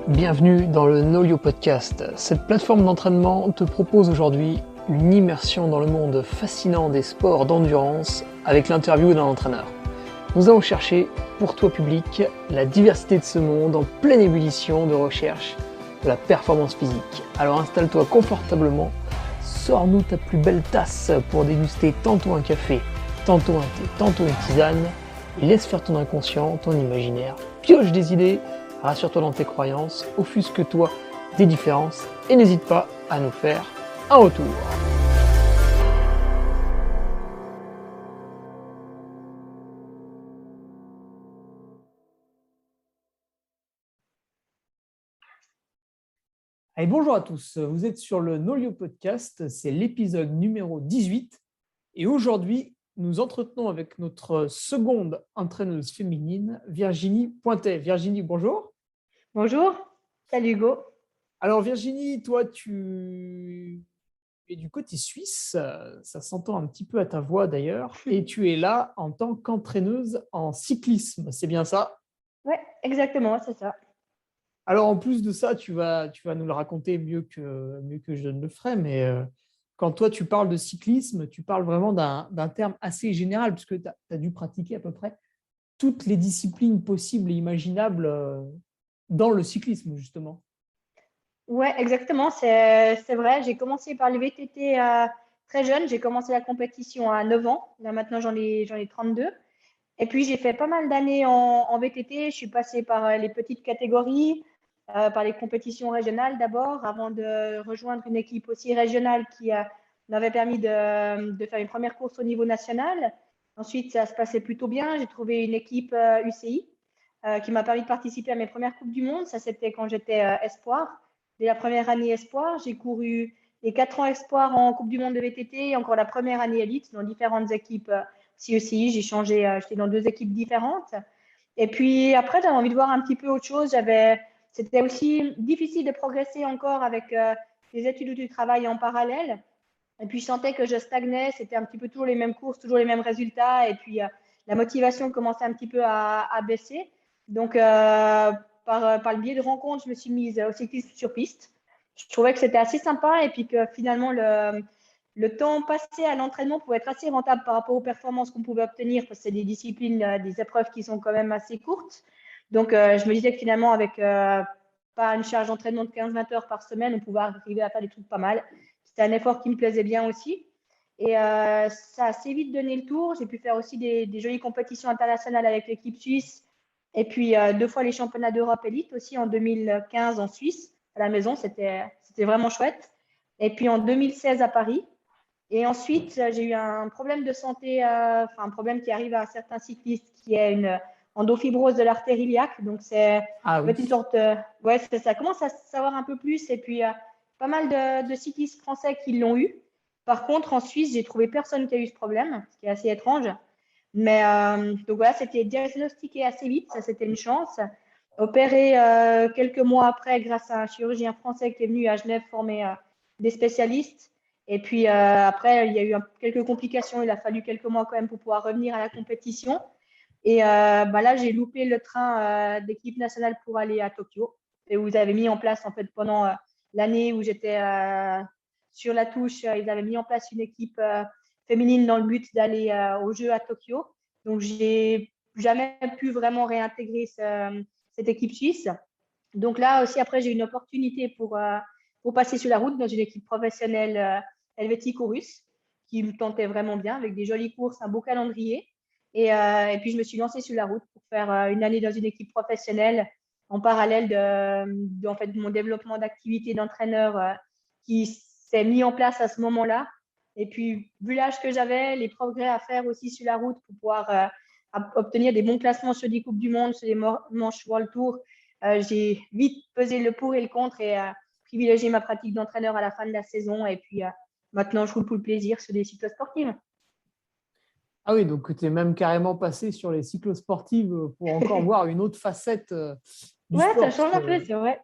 Bienvenue dans le Nolio Podcast. Cette plateforme d'entraînement te propose aujourd'hui une immersion dans le monde fascinant des sports d'endurance avec l'interview d'un entraîneur. Nous allons chercher, pour toi public, la diversité de ce monde en pleine ébullition de recherche de la performance physique. Alors installe-toi confortablement, sors-nous ta plus belle tasse pour déguster tantôt un café, tantôt un thé, tantôt une tisane, et laisse faire ton inconscient, ton imaginaire, pioche des idées. Rassure-toi dans tes croyances, offusque-toi des différences et n'hésite pas à nous faire un retour. Allez, bonjour à tous, vous êtes sur le Nolio Podcast, c'est l'épisode numéro 18 et aujourd'hui nous entretenons avec notre seconde entraîneuse féminine, Virginie Pointet. Virginie, bonjour. Bonjour, salut Hugo. Alors Virginie, toi tu es du côté suisse, ça s'entend un petit peu à ta voix d'ailleurs, et tu es là en tant qu'entraîneuse en cyclisme, c'est bien ça? Oui, exactement, c'est ça. Alors en plus de ça, tu vas nous le raconter mieux que je ne le ferai, mais quand toi tu parles de cyclisme, tu parles vraiment d'un terme assez général, puisque tu as dû pratiquer à peu près toutes les disciplines possibles et imaginables dans le cyclisme, justement. Oui, exactement, c'est vrai. J'ai commencé par le VTT très jeune. J'ai commencé la compétition à 9 ans. Là, maintenant, j'en ai 32. Et puis, j'ai fait pas mal d'années en VTT. Je suis passée par les petites catégories, par les compétitions régionales d'abord, avant de rejoindre une équipe aussi régionale qui m'avait permis de faire une première course au niveau national. Ensuite, ça se passait plutôt bien. J'ai trouvé une équipe UCI qui m'a permis de participer à mes premières Coupes du Monde. Ça, c'était quand j'étais espoir. Dès la première année espoir, j'ai couru les 4 ans espoir en Coupe du Monde de VTT et encore la première année élite dans différentes équipes CECI. J'ai changé, j'étais dans 2 équipes différentes. Et puis après, j'avais envie de voir un petit peu autre chose. C'était aussi difficile de progresser encore avec les études du travail en parallèle. Et puis, je sentais que je stagnais. C'était un petit peu toujours les mêmes courses, toujours les mêmes résultats. Et puis, la motivation commençait un petit peu à baisser. Donc, par le biais de rencontres, je me suis mise au cyclisme sur piste. Je trouvais que c'était assez sympa et puis que finalement, le temps passé à l'entraînement pouvait être assez rentable par rapport aux performances qu'on pouvait obtenir parce que c'est des disciplines, des épreuves qui sont quand même assez courtes. Donc, je me disais que finalement, avec pas une charge d'entraînement de 15-20 heures par semaine, on pouvait arriver à faire des trucs pas mal. C'était un effort qui me plaisait bien aussi. Et ça a assez vite donné le tour. J'ai pu faire aussi des jolies compétitions internationales avec l'équipe suisse. Et puis, 2 fois les championnats d'Europe élite aussi en 2015 en Suisse, à la maison. C'était vraiment chouette. Et puis, en 2016 à Paris. Et ensuite, j'ai eu un problème de santé, un problème qui arrive à certains cyclistes, qui est une endofibrose de l'artère iliaque. Donc, c'est Ah oui. une sorte, ouais, ça commence à se savoir un peu plus. Et puis, pas mal de cyclistes français qui l'ont eu. Par contre, en Suisse, j'ai trouvé personne qui a eu ce problème, ce qui est assez étrange. Mais donc voilà, c'était diagnostiqué assez vite, ça c'était une chance. Opéré quelques mois après grâce à un chirurgien français qui est venu à Genève former des spécialistes. Et puis après, il y a eu quelques complications, il a fallu quelques mois quand même pour pouvoir revenir à la compétition. Et là, j'ai loupé le train d'équipe nationale pour aller à Tokyo. Et vous avez mis en place, en fait, pendant l'année où j'étais sur la touche, ils avaient mis en place une équipe féminine dans le but d'aller aux Jeux à Tokyo. Donc, j'ai jamais pu vraiment réintégrer cette équipe suisse. Donc là aussi, après, j'ai eu une opportunité pour passer sur la route dans une équipe professionnelle helvétique ou russe qui me tentait vraiment bien avec des jolies courses, un beau calendrier. Et puis, je me suis lancée sur la route pour faire une année dans une équipe professionnelle en parallèle en fait, de mon développement d'activité d'entraîneur qui s'est mis en place à ce moment-là. Et puis, vu l'âge que j'avais, les progrès à faire aussi sur la route pour pouvoir obtenir des bons classements sur des Coupes du Monde, sur des manches World Tour, j'ai vite pesé le pour et le contre et privilégié ma pratique d'entraîneur à la fin de la saison. Et puis, maintenant, je roule pour le plaisir sur des cyclosportives. Ah oui, donc tu es même carrément passé sur les cyclosportives pour encore voir une autre facette du Ouais, ça sport. change un peu, c'est vrai.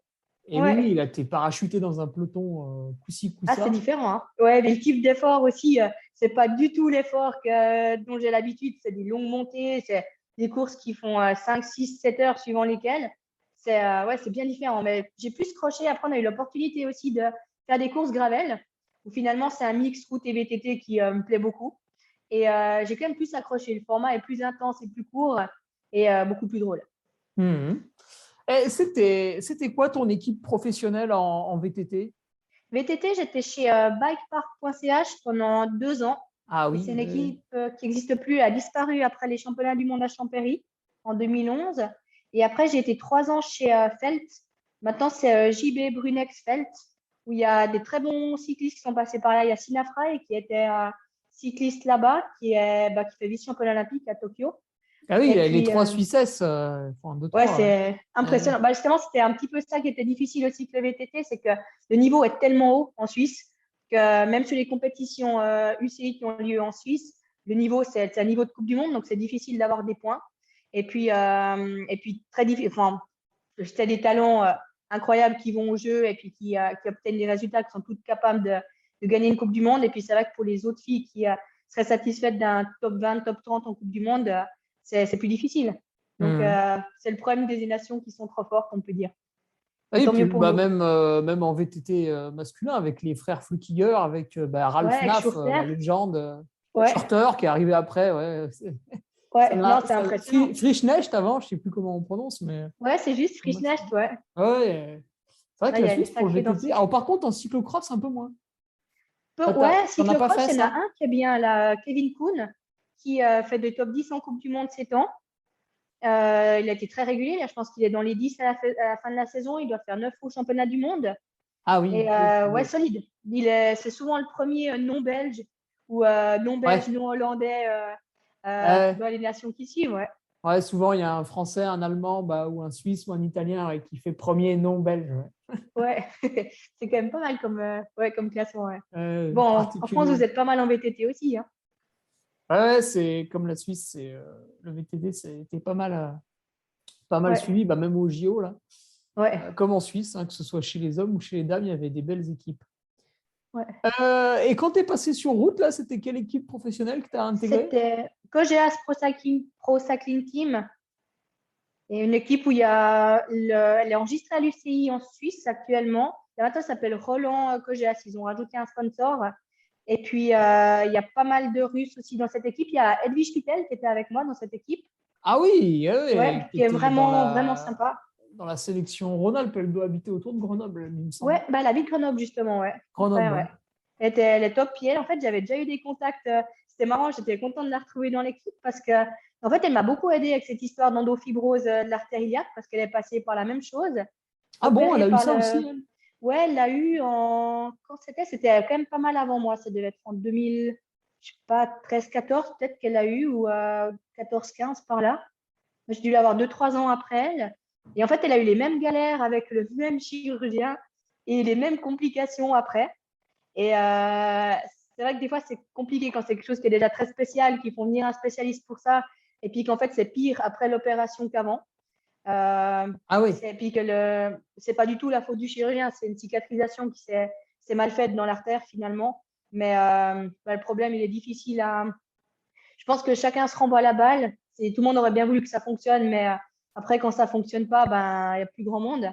Et oui, Ouais. oui, là, tu es parachuté dans un peloton coup-ci, Ah, c'est coup-ça. différent. Hein. Ouais, mais le type d'effort aussi, c'est pas du tout l'effort dont j'ai l'habitude. C'est des longues montées, c'est des courses qui font 5, 6, 7 heures suivant lesquelles. c'est bien différent. Mais j'ai plus croché. Après, on a eu l'opportunité aussi de faire des courses gravel, où finalement, c'est un mix route et VTT qui me plaît beaucoup. Et j'ai quand même plus accroché. Le format est plus intense et plus court et beaucoup plus drôle. Mhm. Et c'était quoi ton équipe professionnelle en VTT? VTT, j'étais chez bikepark.ch pendant 2 ans. Ah Et oui, c'est une équipe qui n'existe plus, elle a disparu après les championnats du monde à Champéry en 2011. Et après, j'ai été 3 ans chez Felt. Maintenant, c'est JB Brunex Felt, où il y a des très bons cyclistes qui sont passés par là. Il y a Sina Frey qui était cycliste là-bas, qui fait vice-championne olympique à Tokyo. ah oui, Et les puis, trois Suissesses, enfin, deux, ouais, trois. Ouais. c'est impressionnant. Bah, justement, c'était un petit peu ça qui était difficile aussi que le VTT, c'est que le niveau est tellement haut en Suisse que même sur les compétitions UCI qui ont lieu en Suisse, le niveau, c'est un niveau de Coupe du Monde, donc c'est difficile d'avoir des points. Et puis très difficile. Enfin, c'était des talents incroyables qui vont au jeu et puis qui obtiennent des résultats, qui sont toutes capables de gagner une Coupe du Monde. Et puis c'est vrai que pour les autres filles qui seraient satisfaites d'un top 20, top 30 en Coupe du Monde, c'est plus difficile. Donc, Mhm. c'est le problème des nations qui sont trop fortes, on peut dire. Ah Mais oui, tant puis mieux pour bah, nous. même en VTT masculin, avec les frères Flukiger, avec Ouais, Ralph avec Naff, Schurter. la légende, Ouais, Shorter qui est arrivé après. Ouais, ouais, non, c'est impressionnant. Frischnecht avant, je ne sais plus comment on prononce, mais Ouais, c'est juste Frischnecht, ouais. ouais, c'est vrai Ouais, que il la y a une Suisse pour le sacrée VTT. densité. Alors par contre, en cyclocross, un peu moins. Ouais, T'en as pas cyclocross, fait il y en a ça? un qui est bien, là, Kevin Kuhn, qui fait des top 10 en Coupe du Monde 7 ans. Il a été très régulier. Là, je pense qu'il est dans les 10 à la fin de la saison. Il doit faire 9 au championnat du monde. Ah oui, Et oui, ouais, oui. solide. C'est souvent le premier non-belge ou non-belge, Ouais. non-hollandais Ouais. dans les nations qui suivent. Ouais, Ouais, souvent, il y a un Français, un Allemand ou un Suisse ou un Italien ouais, qui fait premier non belge. ouais. C'est quand même pas mal comme classement. Ouais. Ouais. Bon, en France, Particulier. vous êtes pas mal en VTT aussi. Hein. Ouais, c'est comme la Suisse, le VTT, c'était pas mal Ouais, suivi, bah, même au JO, là. ouais, Comme en Suisse, hein, que ce soit chez les hommes ou chez les dames, il y avait des belles équipes. ouais. Et quand tu es passé sur route, là, c'était quelle équipe professionnelle que tu as intégrée? C'était Cogeas Pro Cycling Team. Et une équipe où il y a elle est enregistrée à l'UCI en Suisse actuellement. La maintenant, ça s'appelle Roland Cogeas. Ils ont rajouté un sponsor. Et puis, il y a pas mal de Russes aussi dans cette équipe. Il y a Edwige Kittel qui était avec moi dans cette équipe. Ah oui, ouais, Ouais, qui qui est était vraiment, vraiment sympa. dans la sélection Rhône-Alpes. Elle doit habiter autour de Grenoble, il me semble. Ouais, bah, la ville de Grenoble, justement, ouais. Ouais, Grenoble, ouais. ouais. Elle est top. Puis elle, en fait, j'avais déjà eu des contacts. C'était marrant, j'étais contente de la retrouver dans l'équipe parce que, en fait, elle m'a beaucoup aidée avec cette histoire d'endofibrose de l'artère iliaque parce qu'elle est passée par la même chose. Ah bon, elle Opérée a eu par ça le. aussi, elle? Ouais, elle l'a eu en. Quand c'était? C'était quand même pas mal avant moi. Ça devait être en 2000, je sais pas, 13-14 peut-être qu'elle a eu ou 14-15 par là. J'ai dû l'avoir 2-3 ans après elle. Et en fait, elle a eu les mêmes galères avec le même chirurgien et les mêmes complications après. Et c'est vrai que des fois, c'est compliqué quand c'est quelque chose qui est déjà très spécial, qu'il faut venir un spécialiste pour ça, et puis qu'en fait, c'est pire après l'opération qu'avant. Ah oui. Et puis que c'est pas du tout la faute du chirurgien, c'est une cicatrisation qui s'est mal faite dans l'artère finalement. Mais bah, le problème, il est difficile à. Je pense que chacun se renvoie la balle. Tout le monde aurait bien voulu que ça fonctionne, mais après, quand ça fonctionne pas, ben, il n'y a plus grand monde.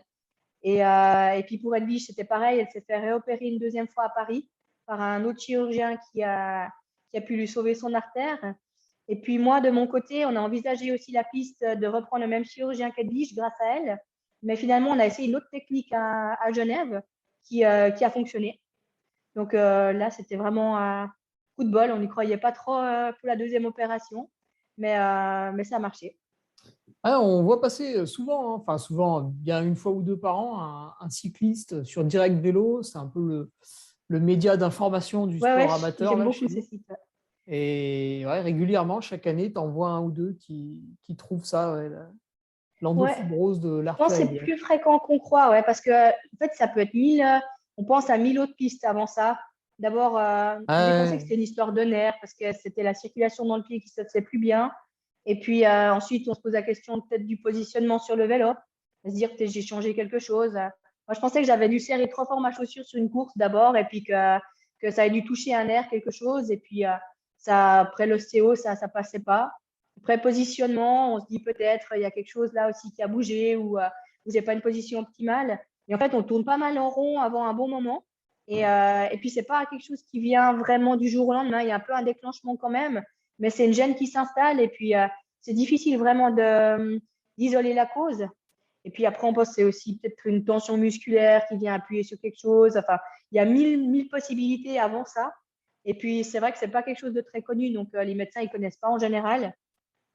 Et puis pour Edwige, c'était pareil. Elle s'est fait réopérer une deuxième fois à Paris par un autre chirurgien qui a pu lui sauver son artère. Et puis moi, de mon côté, on a envisagé aussi la piste de reprendre le même chirurgien qu'Edwige grâce à elle. Mais finalement, on a essayé une autre technique à Genève qui a fonctionné. Donc là, c'était vraiment un coup de bol. On n'y croyait pas trop pour la deuxième opération, mais ça a marché. Ah, on voit passer souvent, hein, enfin souvent, bien une fois ou deux par an, un cycliste sur Direct Vélo. C'est un peu le média d'information du Ouais, ouais, sport amateur j'aime là, beaucoup chez ce nous. site. Et ouais, régulièrement, chaque année, tu en vois un ou deux qui trouvent ça, ouais, Ouais, l'endofibrose de je pense l'artère que c'est iliaque. plus fréquent qu'on croit, ouais, parce que en fait, ça peut être 1000. On pense à 1000 autres pistes avant ça. D'abord, j'ai pensé que Ouais. c'était une histoire de nerfs parce que c'était la circulation dans le pied qui se faisait plus bien. Et puis ensuite, on se pose la question peut-être du positionnement sur le vélo, se dire que j'ai changé quelque chose. Moi, je pensais que j'avais dû serrer trop fort ma chaussure sur une course d'abord, et puis que ça avait dû toucher un nerf, quelque chose. Et puis après l'ostéo, ça passait pas. Après positionnement, on se dit peut-être il y a quelque chose là aussi qui a bougé ou vous n'avez pas une position optimale. Et en fait, on tourne pas mal en rond avant un bon moment. Et puis, c'est pas quelque chose qui vient vraiment du jour au lendemain. Il y a un peu un déclenchement quand même, mais c'est une gêne qui s'installe. Et puis, c'est difficile vraiment d'isoler la cause. Et puis après, on pense que c'est aussi peut-être une tension musculaire qui vient appuyer sur quelque chose. Enfin, il y a mille possibilités avant ça. Et puis, c'est vrai que c'est pas quelque chose de très connu. Donc, les médecins, ils connaissent pas en général.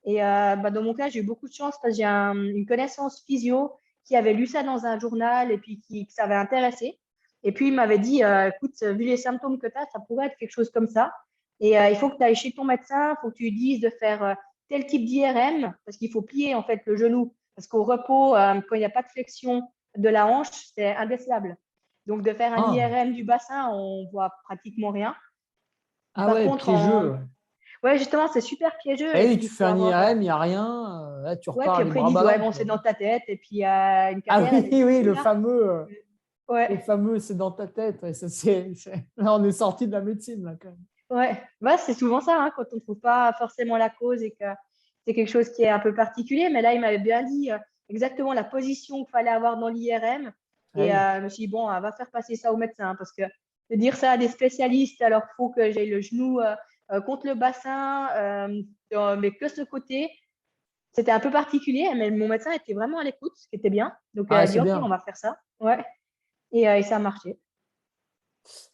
Et dans mon cas, j'ai eu beaucoup de chance parce que j'ai une connaissance physio qui avait lu ça dans un journal et puis qui ça avait intéressé. Et puis, il m'avait dit, écoute, vu les symptômes que tu as, ça pourrait être quelque chose comme ça. Et il faut que tu ailles chez ton médecin, il faut que tu lui dises de faire tel type d'IRM parce qu'il faut plier en fait le genou. Parce qu'au repos, quand il n'y a pas de flexion de la hanche, c'est indécelable. Donc, de faire un Ah, IRM du bassin, on voit pratiquement rien. ah Par ouais, contre, piégeux. Ouais. ouais, justement, c'est super piégeux. Eh Et oui, puis, tu il fais faut un avoir. IRM, il n'y a rien. Là, tu Ouais, repars puis les après, ils bras disent, ouais, ballants, bon, c'est quoi. dans ta tête. Et puis, une Ah carrière, elle oui, est oui, difficile, hein. le Ouais, fameux, c'est dans ta tête. Ouais, ça, Là, on est sorti de la médecine, là, quand même. ouais. Bah, c'est souvent ça, hein, quand on ne trouve pas forcément la cause et que c'est quelque chose qui est un peu particulier. Mais là, il m'avait bien dit exactement la position qu'il fallait avoir dans l'IRM. Ah Et oui. je me suis dit, bon, on va faire passer ça au médecin parce que de dire ça à des spécialistes, alors qu'il faut que j'ai le genou contre le bassin, mais que ce côté, c'était un peu particulier. Mais mon médecin était vraiment à l'écoute, ce qui était bien. Donc, elle Ah, a dit, c'est OK, on bien. va faire ça. Ouais. Et ça a marché.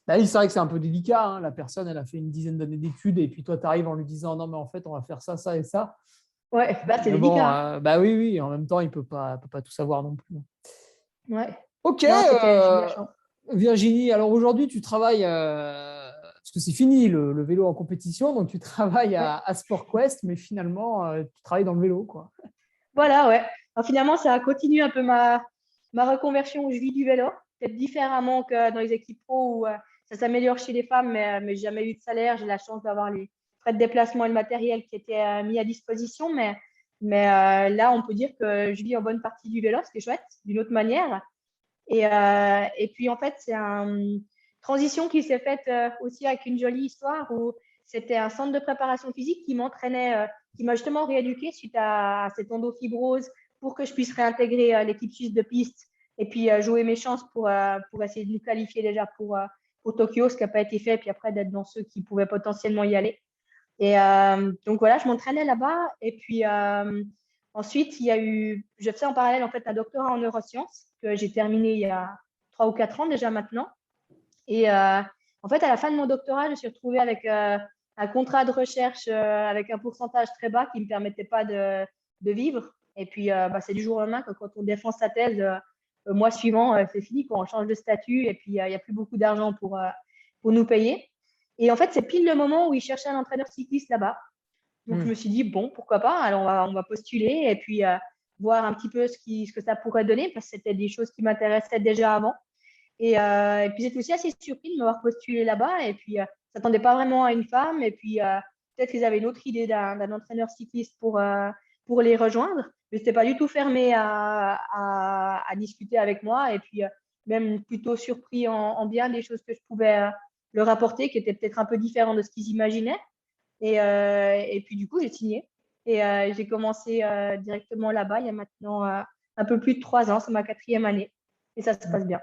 Bah oui, c'est vrai que c'est un peu délicat, hein. La personne, elle a fait une dizaine d'années d'études et puis toi, tu arrives en lui disant non, mais en fait, on va faire ça, ça et ça. Ouais, bah, c'est Mais bon, délicat, hein. bah oui, oui, en même temps, il peut pas tout savoir non plus. Ouais. Ok, Non, j'ai eu de la chance. Virginie, alors aujourd'hui, tu travailles, parce que c'est fini le vélo en compétition, donc tu travailles Ouais. à SportQuest, mais finalement, tu travailles dans le vélo, quoi. Voilà, ouais. Alors, finalement, ça a continué un peu ma reconversion où je vis du vélo. Peut-être différemment que dans les équipes pro où ça s'améliore chez les femmes, mais j'ai jamais eu de salaire. J'ai la chance d'avoir les frais de déplacement et le matériel qui étaient mis à disposition. Mais là, on peut dire que je vis en bonne partie du vélo, ce qui est chouette, d'une autre manière. Et puis, en fait, c'est une transition qui s'est faite aussi avec une jolie histoire où c'était un centre de préparation physique qui m'entraînait, qui m'a justement rééduqué suite à cette endofibrose pour que je puisse réintégrer l'équipe suisse de piste et puis jouer mes chances pour essayer de nous qualifier déjà pour Tokyo, ce qui n'a pas été fait, puis après d'être dans ceux qui pouvaient potentiellement y aller. Et donc voilà, je m'entraînais là-bas. Et puis ensuite, je faisais en parallèle en fait un doctorat en neurosciences que j'ai terminé il y a 3 ou 4 ans déjà maintenant. Et en fait, à la fin de mon doctorat, je me suis retrouvée avec un contrat de recherche avec un pourcentage très bas qui ne me permettait pas de vivre. Et puis, c'est du jour au lendemain que quand on défend sa thèse, le mois suivant, c'est fini, quoi. On change de statut et puis il n'y a plus beaucoup d'argent pour nous payer. Et en fait, c'est pile le moment où ils cherchaient un entraîneur cycliste là-bas. Donc, je Hmm. me suis dit, bon, pourquoi pas? Alors, on va postuler et puis voir un petit peu ce que ça pourrait donner parce que c'était des choses qui m'intéressaient déjà avant. Et puis, j'étais aussi assez surpris de m'avoir postulé là-bas. Et puis, ça ne s'attendait pas vraiment à une femme. Et puis, peut-être qu'ils avaient une autre idée d'un entraîneur cycliste pour les rejoindre. Mais je n'étais pas du tout fermé à discuter avec moi. Et puis, même plutôt surpris en bien des choses que je pouvais leur apporter, qui étaient peut-être un peu différentes de ce qu'ils imaginaient. Et puis, du coup, j'ai signé. Et j'ai commencé directement là-bas il y a maintenant un peu plus de 3 ans. C'est ma 4e année. Et ça se passe bien.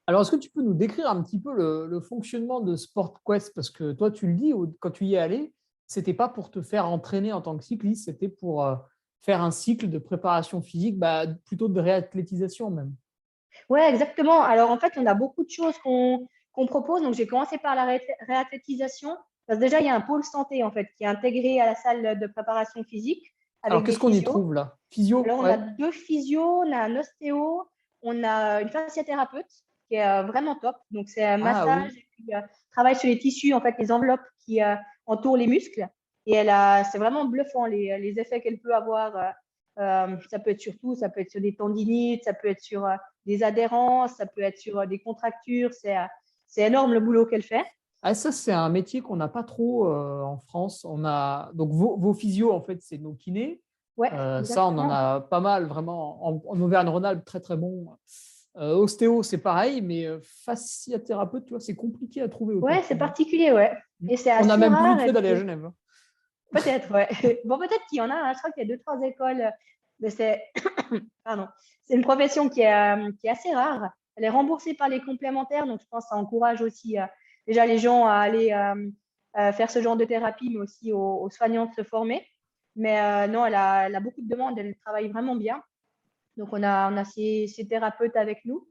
Alors, est-ce que tu peux nous décrire un petit peu le fonctionnement de SportQuest? Parce que toi, tu le dis, quand tu y es allé, c'était pas pour te faire entraîner en tant que cycliste, c'était pour faire un cycle de préparation physique, bah, plutôt de réathlétisation même. Ouais, exactement. Alors, en fait, on a beaucoup de choses qu'on propose. Donc, j'ai commencé par la réathlétisation. Parce que déjà, il y a un pôle santé, en fait, qui est intégré à la salle de préparation physique Alors, avec des qu'est-ce qu'on y physios. trouve là? Physio, Alors, on a ouais. 2 physios, on a un ostéo, on a une fasciathérapeute qui est vraiment top. Donc, c'est un Ah massage oui. et puis travaille sur les tissus, en fait, les enveloppes qui entourent les muscles. Et c'est vraiment bluffant les effets qu'elle peut avoir. Ça peut être ça peut être sur des tendinites, ça peut être sur des adhérences, ça peut être sur des contractures. C'est énorme le boulot qu'elle fait. Ah, ça, c'est un métier qu'on n'a pas trop en France. On a donc vos physios, en fait, c'est nos kinés. Ouais, Ça, on en exactement. a pas mal, vraiment, en Auvergne-Rhône-Alpes, très très bon. Ostéo, c'est pareil, mais fasciathérapeute, tu vois, c'est compliqué à trouver au Ouais, c'est Portugal. particulier, ouais. Et c'est On n'a assez même plus le rare. fait d'aller à Genève, hein. Peut-être, ouais. Bon, peut-être qu'il y en a, hein. Je crois qu'il y a 2, 3 écoles, mais c'est pardon, c'est une profession qui est assez rare. Elle est remboursée par les complémentaires, donc je pense que ça encourage aussi déjà les gens à aller faire ce genre de thérapie, mais aussi aux soignants de se former. Mais non, elle a beaucoup de demandes, elle travaille vraiment bien. Donc, on a ces thérapeutes avec nous.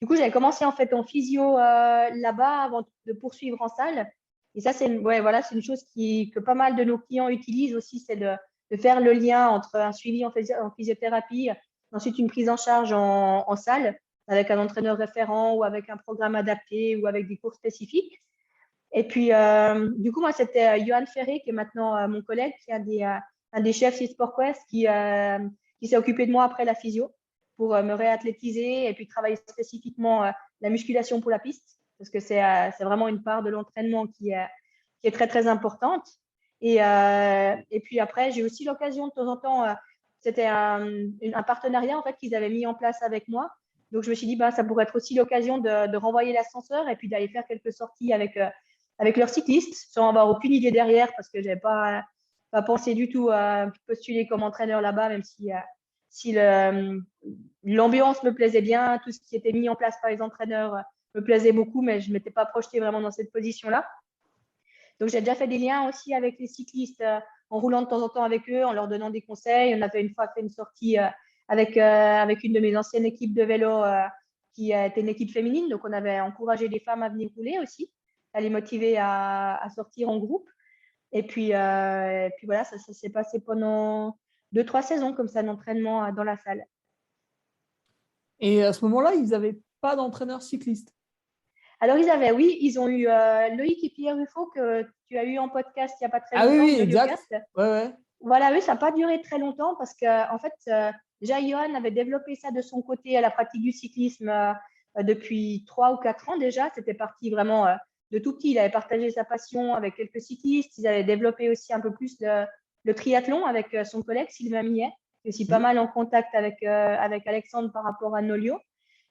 Du coup, j'avais commencé en fait en physio là-bas avant de poursuivre en salle. Et ça, c'est une chose que pas mal de nos clients utilisent aussi, c'est de faire le lien entre un suivi en physiothérapie, ensuite une prise en charge en salle avec un entraîneur référent ou avec un programme adapté ou avec des cours spécifiques. Et puis, du coup, moi, c'était Johan Ferré, qui est maintenant mon collègue, qui est un des chefs chez SportQuest, qui s'est occupé de moi après la physio pour me réathlétiser et puis travailler spécifiquement la musculation pour la piste, parce que c'est vraiment une part de l'entraînement qui est très, très importante. Et puis après, j'ai aussi l'occasion de temps en temps, c'était un partenariat en fait qu'ils avaient mis en place avec moi. Donc, je me suis dit, ça pourrait être aussi l'occasion de renvoyer l'ascenseur et puis d'aller faire quelques sorties avec leurs cyclistes, sans avoir aucune idée derrière, parce que je n'avais pas pensé du tout à postuler comme entraîneur là-bas, même si l'ambiance me plaisait bien, tout ce qui était mis en place par les entraîneurs me plaisait beaucoup, mais je ne m'étais pas projetée vraiment dans cette position-là. Donc, j'ai déjà fait des liens aussi avec les cyclistes en roulant de temps en temps avec eux, en leur donnant des conseils. On avait une fois fait une sortie avec une de mes anciennes équipes de vélo qui était une équipe féminine. Donc, on avait encouragé les femmes à venir rouler aussi, à les motiver à sortir en groupe. Et puis voilà, ça s'est passé pendant 2-3 saisons comme ça d'entraînement dans la salle. Et à ce moment-là, ils n'avaient pas d'entraîneur cycliste. Alors, ils ont eu Loïc et Pierre Ruffo que tu as eu en podcast il n'y a pas très Ah longtemps. oui, exact. Ouais. Voilà, oui, ça n'a pas duré très longtemps parce que, en fait, déjà, Johan avait développé ça de son côté à la pratique du cyclisme depuis 3 ou 4 ans déjà. C'était parti vraiment de tout petit. Il avait partagé sa passion avec quelques cyclistes. Ils avaient développé aussi un peu plus le triathlon avec son collègue Sylvain Millet, qui est aussi pas mal en contact avec Alexandre par rapport à Nolio.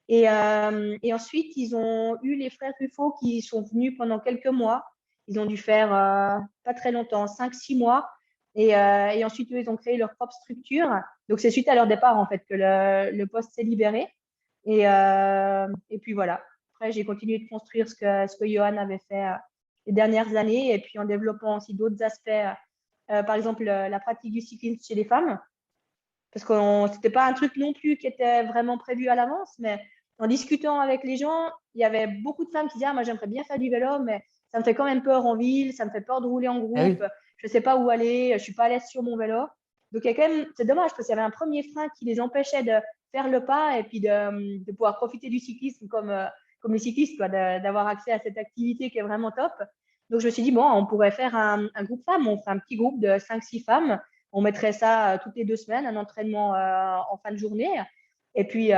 Et ensuite, ils ont eu les frères Ruffo qui sont venus pendant quelques mois. Ils ont dû faire pas très longtemps, 5-6 mois. Et ensuite, eux, ils ont créé leur propre structure. Donc, c'est suite à leur départ, en fait, que le poste s'est libéré. Et puis, voilà. Après, j'ai continué de construire ce que Johan avait fait les dernières années. Et puis, en développant aussi d'autres aspects, par exemple, la pratique du cyclisme chez les femmes. Parce que ce n'était pas un truc non plus qui était vraiment prévu à l'avance. Mais en discutant avec les gens, il y avait beaucoup de femmes qui disaient moi, j'aimerais bien faire du vélo, mais ça me fait quand même peur en ville, ça me fait peur de rouler en groupe. Ah oui. Je ne sais pas où aller, je ne suis pas à l'aise sur mon vélo. Donc, c'est dommage parce qu'il y avait un premier frein qui les empêchait de faire le pas et puis de pouvoir profiter du cyclisme comme les cyclistes, d'avoir accès à cette activité qui est vraiment top. Donc, je me suis dit, bon, on pourrait faire un groupe femmes. On ferait un petit groupe de 5-6 femmes. On mettrait ça toutes les 2 semaines, un entraînement en fin de journée. Et puis,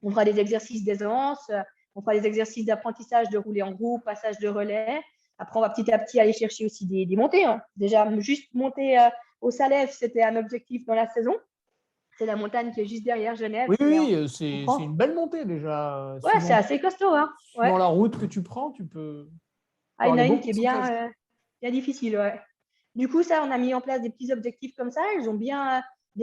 on fera des exercices d'aisance, on fera des exercices d'apprentissage de rouler en groupe, passage de relais. Après, on va petit à petit aller chercher aussi des montées. Déjà, juste monter au Salève, c'était un objectif dans la saison. C'est la montagne qui est juste derrière Genève. Oui, c'est une belle montée déjà. Ouais, c'est assez costaud. Suivant la route que tu prends, tu peux. Il y en a une qui est bien difficile. Ouais. Du coup, ça, on a mis en place des petits objectifs comme ça. Ils ont bien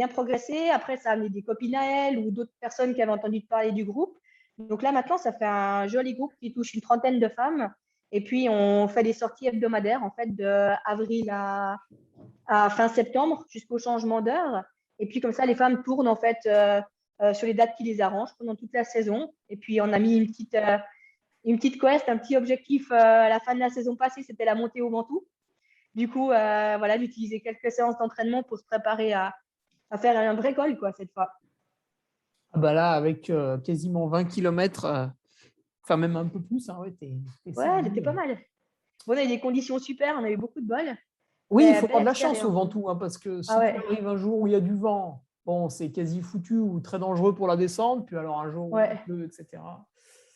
progressé. Après, ça a amené des copines à elle ou d'autres personnes qui avaient entendu parler du groupe. Donc là, maintenant, ça fait un joli groupe qui touche une trentaine de femmes. Et puis, on fait des sorties hebdomadaires, en fait, de avril à fin septembre jusqu'au changement d'heure. Et puis, comme ça, les femmes tournent, en fait, sur les dates qui les arrangent pendant toute la saison. Et puis, on a mis une petite quest, un petit objectif à la fin de la saison passée, c'était la montée au Ventoux. Du coup, voilà, d'utiliser quelques séances d'entraînement pour se préparer à faire un vrai col, quoi, cette fois. Ah bah là, avec quasiment 20 km, enfin même un peu plus, ouais, elle était pas mal. Bon, on a eu des conditions super, on a eu beaucoup de bol. Oui, il faut avoir de la chance au Ventoux, parce que si tu arrives un jour où il y a du vent, bon, c'est quasi foutu ou très dangereux pour la descente, puis alors un jour où il pleut, etc.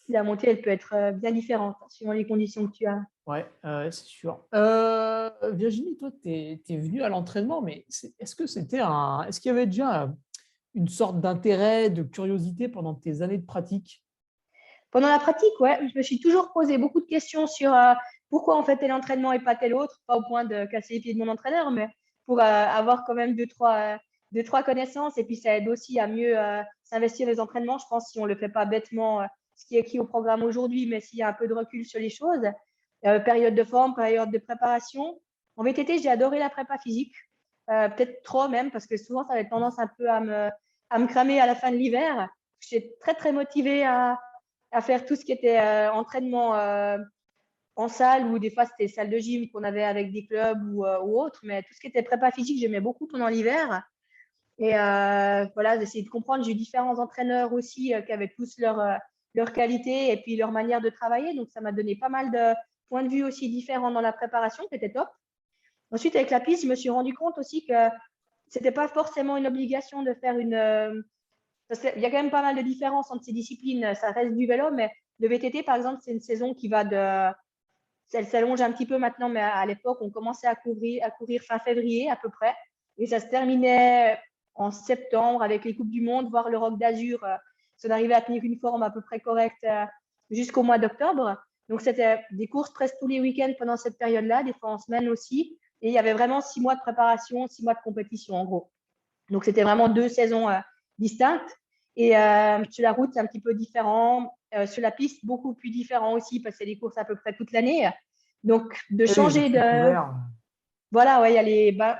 La montée, elle peut être bien différente suivant les conditions que tu as. Ouais, c'est sûr. Virginie, toi, tu es venue à l'entraînement, mais est-ce qu'il y avait déjà une sorte d'intérêt, de curiosité pendant tes années de pratique? Pendant la pratique, ouais, je me suis toujours posé beaucoup de questions sur pourquoi on fait tel entraînement et pas tel autre, pas au point de casser les pieds de mon entraîneur, mais pour avoir quand même deux, trois 2-3 connaissances et puis ça aide aussi à mieux s'investir dans les entraînements. Je pense si on ne le fait pas bêtement, ce qui est écrit au programme aujourd'hui, mais s'il y a un peu de recul sur les choses. Période de forme, période de préparation. En VTT, j'ai adoré la prépa physique, peut-être trop même, parce que souvent, ça avait tendance un peu à me cramer à la fin de l'hiver. J'étais très, très motivée à faire tout ce qui était entraînement en salle ou des fois, c'était salle de gym qu'on avait avec des clubs ou autre. Mais tout ce qui était prépa physique, j'aimais beaucoup pendant l'hiver. Et voilà, j'essayais de comprendre. J'ai eu différents entraîneurs aussi qui avaient tous leur qualité et puis leur manière de travailler. Donc, ça m'a donné pas mal de points de vue aussi différents dans la préparation, qui était top. Ensuite, avec la piste, je me suis rendu compte aussi que c'était pas forcément une obligation de faire parce qu'il y a quand même pas mal de différences entre ces disciplines. Ça reste du vélo, mais le VTT, par exemple, c'est une saison qui va elle s'allonge un petit peu maintenant, mais à l'époque, on commençait à courir fin février à peu près. Et ça se terminait en septembre avec les Coupes du Monde, voire le Rock d'Azur. On arrivait à tenir une forme à peu près correcte jusqu'au mois d'octobre. Donc, c'était des courses presque tous les week-ends pendant cette période-là, des fois en semaine aussi. Et il y avait vraiment 6 mois de préparation, 6 mois de compétition en gros. Donc, c'était vraiment 2 saisons distinctes. Et sur la route, c'est un petit peu différent. Sur la piste, beaucoup plus différent aussi parce que c'est des courses à peu près toute l'année. Donc, de changer de… Voilà, ouais,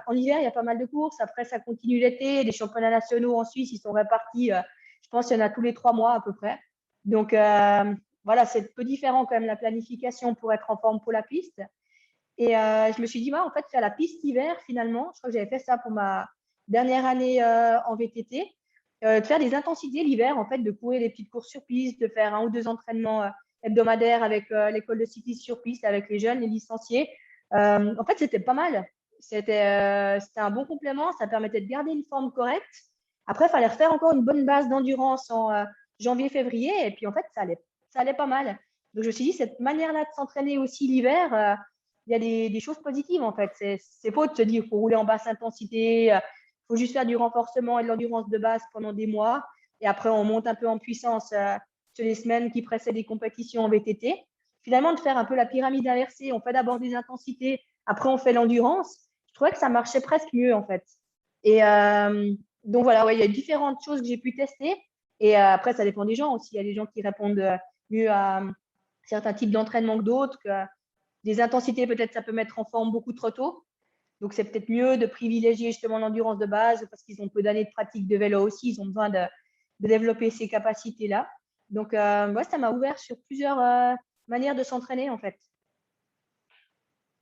en hiver, il y a pas mal de courses. Après, ça continue l'été. Les championnats nationaux en Suisse, ils sont répartis. Je pense qu'il y en a tous les 3 mois à peu près. Donc, voilà, c'est un peu différent quand même la planification pour être en forme pour la piste. Et je me suis dit, en fait, faire la piste hiver, finalement, je crois que j'avais fait ça pour ma dernière année en VTT, de faire des intensités l'hiver, en fait, de courir des petites courses sur piste, de faire 1 ou 2 entraînements hebdomadaires avec l'école de cyclisme sur piste, avec les jeunes, les licenciés. En fait, c'était pas mal. C'était un bon complément, ça permettait de garder une forme correcte. Après, il fallait refaire encore une bonne base d'endurance en janvier-février, et puis en fait, ça allait pas mal. Donc, je me suis dit, cette manière-là de s'entraîner aussi l'hiver, il y a des choses positives en fait. C'est faux de se dire qu'il faut rouler en basse intensité, il faut juste faire du renforcement et de l'endurance de base pendant des mois. Et après, on monte un peu en puissance sur les semaines qui précèdent les compétitions en VTT. Finalement, de faire un peu la pyramide inversée, on fait d'abord des intensités, après on fait l'endurance. Je trouvais que ça marchait presque mieux en fait. Et donc voilà, ouais, il y a différentes choses que j'ai pu tester. Et après, ça dépend des gens aussi. Il y a des gens qui répondent mieux à certains types d'entraînement que d'autres. Des intensités, peut-être, ça peut mettre en forme beaucoup trop tôt. Donc, c'est peut-être mieux de privilégier justement l'endurance de base parce qu'ils ont peu d'années de pratique de vélo aussi. Ils ont besoin de développer ces capacités-là. Donc, moi, ça m'a ouvert sur plusieurs manières de s'entraîner, en fait.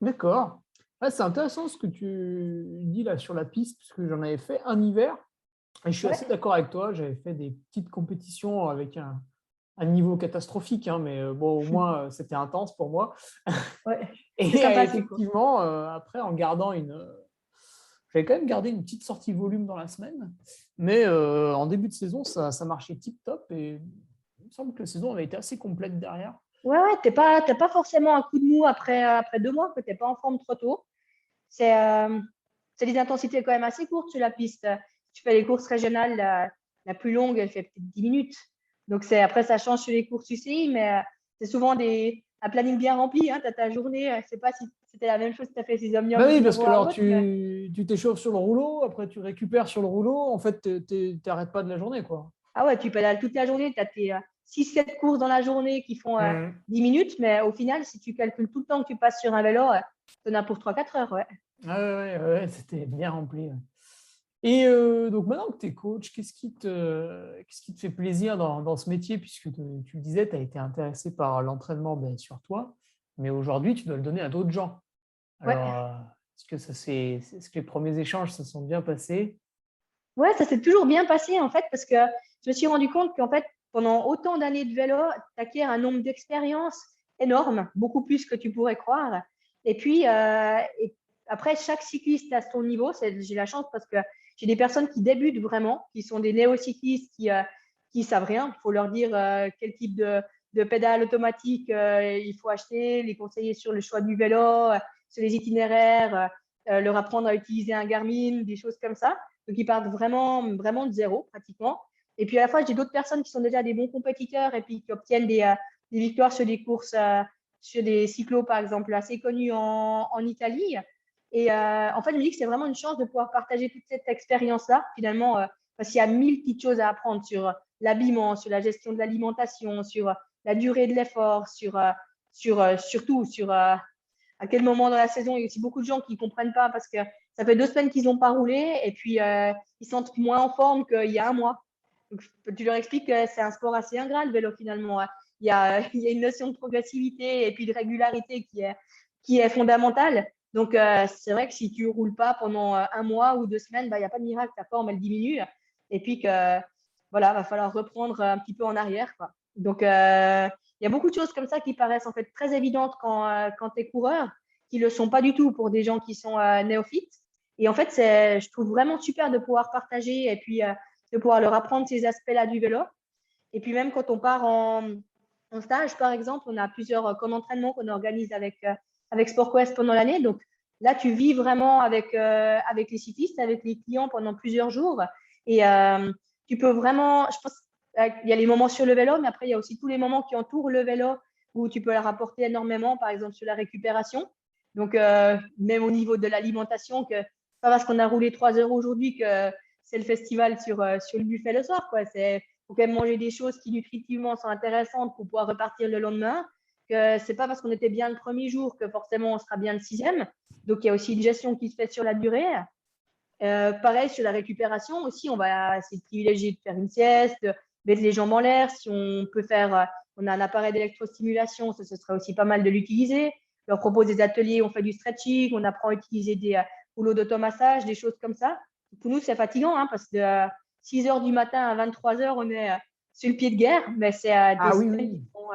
D'accord. Ah, c'est intéressant ce que tu dis là sur la piste, puisque j'en avais fait un hiver. Et je suis assez d'accord avec toi. J'avais fait des petites compétitions avec un niveau catastrophique, hein, mais bon, au moins, c'était intense pour moi. Ouais. Et C'est sympa, effectivement, après, j'avais quand même gardé une petite sortie volume dans la semaine, mais en début de saison, ça marchait tip-top et il me semble que la saison avait été assez complète derrière. Ouais, t'es pas forcément un coup de mou après 2 mois, que t'es pas en forme trop tôt. C'est des intensités quand même assez courtes sur la piste. Tu fais les courses régionales, la plus longue, elle fait peut-être 10 minutes. Donc, après, ça change sur les courses UCI, mais c'est souvent un planning bien rempli. Hein. Tu as ta journée, je ne sais pas si c'était la même chose que tu as fait ces Omnium Bah oui, parce que 0 à alors autre. Mais… tu t'échauffes sur le rouleau, après tu récupères sur le rouleau, en fait, tu n'arrêtes pas de la journée, quoi. Ah ouais, tu pédales toute la journée, tu as tes 6-7 courses dans la journée qui font Mm. 10 minutes, mais au final, si tu calcules tout le temps que tu passes sur un vélo, tu en as pour 3-4 heures. Ouais. Ah ouais, c'était bien rempli. Ouais. Et donc maintenant que tu es coach, qu'est-ce qui te fait plaisir dans ce métier, puisque tu le disais, tu as été intéressé par l'entraînement bien sur toi, mais aujourd'hui, tu dois le donner à d'autres gens. Ouais. Alors, est-ce que les premiers échanges se sont bien passés? Ouais, ça s'est toujours bien passé en fait, parce que je me suis rendu compte qu'en fait, pendant autant d'années de vélo, tu acquiers un nombre d'expériences énorme, beaucoup plus que tu pourrais croire. Et puis, après, chaque cycliste à son niveau. J'ai la chance parce que j'ai des personnes qui débutent vraiment, qui sont des néo-cyclistes qui savent rien. Il faut leur dire quel type de pédale automatique il faut acheter, les conseiller sur le choix du vélo, sur les itinéraires, leur apprendre à utiliser un Garmin, des choses comme ça. Donc, ils partent vraiment, vraiment de zéro, pratiquement. Et puis, à la fois, j'ai d'autres personnes qui sont déjà des bons compétiteurs et puis qui obtiennent des victoires sur des courses, sur des cyclos, par exemple, assez connus en Italie. Et en fait, je me dis que c'est vraiment une chance de pouvoir partager toute cette expérience-là, finalement, parce qu'il y a 1000 petites choses à apprendre sur l'habillement, sur la gestion de l'alimentation, sur la durée de l'effort, surtout sur à quel moment dans la saison. Il y a aussi beaucoup de gens qui ne comprennent pas parce que ça fait 2 semaines qu'ils n'ont pas roulé et puis ils sentent moins en forme qu'il y a un mois. Donc, tu leur expliques que c'est un sport assez ingrat, le vélo, finalement. Il y a une notion de progressivité et puis de régularité qui est fondamentale. Donc, c'est vrai que si tu ne roules pas pendant un mois ou 2 semaines, il n'y a pas de miracle, ta forme, elle diminue. Et puis que, voilà, va falloir reprendre un petit peu en arrière, quoi. Donc, il y a beaucoup de choses comme ça qui paraissent en fait très évidentes quand tu es coureur, qui ne le sont pas du tout pour des gens qui sont néophytes. Et en fait, je trouve vraiment super de pouvoir partager et puis de pouvoir leur apprendre ces aspects-là du vélo. Et puis même quand on part en stage, par exemple, on a plusieurs camps d'entraînement qu'on organise avec SportQuest pendant l'année. Donc là, tu vis vraiment avec les cyclistes, avec les clients pendant plusieurs jours. Et tu peux vraiment, je pense, il y a les moments sur le vélo, mais après, il y a aussi tous les moments qui entourent le vélo où tu peux leur apporter énormément, par exemple sur la récupération. Donc, même au niveau de l'alimentation, que pas parce qu'on a roulé 3 heures aujourd'hui que c'est le festival sur le buffet le soir, quoi. Faut quand même manger des choses qui nutritivement sont intéressantes pour pouvoir repartir le lendemain. Que c'est pas parce qu'on était bien le premier jour que forcément on sera bien le 6e. Donc, il y a aussi une gestion qui se fait sur la durée. Pareil, sur la récupération aussi, on va essayer de privilégier de faire une sieste, de mettre les jambes en l'air. Si on peut faire, on a un appareil d'électrostimulation, ce serait aussi pas mal de l'utiliser. On leur propose des ateliers, on fait du stretching, on apprend à utiliser des rouleaux d'automassage, des choses comme ça. Pour nous, c'est fatigant parce que de 6 heures du matin à 23 heures, on est sur le pied de guerre, mais c'est des Ah oui, semaines oui. qui sont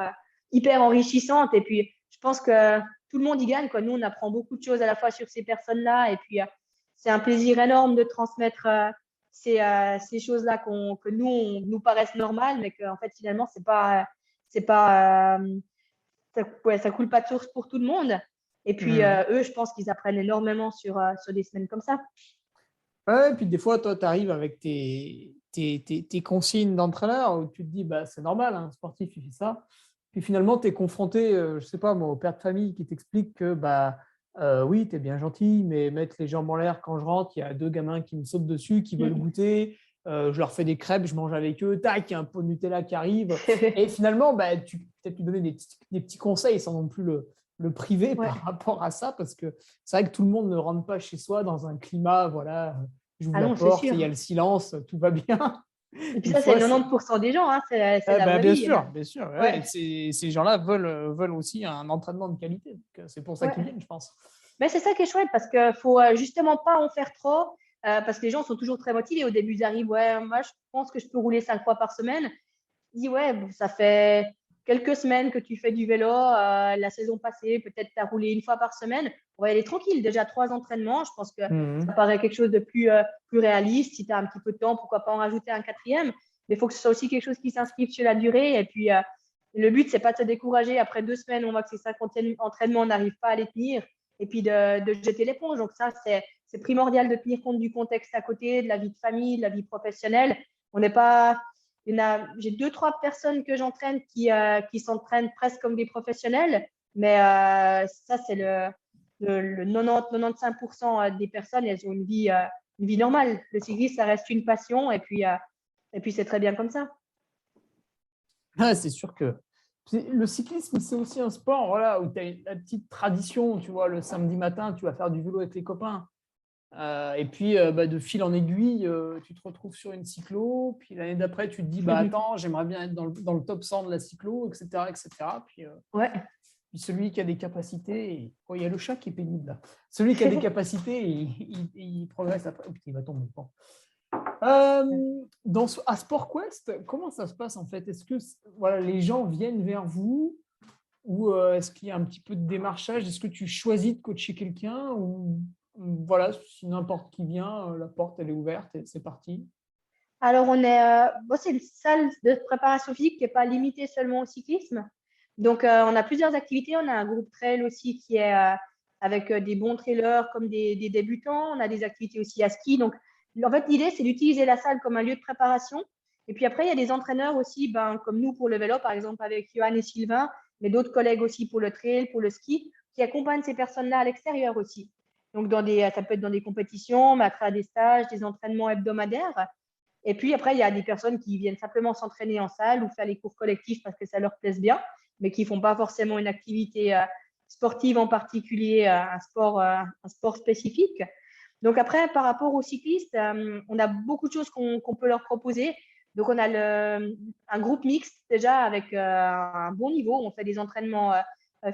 hyper enrichissantes. Et puis, je pense que tout le monde y gagne, quoi. Nous, on apprend beaucoup de choses à la fois sur ces personnes-là et puis c'est un plaisir énorme de transmettre ces choses-là que nous paraissent normales, mais qu'en fait, finalement, c'est pas, ça coule pas de source pour tout le monde. Et puis, Mhm. eux, je pense qu'ils apprennent énormément sur des semaines comme ça. Ouais, et puis des fois, toi, tu arrives avec tes consignes d'entraîneur où tu te dis, bah, c'est normal, un sportif, il fait ça. Puis finalement, tu es confronté, je ne sais pas, moi, au père de famille qui t'explique que, bah, oui, tu es bien gentil, mais mettre les jambes en l'air quand je rentre, il y a 2 gamins qui me sautent dessus, qui veulent goûter. Je leur fais des crêpes, je mange avec eux, tac, il y a un pot de Nutella qui arrive. Et finalement, bah, tu peux peut-être lui donner des petits conseils sans non plus le priver Ouais. par rapport à ça, parce que c'est vrai que tout le monde ne rentre pas chez soi dans un climat, voilà, j'ouvre Ah la non, c'est porte, sûr. il y a le silence, tout va bien. Et puis Des ça, c'est fois, c'est… 90% des gens, c'est Ah la bah, vraie vie. bien sûr. Ouais. Ouais, Ces gens-là veulent aussi un entraînement de qualité. Donc, c'est pour ça qu'ils ouais. viennent, je pense. Mais c'est ça qui est chouette parce qu'il faut justement pas en faire trop parce que les gens sont toujours très motivés. Au début, ils arrivent, ouais, moi, je pense que je peux rouler 5 fois par semaine. Ils disent, ouais, bon, ça fait quelques semaines que tu fais du vélo. La saison passée, peut-être tu as roulé une fois par semaine. On va y aller tranquille. Déjà 3 entraînements. Je pense que ça Mhm. paraît quelque chose de plus réaliste. Si tu as un petit peu de temps, pourquoi pas en rajouter un 4e. Mais il faut que ce soit aussi quelque chose qui s'inscrive sur la durée. Et puis, le but, c'est pas de se décourager. Après 2 semaines, on voit que ces 5 entraînements, on n'arrive pas à les tenir et puis de jeter l'éponge. Donc ça, c'est primordial de tenir compte du contexte à côté, de la vie de famille, de la vie professionnelle. On n'est pas… J'ai 2, 3 personnes que j'entraîne qui s'entraînent presque comme des professionnels, mais ça, c'est le 90-95% des personnes, elles ont une vie normale. Le cyclisme, ça reste une passion et puis c'est très bien comme ça. Ah, c'est sûr que le cyclisme, c'est aussi un sport voilà, où tu as la petite tradition. Tu vois, le samedi matin, tu vas faire du vélo avec les copains. Et puis, bah, de fil en aiguille, tu te retrouves sur une cyclo. Puis l'année d'après, tu te dis, bah, attends, j'aimerais bien être dans le top 100 de la cyclo, etc. etc. Ouais. Puis celui qui a des capacités, oh, il y a le chat qui est pénible là. Celui qui a des capacités, il progresse après. Oh, putain, il va tomber. Bon. À SportQuest, comment ça se passe en fait? Est-ce que voilà, les gens viennent vers vous ou est-ce qu'il y a un petit peu de démarchage? Est-ce que tu choisis de coacher quelqu'un ou voilà, si n'importe qui vient, la porte elle est ouverte et c'est parti? Alors, c'est une salle de préparation physique qui n'est pas limitée seulement au cyclisme. Donc, on a plusieurs activités. On a un groupe trail aussi qui est avec des bons trailers comme des débutants. On a des activités aussi à ski. Donc, en fait, l'idée, c'est d'utiliser la salle comme un lieu de préparation. Et puis après, il y a des entraîneurs aussi, comme nous pour le vélo, par exemple, avec Johan et Sylvain, mais d'autres collègues aussi pour le trail, pour le ski, qui accompagnent ces personnes-là à l'extérieur aussi. Donc, ça peut être dans des compétitions, mais à travers des stages, des entraînements hebdomadaires. Et puis après, il y a des personnes qui viennent simplement s'entraîner en salle ou faire les cours collectifs parce que ça leur plaise bien, mais qui ne font pas forcément une activité sportive en particulier, un sport spécifique. Donc après, par rapport aux cyclistes, on a beaucoup de choses qu'on peut leur proposer. Donc on a un groupe mixte déjà avec un bon niveau. On fait des entraînements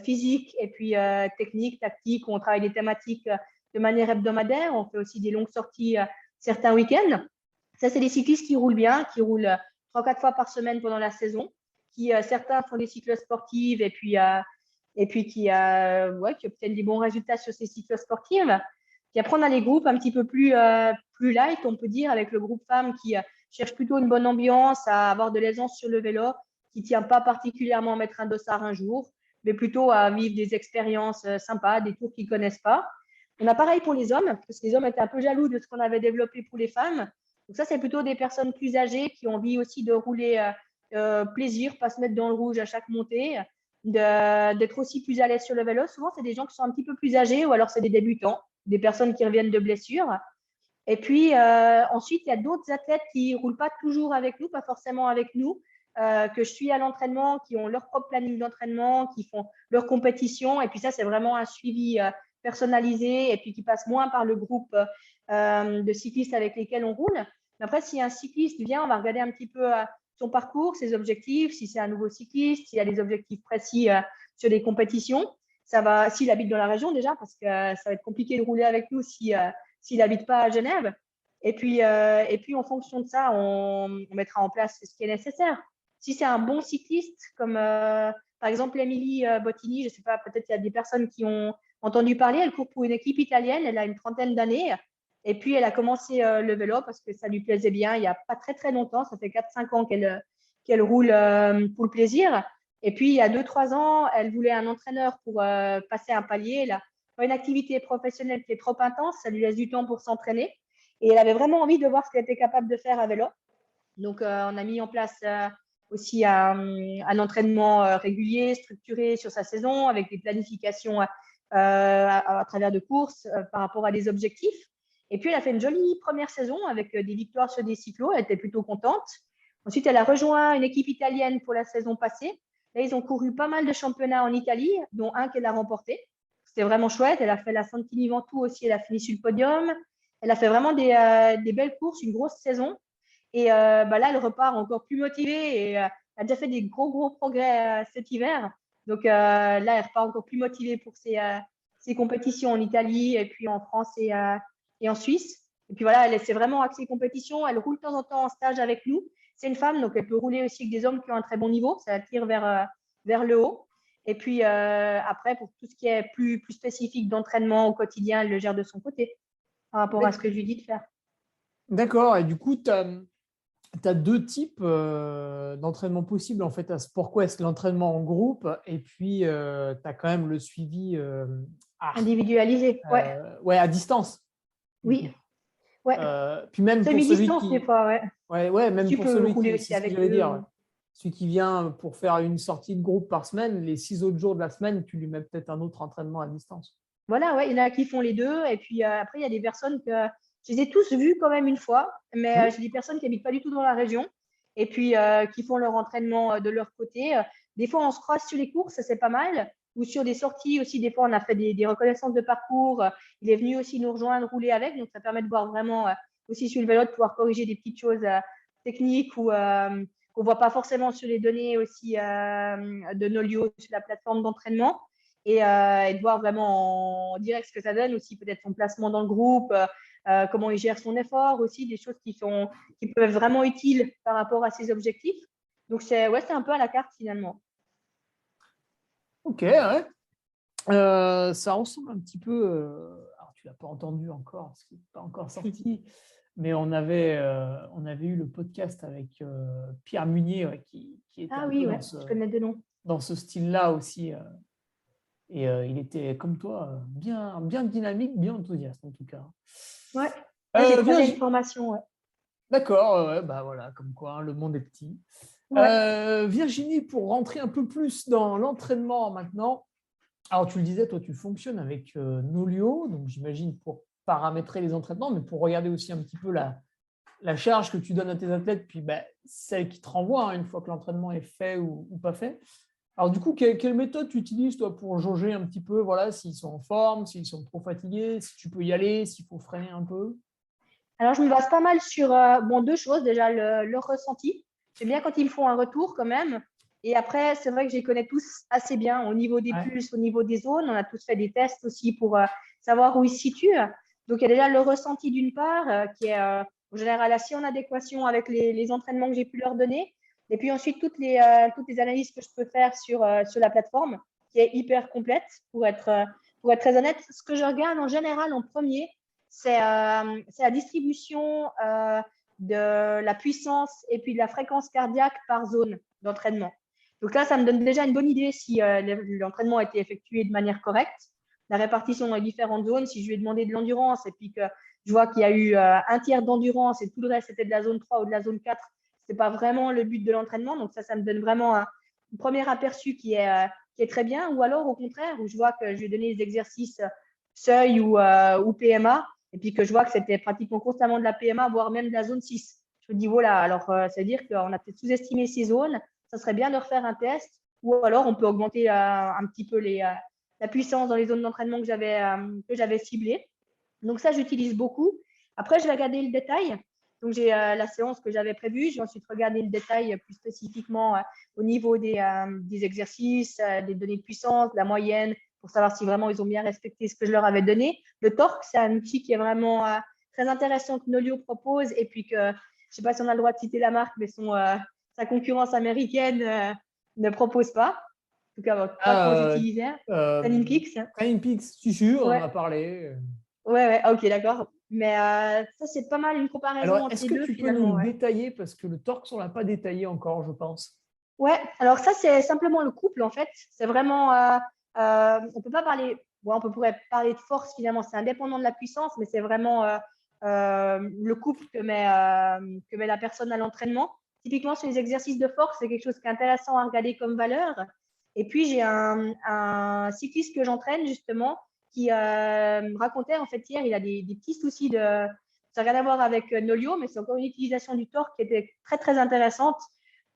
physiques et puis techniques, tactiques, où on travaille des thématiques de manière hebdomadaire. On fait aussi des longues sorties certains week-ends. Ça, c'est des cyclistes qui roulent bien, qui roulent 3-4 fois par semaine pendant la saison, qui certains font des cycles sportifs et puis qui obtiennent des bons résultats sur ces cycles sportifs. Puis après, on a les groupes un petit peu plus light, on peut dire, avec le groupe femmes qui cherche plutôt une bonne ambiance, à avoir de l'aisance sur le vélo, qui ne tient pas particulièrement à mettre un dossard un jour, mais plutôt à vivre des expériences sympas, des tours qu'ils ne connaissent pas. On a pareil pour les hommes, parce que les hommes étaient un peu jaloux de ce qu'on avait développé pour les femmes. Donc ça, c'est plutôt des personnes plus âgées qui ont envie aussi de rouler plaisir, pas se mettre dans le rouge à chaque montée, d'être aussi plus à l'aise sur le vélo. Souvent, c'est des gens qui sont un petit peu plus âgés ou alors c'est des débutants, des personnes qui reviennent de blessures. Et puis ensuite, il y a d'autres athlètes qui ne roulent pas toujours avec nous, pas forcément avec nous, que je suis à l'entraînement, qui ont leur propre planning d'entraînement, qui font leur compétition. Et puis ça, c'est vraiment un suivi personnalisé et puis qui passe moins par le groupe de cyclistes avec lesquels on roule. Mais après, si un cycliste vient, on va regarder un petit peu son parcours, ses objectifs, si c'est un nouveau cycliste, s'il a des objectifs précis sur des compétitions. Ça va, s'il habite dans la région déjà, parce que ça va être compliqué de rouler avec nous s'il n'habite pas à Genève. Et puis, en fonction de ça, on mettra en place ce qui est nécessaire. Si c'est un bon cycliste, comme par exemple Émilie Bottini, je ne sais pas, peut-être il y a des personnes qui ont entendu parler, elle court pour une équipe italienne, elle a une trentaine d'années. Et puis, elle a commencé le vélo parce que ça lui plaisait bien il n'y a pas très, très longtemps. Ça fait 4-5 ans qu'elle roule pour le plaisir. Et puis, il y a 2-3 ans, elle voulait un entraîneur pour passer un palier. Elle a pas une activité professionnelle qui est trop intense. Ça lui laisse du temps pour s'entraîner. Et elle avait vraiment envie de voir ce qu'elle était capable de faire à vélo. Donc, on a mis en place aussi un entraînement régulier, structuré sur sa saison, avec des planifications à travers de courses par rapport à des objectifs. Et puis, elle a fait une jolie première saison avec des victoires sur des cyclos. Elle était plutôt contente. Ensuite, elle a rejoint une équipe italienne pour la saison passée. Là, ils ont couru pas mal de championnats en Italie, dont un qu'elle a remporté. C'était vraiment chouette. Elle a fait la Santini Ventoux aussi. Elle a fini sur le podium. Elle a fait vraiment des belles courses, une grosse saison. Et là, elle repart encore plus motivée et a déjà fait des gros progrès cet hiver. Donc là, elle repart encore plus motivée pour ses compétitions en Italie et puis en France et en Suisse. Et puis voilà, elle s'est vraiment axée compétition. Elle roule de temps en temps en stage avec nous. C'est une femme, donc elle peut rouler aussi avec des hommes qui ont un très bon niveau. Ça attire vers le haut. Et puis après, pour tout ce qui est plus spécifique d'entraînement au quotidien, elle le gère de son côté par rapport à ce que je lui dis de faire. D'accord. Et du coup, tu as deux types d'entraînement possibles en fait à SportQuest, l'entraînement en groupe et puis tu as quand même le suivi individualisé, ouais, à distance. Oui, ouais. Puis même pour celui Semi-distance, des fois, ouais. Ouais, même Tu pour peux celui rouler qui, aussi c'est ce que avec j'allais eux. dire, celui qui vient pour faire une sortie de groupe par semaine, les 6 autres jours de la semaine, tu lui mets peut-être un autre entraînement à distance. Voilà, ouais, il y en a qui font les deux. Et puis après, il y a des personnes que je les ai tous vues quand même une fois, mais j'ai des personnes qui n'habitent pas du tout dans la région et puis qui font leur entraînement de leur côté. Des fois, on se croise sur les courses, ça c'est pas mal. Ou sur des sorties aussi, des fois, on a fait des reconnaissances de parcours. Il est venu aussi nous rejoindre, rouler avec. Donc, ça permet de voir vraiment aussi sur le vélo, de pouvoir corriger des petites choses techniques ou qu'on ne voit pas forcément sur les données aussi de Nolio sur la plateforme d'entraînement. Et de voir vraiment en direct ce que ça donne, aussi peut-être son placement dans le groupe, comment il gère son effort, aussi des choses qui peuvent être vraiment utiles par rapport à ses objectifs. Donc, c'est un peu à la carte finalement. Ok, ouais. Ça ressemble un petit peu, alors tu ne l'as pas entendu encore, parce qu'il n'est pas encore sorti, mais on avait eu le podcast avec Pierre Munier qui était Ah un oui, peu ouais, je connais deux noms. dans ce style-là aussi. Et il était, comme toi, bien dynamique, bien enthousiaste en tout cas. Ouais, j'ai préparé une Virginie... formation. Ouais. D'accord, bah voilà, comme quoi, hein, le monde est petit. Ouais. Virginie, pour rentrer un peu plus dans l'entraînement maintenant, Alors, tu le disais, toi, tu fonctionnes avec Nolio, donc j'imagine pour paramétrer les entraînements, mais pour regarder aussi un petit peu la charge que tu donnes à tes athlètes, puis celle qui te renvoie une fois que l'entraînement est fait ou pas fait. Alors, du coup, quelle méthode tu utilises, toi, pour jauger un petit peu, voilà, s'ils sont en forme, s'ils sont trop fatigués, si tu peux y aller, s'il faut freiner un peu? Alors, je me base pas mal sur deux choses. Déjà, leur ressenti. J'aime bien quand ils me font un retour quand même. Et après, c'est vrai que je les connais tous assez bien au niveau des Ouais. pulses, au niveau des zones. On a tous fait des tests aussi pour savoir où ils se situent. Donc, il y a déjà le ressenti d'une part, qui est en général assez en adéquation avec les entraînements que j'ai pu leur donner. Et puis ensuite, toutes les analyses que je peux faire sur la plateforme, qui est hyper complète, pour être très honnête. Ce que je regarde en général en premier, c'est la distribution de la puissance et puis de la fréquence cardiaque par zone d'entraînement. Donc là, ça me donne déjà une bonne idée si l'entraînement a été effectué de manière correcte. La répartition dans les différentes zones, si je lui ai demandé de l'endurance et puis que je vois qu'il y a eu un tiers d'endurance et tout le reste c'était de la zone 3 ou de la zone 4, ce n'est pas vraiment le but de l'entraînement. Donc ça me donne vraiment un premier aperçu qui est très bien. Ou alors au contraire, où je vois que je lui ai donné des exercices seuil ou PMA et puis que je vois que c'était pratiquement constamment de la PMA, voire même de la zone 6. Je me dis, voilà, alors ça veut dire qu'on a peut-être sous-estimé ces zones, ça serait bien de refaire un test, ou alors on peut augmenter un petit peu la puissance dans les zones d'entraînement que j'avais ciblées. Donc ça, j'utilise beaucoup. Après, je vais regarder le détail. Donc j'ai la séance que j'avais prévue. J'ai ensuite regardé le détail plus spécifiquement au niveau des exercices, des données de puissance, de la moyenne, pour savoir si vraiment ils ont bien respecté ce que je leur avais donné. Le torque, c'est un outil qui est vraiment très intéressant que Nolio propose et puis que, je ne sais pas si on a le droit de citer la marque, mais sa concurrence américaine ne propose pas. En tout cas, pas quand j'utilisais. Training Peaks. Training Peaks, si sûr, on en Ouais, a parlé. ouais, ok, d'accord. Mais ça, c'est pas mal une comparaison Alors, entre est-ce les que deux tu peux nous finalement. le Ouais. détailler parce que le torque, on ne l'a pas détaillé encore, je pense. Ouais, alors ça, c'est simplement le couple en fait. C'est vraiment. On peut pas parler. Bon, pourrait parler de force finalement, c'est indépendant de la puissance, mais c'est vraiment le couple que met la personne à l'entraînement. Typiquement, sur les exercices de force, c'est quelque chose qui est intéressant à regarder comme valeur. Et puis, j'ai un cycliste que j'entraîne justement qui me racontait en fait hier, il a des petits soucis de. Ça n'a rien à voir avec Nolio, mais c'est encore une utilisation du torque qui était très très intéressante.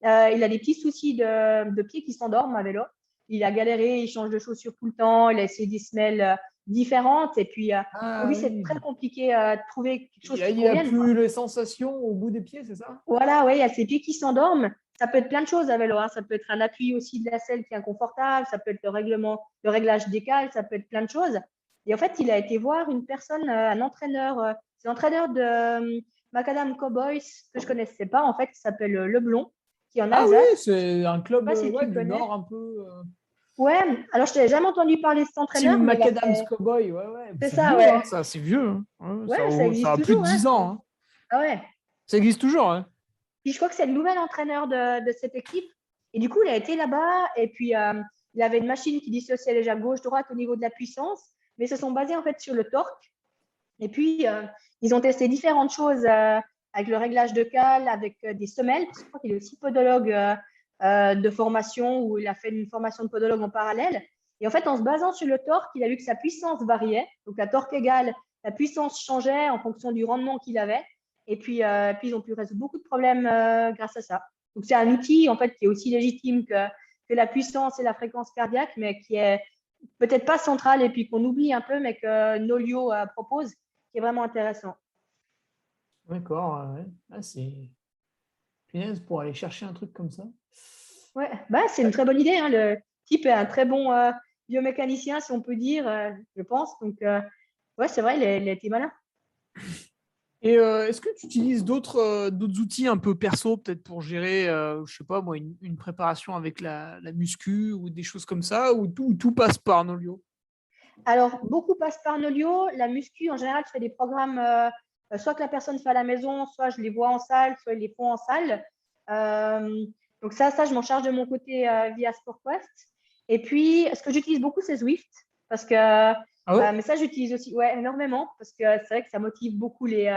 Il a des petits soucis de pieds qui s'endorment à vélo. Il a galéré, il change de chaussures tout le temps, il a essayé des semelles différentes. Et puis, pour Ah lui, c'est très oui, compliqué de trouver quelque chose qui il a convienne, quoi. plus les sensations au bout des pieds, c'est ça? Voilà, oui, il y a ses pieds qui s'endorment. Ça peut être plein de choses à vélo, hein. Ça peut être un appui aussi de la selle qui est inconfortable, ça peut être le réglage des cales, ça peut être plein de choses. Et en fait, il a été voir une personne, un entraîneur, c'est l'entraîneur de Macadam Cowboys que je connaissais pas, en fait, qui s'appelle Leblon, qui est en Ah oui, Alsace. c'est un Je sais club pas si ouais, tu du connais. Nord un peu. Ouais, alors je t'avais jamais entendu parler de cet Team entraîneur, mais il a Macadam's fait. Cowboy, ouais, ouais. C'est C'est ça, vieux, hein, ouais. ça, c'est vieux. Hein. Ouais, Ouais, ça existe a plus de toujours, hein. 10 ans. Hein. Ah ouais. Ça existe toujours. Hein. Puis je crois que c'est le nouvel entraîneur de cette équipe. Et du coup, il a été là-bas et puis il avait une machine qui dissociait déjà gauche-droite au niveau de la puissance, mais ils se sont basés en fait sur le torque. Et puis, ils ont testé différentes choses avec le réglage de cale, avec des semelles, parce que je crois qu'il est aussi podologue de formation, où il a fait une formation de podologue en parallèle. Et en fait, en se basant sur le torque, il a vu que sa puissance variait. Donc, la torque égale, la puissance changeait en fonction du rendement qu'il avait. Et puis ils ont pu résoudre beaucoup de problèmes grâce à ça. Donc, c'est un outil, en fait, qui est aussi légitime que la puissance et la fréquence cardiaque, mais qui est peut-être pas centrale et puis qu'on oublie un peu, mais que Nolio propose, qui est vraiment intéressant. D'accord, ouais. Ah, c'est punaise pour aller chercher un truc comme ça. Ouais, bah, c'est une très bonne idée, hein. Le type est un très bon biomécanicien, si on peut dire, je pense. Donc, ouais, c'est vrai, il a été malin. Et est-ce que tu utilises d'autres outils un peu perso, peut-être pour gérer, je sais pas moi, une préparation avec la muscu ou des choses comme ça, ou tout passe par Nolio? Alors, beaucoup passent par Nolio. La muscu, en général, je fais des programmes, soit que la personne fait à la maison, soit je les vois en salle, soit ils les font en salle. Euh, donc ça, je m'en charge de mon côté via SportQuest. Et puis, ce que j'utilise beaucoup, c'est Zwift. Parce que, Ah ouais? mais ça, j'utilise aussi ouais, énormément. Parce que c'est vrai que ça motive beaucoup les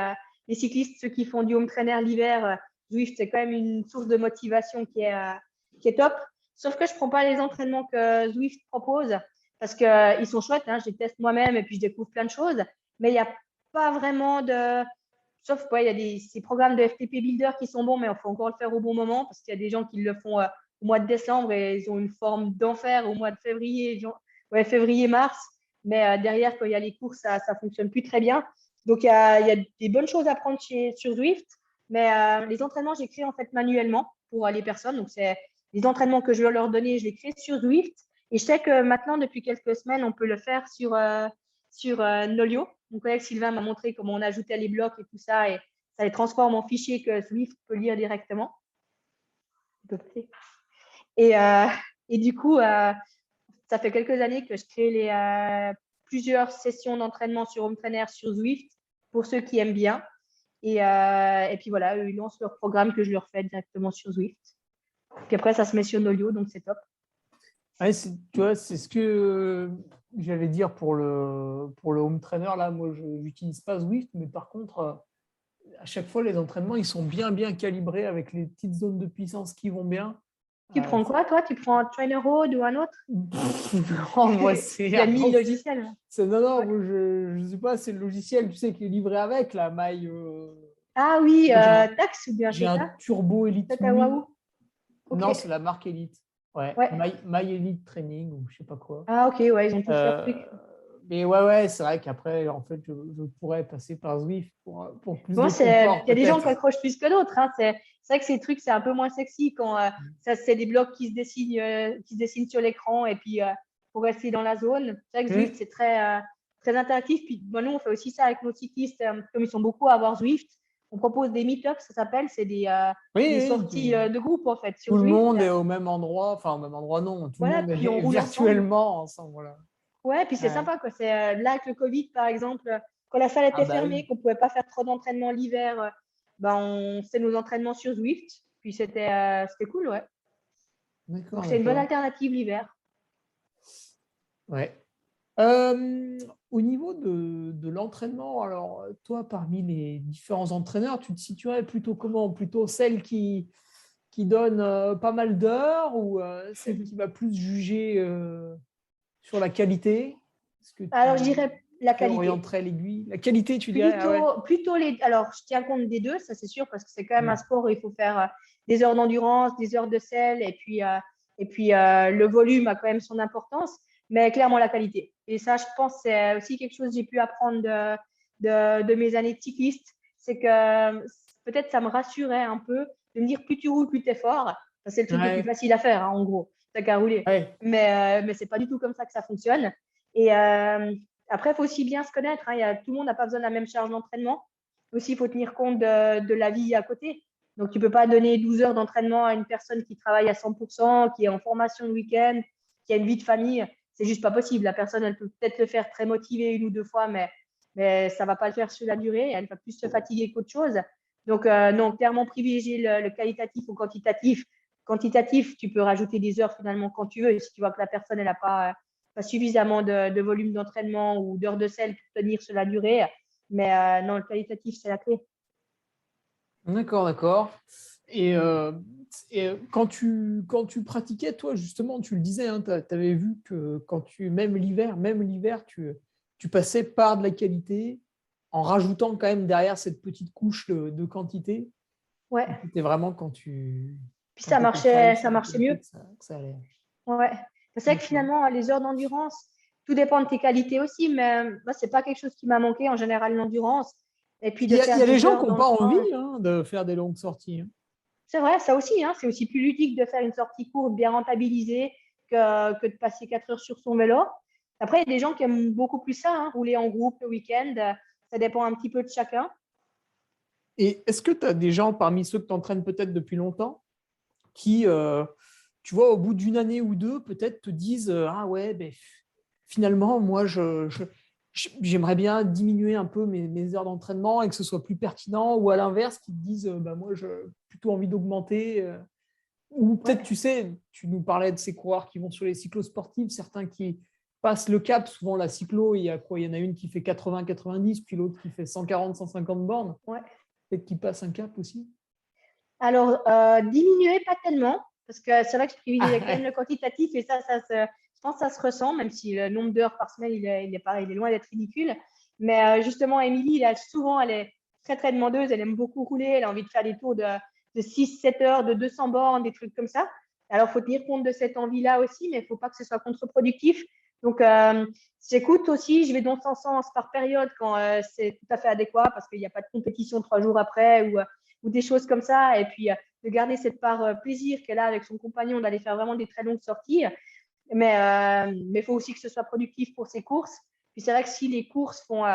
cyclistes, ceux qui font du home trainer l'hiver. Zwift, c'est quand même une source de motivation qui est top. Sauf que je ne prends pas les entraînements que Zwift propose parce qu'ils sont chouettes, hein, je les teste moi-même et puis je découvre plein de choses. Mais il n'y a pas vraiment de… Sauf qu'il y a ces programmes de FTP Builder qui sont bons, mais il faut encore le faire au bon moment parce qu'il y a des gens qui le font au mois de décembre et ils ont une forme d'enfer au mois de février, février-mars. Mais derrière, quand il y a les cours, ça ne fonctionne plus très bien. Donc, il y a des bonnes choses à prendre sur Zwift. Mais les entraînements, j'écris en fait manuellement pour les personnes. Donc, c'est les entraînements que je veux leur donner, je les crée sur Zwift. Et je sais que maintenant, depuis quelques semaines, on peut le faire sur Nolio. Mon collègue Sylvain m'a montré comment on ajoutait les blocs et tout ça. Et ça les transforme en fichiers que Zwift peut lire directement. Et, euh, et du coup, ça fait quelques années que je crée plusieurs sessions d'entraînement sur Home Trainer sur Zwift pour ceux qui aiment bien. Et puis voilà, eux, ils lancent leur programme que je leur fais directement sur Zwift. Puis après, ça se met sur Nolio, donc c'est top. Ouais, tu vois, c'est ce que j'allais dire pour le home trainer. Là, moi, je n'utilise pas Zwift, mais par contre, à chaque fois, les entraînements, ils sont bien, bien calibrés avec les petites zones de puissance qui vont bien. Tu prends quoi, toi? Tu prends un Trainer Road ou un autre? Non, moi, c'est… Il y a 1000 logiciels. Non, Ouais. moi, je ne sais pas, c'est le logiciel, tu sais, qui est livré avec, la maille… Ah oui, moi, Tax ou bien j'ai c'est un ça? Turbo Elite C'est à 1000. Wahoo? Ok. Non, c'est la marque Elite. Ouais, Ouais. My Elite Training ou je sais pas quoi. Ah ok, ouais, ils ont tous leurs trucs. Mais ouais, c'est vrai qu'après, en fait, je pourrais passer par Zwift pour plus Bon, de confort, il y a des gens peut-être. qui accrochent plus que d'autres. Hein. C'est vrai que ces trucs, c'est un peu moins sexy quand ça, c'est des blocs qui se dessinent sur l'écran et puis pour rester dans la zone. C'est vrai que Zwift, c'est très interactif. Puis bon, nous, on fait aussi ça avec nos cyclistes. Comme ils sont beaucoup à avoir Zwift, on propose des meet-ups, ça s'appelle. C'est des Oui, sorties de groupe, en fait, sur tout le Zwift. monde est au même endroit. Enfin, au même endroit, non. Tout le Voilà, monde puis on est roule ensemble. virtuellement ensemble. Voilà. Ouais, puis c'est Ouais. sympa, quoi. C'est là avec le Covid, par exemple, quand la salle Ah était bah fermée, oui. qu'on pouvait pas faire trop d'entraînement l'hiver, ben on faisait nos entraînements sur Zwift. Puis c'était cool, ouais. Donc D'accord, c'est une bonne d'accord. alternative l'hiver. Ouais. Euh, Au niveau de l'entraînement, alors toi, parmi les différents entraîneurs, tu te situerais plutôt comment? Plutôt celle qui donne pas mal d'heures ou celle qui va plus juger sur la qualité? Est-ce que Alors je dirais la tu qualité. orienterais l'aiguille? La qualité, tu dirais? Ah ouais. Plutôt les. Alors je tiens compte des deux, ça c'est sûr, parce que c'est quand même un Mm. sport où il faut faire des heures d'endurance, des heures de sel, et puis le volume a quand même son importance, mais clairement la qualité. Et ça, je pense, c'est aussi quelque chose que j'ai pu apprendre de mes années de cycliste, c'est que peut-être ça me rassurait un peu de me dire plus tu roules, plus tu es fort. Ça, c'est le truc le plus Ouais, facile à faire, hein, en gros. T'as qu'à rouler. ouais. Mais c'est pas du tout comme ça que ça fonctionne. Et après, il faut aussi bien se connaître. Hein. Tout le monde n'a pas besoin de la même charge d'entraînement. Aussi, il faut tenir compte de la vie à côté. Donc, tu ne peux pas donner 12 heures d'entraînement à une personne qui travaille à 100%, qui est en formation le week-end, qui a une vie de famille. C'est juste pas possible. La personne, elle peut peut-être le faire très motivée une ou deux fois, mais ça ne va pas le faire sur la durée. Elle va plus se fatiguer qu'autre chose. Donc, non, clairement, privilégier le qualitatif au quantitatif. Quantitatif, tu peux rajouter des heures finalement quand tu veux. Si tu vois que la personne, elle n'a pas suffisamment de volume d'entraînement ou d'heures de sel pour tenir sur la durée. Mais non, le qualitatif, c'est la clé. D'accord, d'accord. Et, quand tu pratiquais, toi, justement, tu le disais, tu avais vu que même l'hiver, tu passais par de la qualité en rajoutant quand même derrière cette petite couche de quantité. Ouais. C'était vraiment Puis quand ça tu étais travaillé marchait, sur ça la marchait qualité mieux. que ça allait. Ouais. C'est vrai que D'accord. finalement, les heures d'endurance, tout dépend de tes qualités aussi, mais moi, c'est pas quelque chose qui m'a manqué en général, l'endurance. Et puis Il de y a, il faire y a des des gens qui heures n'ont dans le pas envie coin. de faire des longues sorties. C'est vrai, ça aussi, hein, c'est aussi plus ludique de faire une sortie courte bien rentabilisée que de passer 4 heures sur son vélo. Après, il y a des gens qui aiment beaucoup plus ça, hein, rouler en groupe le week-end. Ça dépend un petit peu de chacun. Et est-ce que tu as des gens parmi ceux que tu entraînes peut-être depuis longtemps qui, tu vois, au bout d'une année ou deux, peut-être te disent ah ouais, ben, finalement, moi, j'aimerais bien diminuer un peu mes heures d'entraînement et que ce soit plus pertinent, ou à l'inverse, qui te disent bah, moi, j'ai plutôt envie d'augmenter. Ou peut-être, Ouais. tu sais, tu nous parlais de ces coureurs qui vont sur les cyclos sportifs, certains qui passent le cap. Souvent, la cyclo, il y a quoi? Il y en a une qui fait 80-90, puis l'autre qui fait 140-150 bornes. Ouais. Peut-être qui passe un cap aussi. Alors, diminuer, pas tellement, parce que c'est vrai que je Ah, privilégie quand même ouais. le quantitatif et ça se pense que ça se ressent, même si le nombre d'heures par semaine, il est pareil, il est loin d'être ridicule. Mais justement, Émilie, elle est très, très demandeuse. Elle aime beaucoup rouler. Elle a envie de faire des tours de 6-7 heures, de 200 bornes, des trucs comme ça. Alors, il faut tenir compte de cette envie-là aussi, mais il ne faut pas que ce soit contre-productif. Donc, j'écoute aussi, je vais dans son sens par période quand c'est tout à fait adéquat parce qu'il n'y a pas de compétition 3 jours après ou des choses comme ça. Et puis, de garder cette part plaisir qu'elle a avec son compagnon d'aller faire vraiment des très longues sorties. Mais il faut aussi que ce soit productif pour ses courses. Puis c'est vrai que si les courses font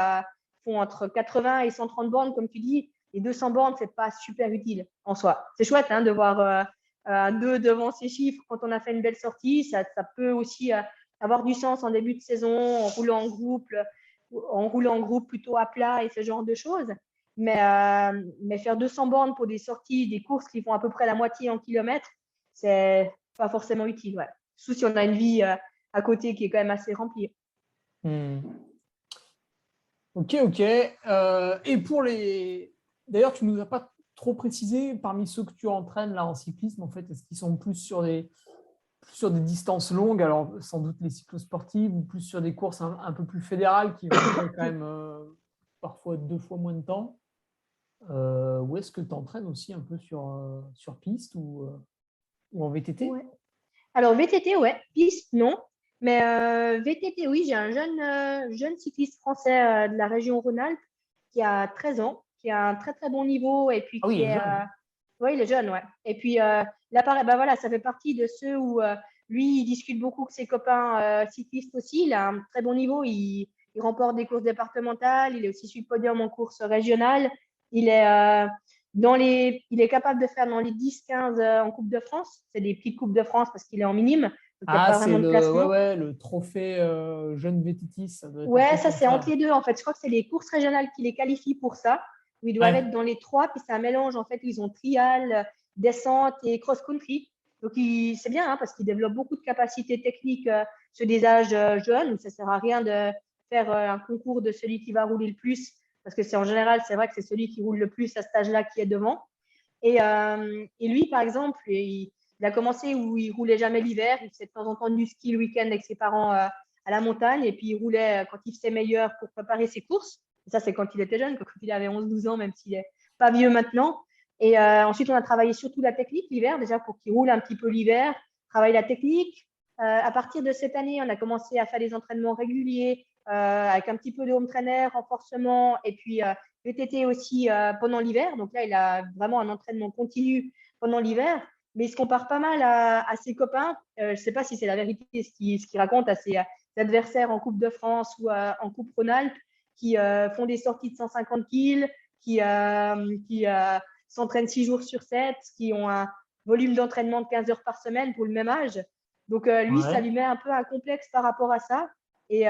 entre 80 et 130 bornes, comme tu dis, les 200 bornes, c'est pas super utile en soi. C'est chouette de voir un 2 devant ces chiffres quand on a fait une belle sortie. Ça peut aussi avoir du sens en début de saison, en roulant en groupe plutôt à plat et ce genre de choses. Mais faire 200 bornes pour des sorties, des courses qui font à peu près la moitié en kilomètres, c'est pas forcément utile. Ouais. Surtout si on a une vie à côté qui est quand même assez remplie. Ok. Et pour les… D'ailleurs, tu ne nous as pas trop précisé, parmi ceux que tu entraînes là en cyclisme, en fait, est-ce qu'ils sont plus sur des distances longues, alors sans doute les cyclosportives, ou plus sur des courses un peu plus fédérales qui vont durer quand même parfois 2 fois moins de temps, ou est-ce que tu entraînes aussi un peu sur piste ou en VTT? Ouais. Alors, VTT, ouais. Piste, non. Mais VTT, oui, j'ai un jeune cycliste français de la région Rhône-Alpes qui a 13 ans, qui a un très, très bon niveau et puis Ah oui, qui il est est… jeune. Oui, il est jeune, ouais. Et puis, là, pareil, bah, voilà, ça fait partie de ceux où lui, il discute beaucoup avec ses copains cyclistes aussi. Il a un très bon niveau. Il remporte des courses départementales. Il est aussi sur le podium en course régionale. Il est, il est capable de faire dans les 10-15 en Coupe de France. C'est des petites Coupes de France parce qu'il est en minime. Donc, il n'y a Ah, pas c'est vraiment de classement. le trophée jeune vététiste, ça doit être un Ouais, truc ça, comme c'est entre ça. les deux, en fait. Je crois que c'est les courses régionales qui les qualifient pour ça, où ils doivent Ouais. être dans les trois. Puis c'est un mélange, en fait, où ils ont trial, descente et cross-country. Donc, c'est bien, parce qu'ils développent beaucoup de capacités techniques sur des âges jeunes. Ça ne sert à rien de faire un concours de celui qui va rouler le plus, parce que c'est en général, c'est vrai que c'est celui qui roule le plus à cet âge-là qui est devant. Et lui, par exemple, il a commencé où il roulait jamais l'hiver. Il faisait de temps en temps du ski le week-end avec ses parents à la montagne. Et puis, il roulait quand il faisait meilleur pour préparer ses courses. Et ça, c'est quand il était jeune, quand il avait 11-12 ans, même s'il n'est pas vieux maintenant. Et ensuite, on a travaillé surtout la technique l'hiver, déjà pour qu'il roule un petit peu l'hiver, travailler la technique. À partir de cette année, on a commencé à faire des entraînements réguliers avec un petit peu de home trainer, renforcement et puis VTT aussi pendant l'hiver. Donc là, il a vraiment un entraînement continu pendant l'hiver. Mais il se compare pas mal à ses copains. Je ne sais pas si c'est la vérité ce qu'il raconte à ses adversaires en Coupe de France ou en Coupe Rhône-Alpes qui font des sorties de 150 kills, qui s'entraînent 6 jours sur 7, qui ont un volume d'entraînement de 15 heures par semaine pour le même âge. Donc lui, ça Ouais. lui met un peu un complexe par rapport à ça. Et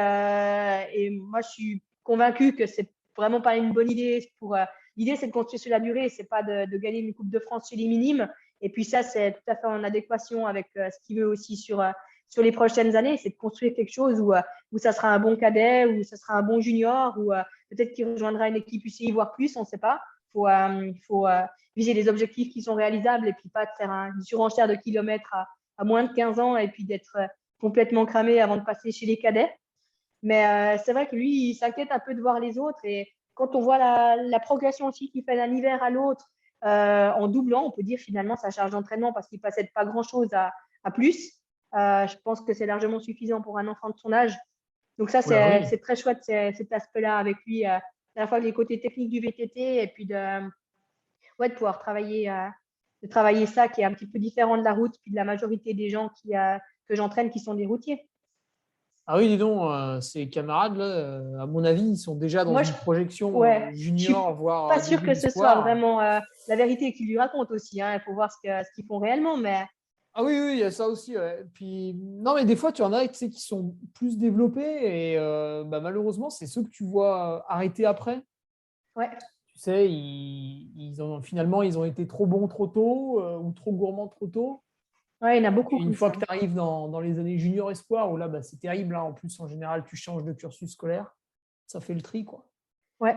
moi, je suis convaincue que c'est vraiment pas une bonne idée. L'idée, c'est de construire sur la durée, c'est pas de gagner une Coupe de France sur les minimes. Et puis ça, c'est tout à fait en adéquation avec ce qu'il veut aussi sur les prochaines années, c'est de construire quelque chose où ça sera un bon cadet, où ça sera un bon junior, ou peut-être qu'il rejoindra une équipe UCI, voire plus, on ne sait pas. Il faut viser des objectifs qui sont réalisables et puis pas de faire une surenchère de kilomètres à moins de 15 ans et puis d'être complètement cramé avant de passer chez les cadets. Mais c'est vrai que lui, il s'inquiète un peu de voir les autres. Et quand on voit la progression aussi qu'il fait d'un hiver à l'autre en doublant, on peut dire finalement sa charge d'entraînement parce qu'il ne possède pas grand-chose à plus. Je pense que c'est largement suffisant pour un enfant de son âge. Donc ça, Oula, oui. c'est très chouette cet aspect-là avec lui, à la fois les côtés techniques du VTT et puis de pouvoir de travailler ça qui est un petit peu différent de la route puis de la majorité des gens que j'entraîne qui sont des routiers. Ah oui, dis donc, ces camarades, là, à mon avis, ils sont déjà dans Moi, une projection ouais, je junior, suis voire pas sûre début que ce soit d'espoir. vraiment la vérité qu'ils lui racontent aussi. Il faut voir ce qu'ils font réellement. Mais Ah oui, oui, il y a ça aussi. Ouais. Puis, non, mais des fois, tu en as tu sais, qui sont plus développés et bah, malheureusement, c'est ceux que tu vois arrêter après. ouais, Tu sais, finalement, ils ont été trop bons trop tôt ou trop gourmands trop tôt. ouais, il y en a Et beaucoup une comme fois ça. que tu arrives dans les années junior espoir, où là, bah, c'est terrible. Hein. En plus, en général, tu changes de cursus scolaire. Ça fait le tri, quoi. Ouais.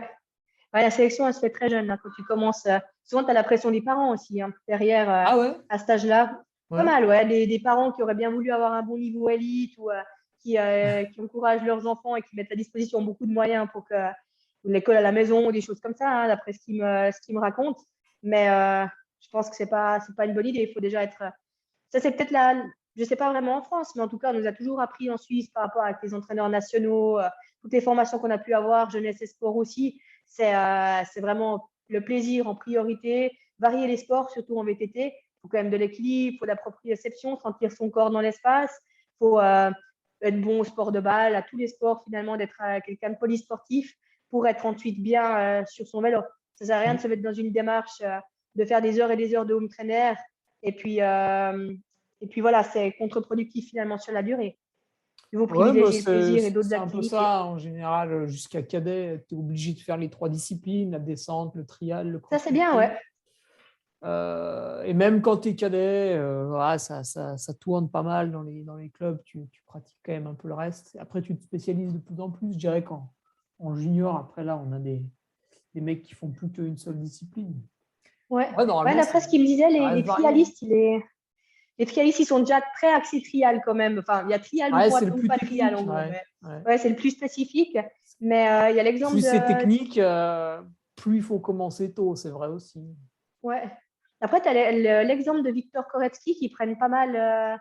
Ouais, la sélection, elle se fait très jeune. Quand tu commences, souvent, tu as la pression des parents aussi derrière Ah ouais? à cet âge-là. Pas Ouais. mal, ouais. Des parents qui auraient bien voulu avoir un bon niveau élite ou qui encouragent leurs enfants et qui mettent à disposition beaucoup de moyens pour que l'école à la maison ou des choses comme ça, hein, d'après ce qu'ils me racontent. Mais je pense que c'est pas une bonne idée. Il faut déjà être. Ça, c'est peut-être là, je ne sais pas vraiment en France, mais en tout cas, on nous a toujours appris en Suisse par rapport avec les entraîneurs nationaux, toutes les formations qu'on a pu avoir, jeunesse et sport aussi. C'est vraiment le plaisir en priorité, varier les sports, surtout en VTT. Il faut quand même de l'équilibre, il faut de la proprioception, sentir son corps dans l'espace. Il faut être bon au sport de balle, à tous les sports finalement, d'être quelqu'un de polysportif pour être ensuite bien sur son vélo. Ça ne sert à rien de se mettre dans une démarche de faire des heures et des heures de home trainer et puis voilà, c'est contre-productif finalement sur la durée. Il faut Ouais, bah, privilégier le plaisir et d'autres c'est un peu activités. ça. En général, jusqu'à cadet, tu es obligé de faire les 3 disciplines, la descente, le trial, le Ça, c'est bien, ouais. cross-country. Et même quand tu es cadet, voilà, ça tourne pas mal dans les clubs. Tu pratiques quand même un peu le reste. Après, tu te spécialises de plus en plus. Je dirais qu'en junior, après là, on a des mecs qui font plus qu'une seule discipline. Ouais, Ouais, ouais, normalement, d'après ce qu'il me disait, ça les reste varié, hein. trialistes, les trialistes, ils sont déjà très axés trial quand même. Enfin, il y a trial Ouais, c'est le ou plus pas trial technique. en gros. Ouais, Mais ouais. ouais, c'est le plus spécifique. Mais il y a l'exemple Plus c'est de. technique, plus il faut commencer tôt, c'est vrai aussi. Ouais. Après, tu as l'exemple de Victor Koretsky qui prennent pas mal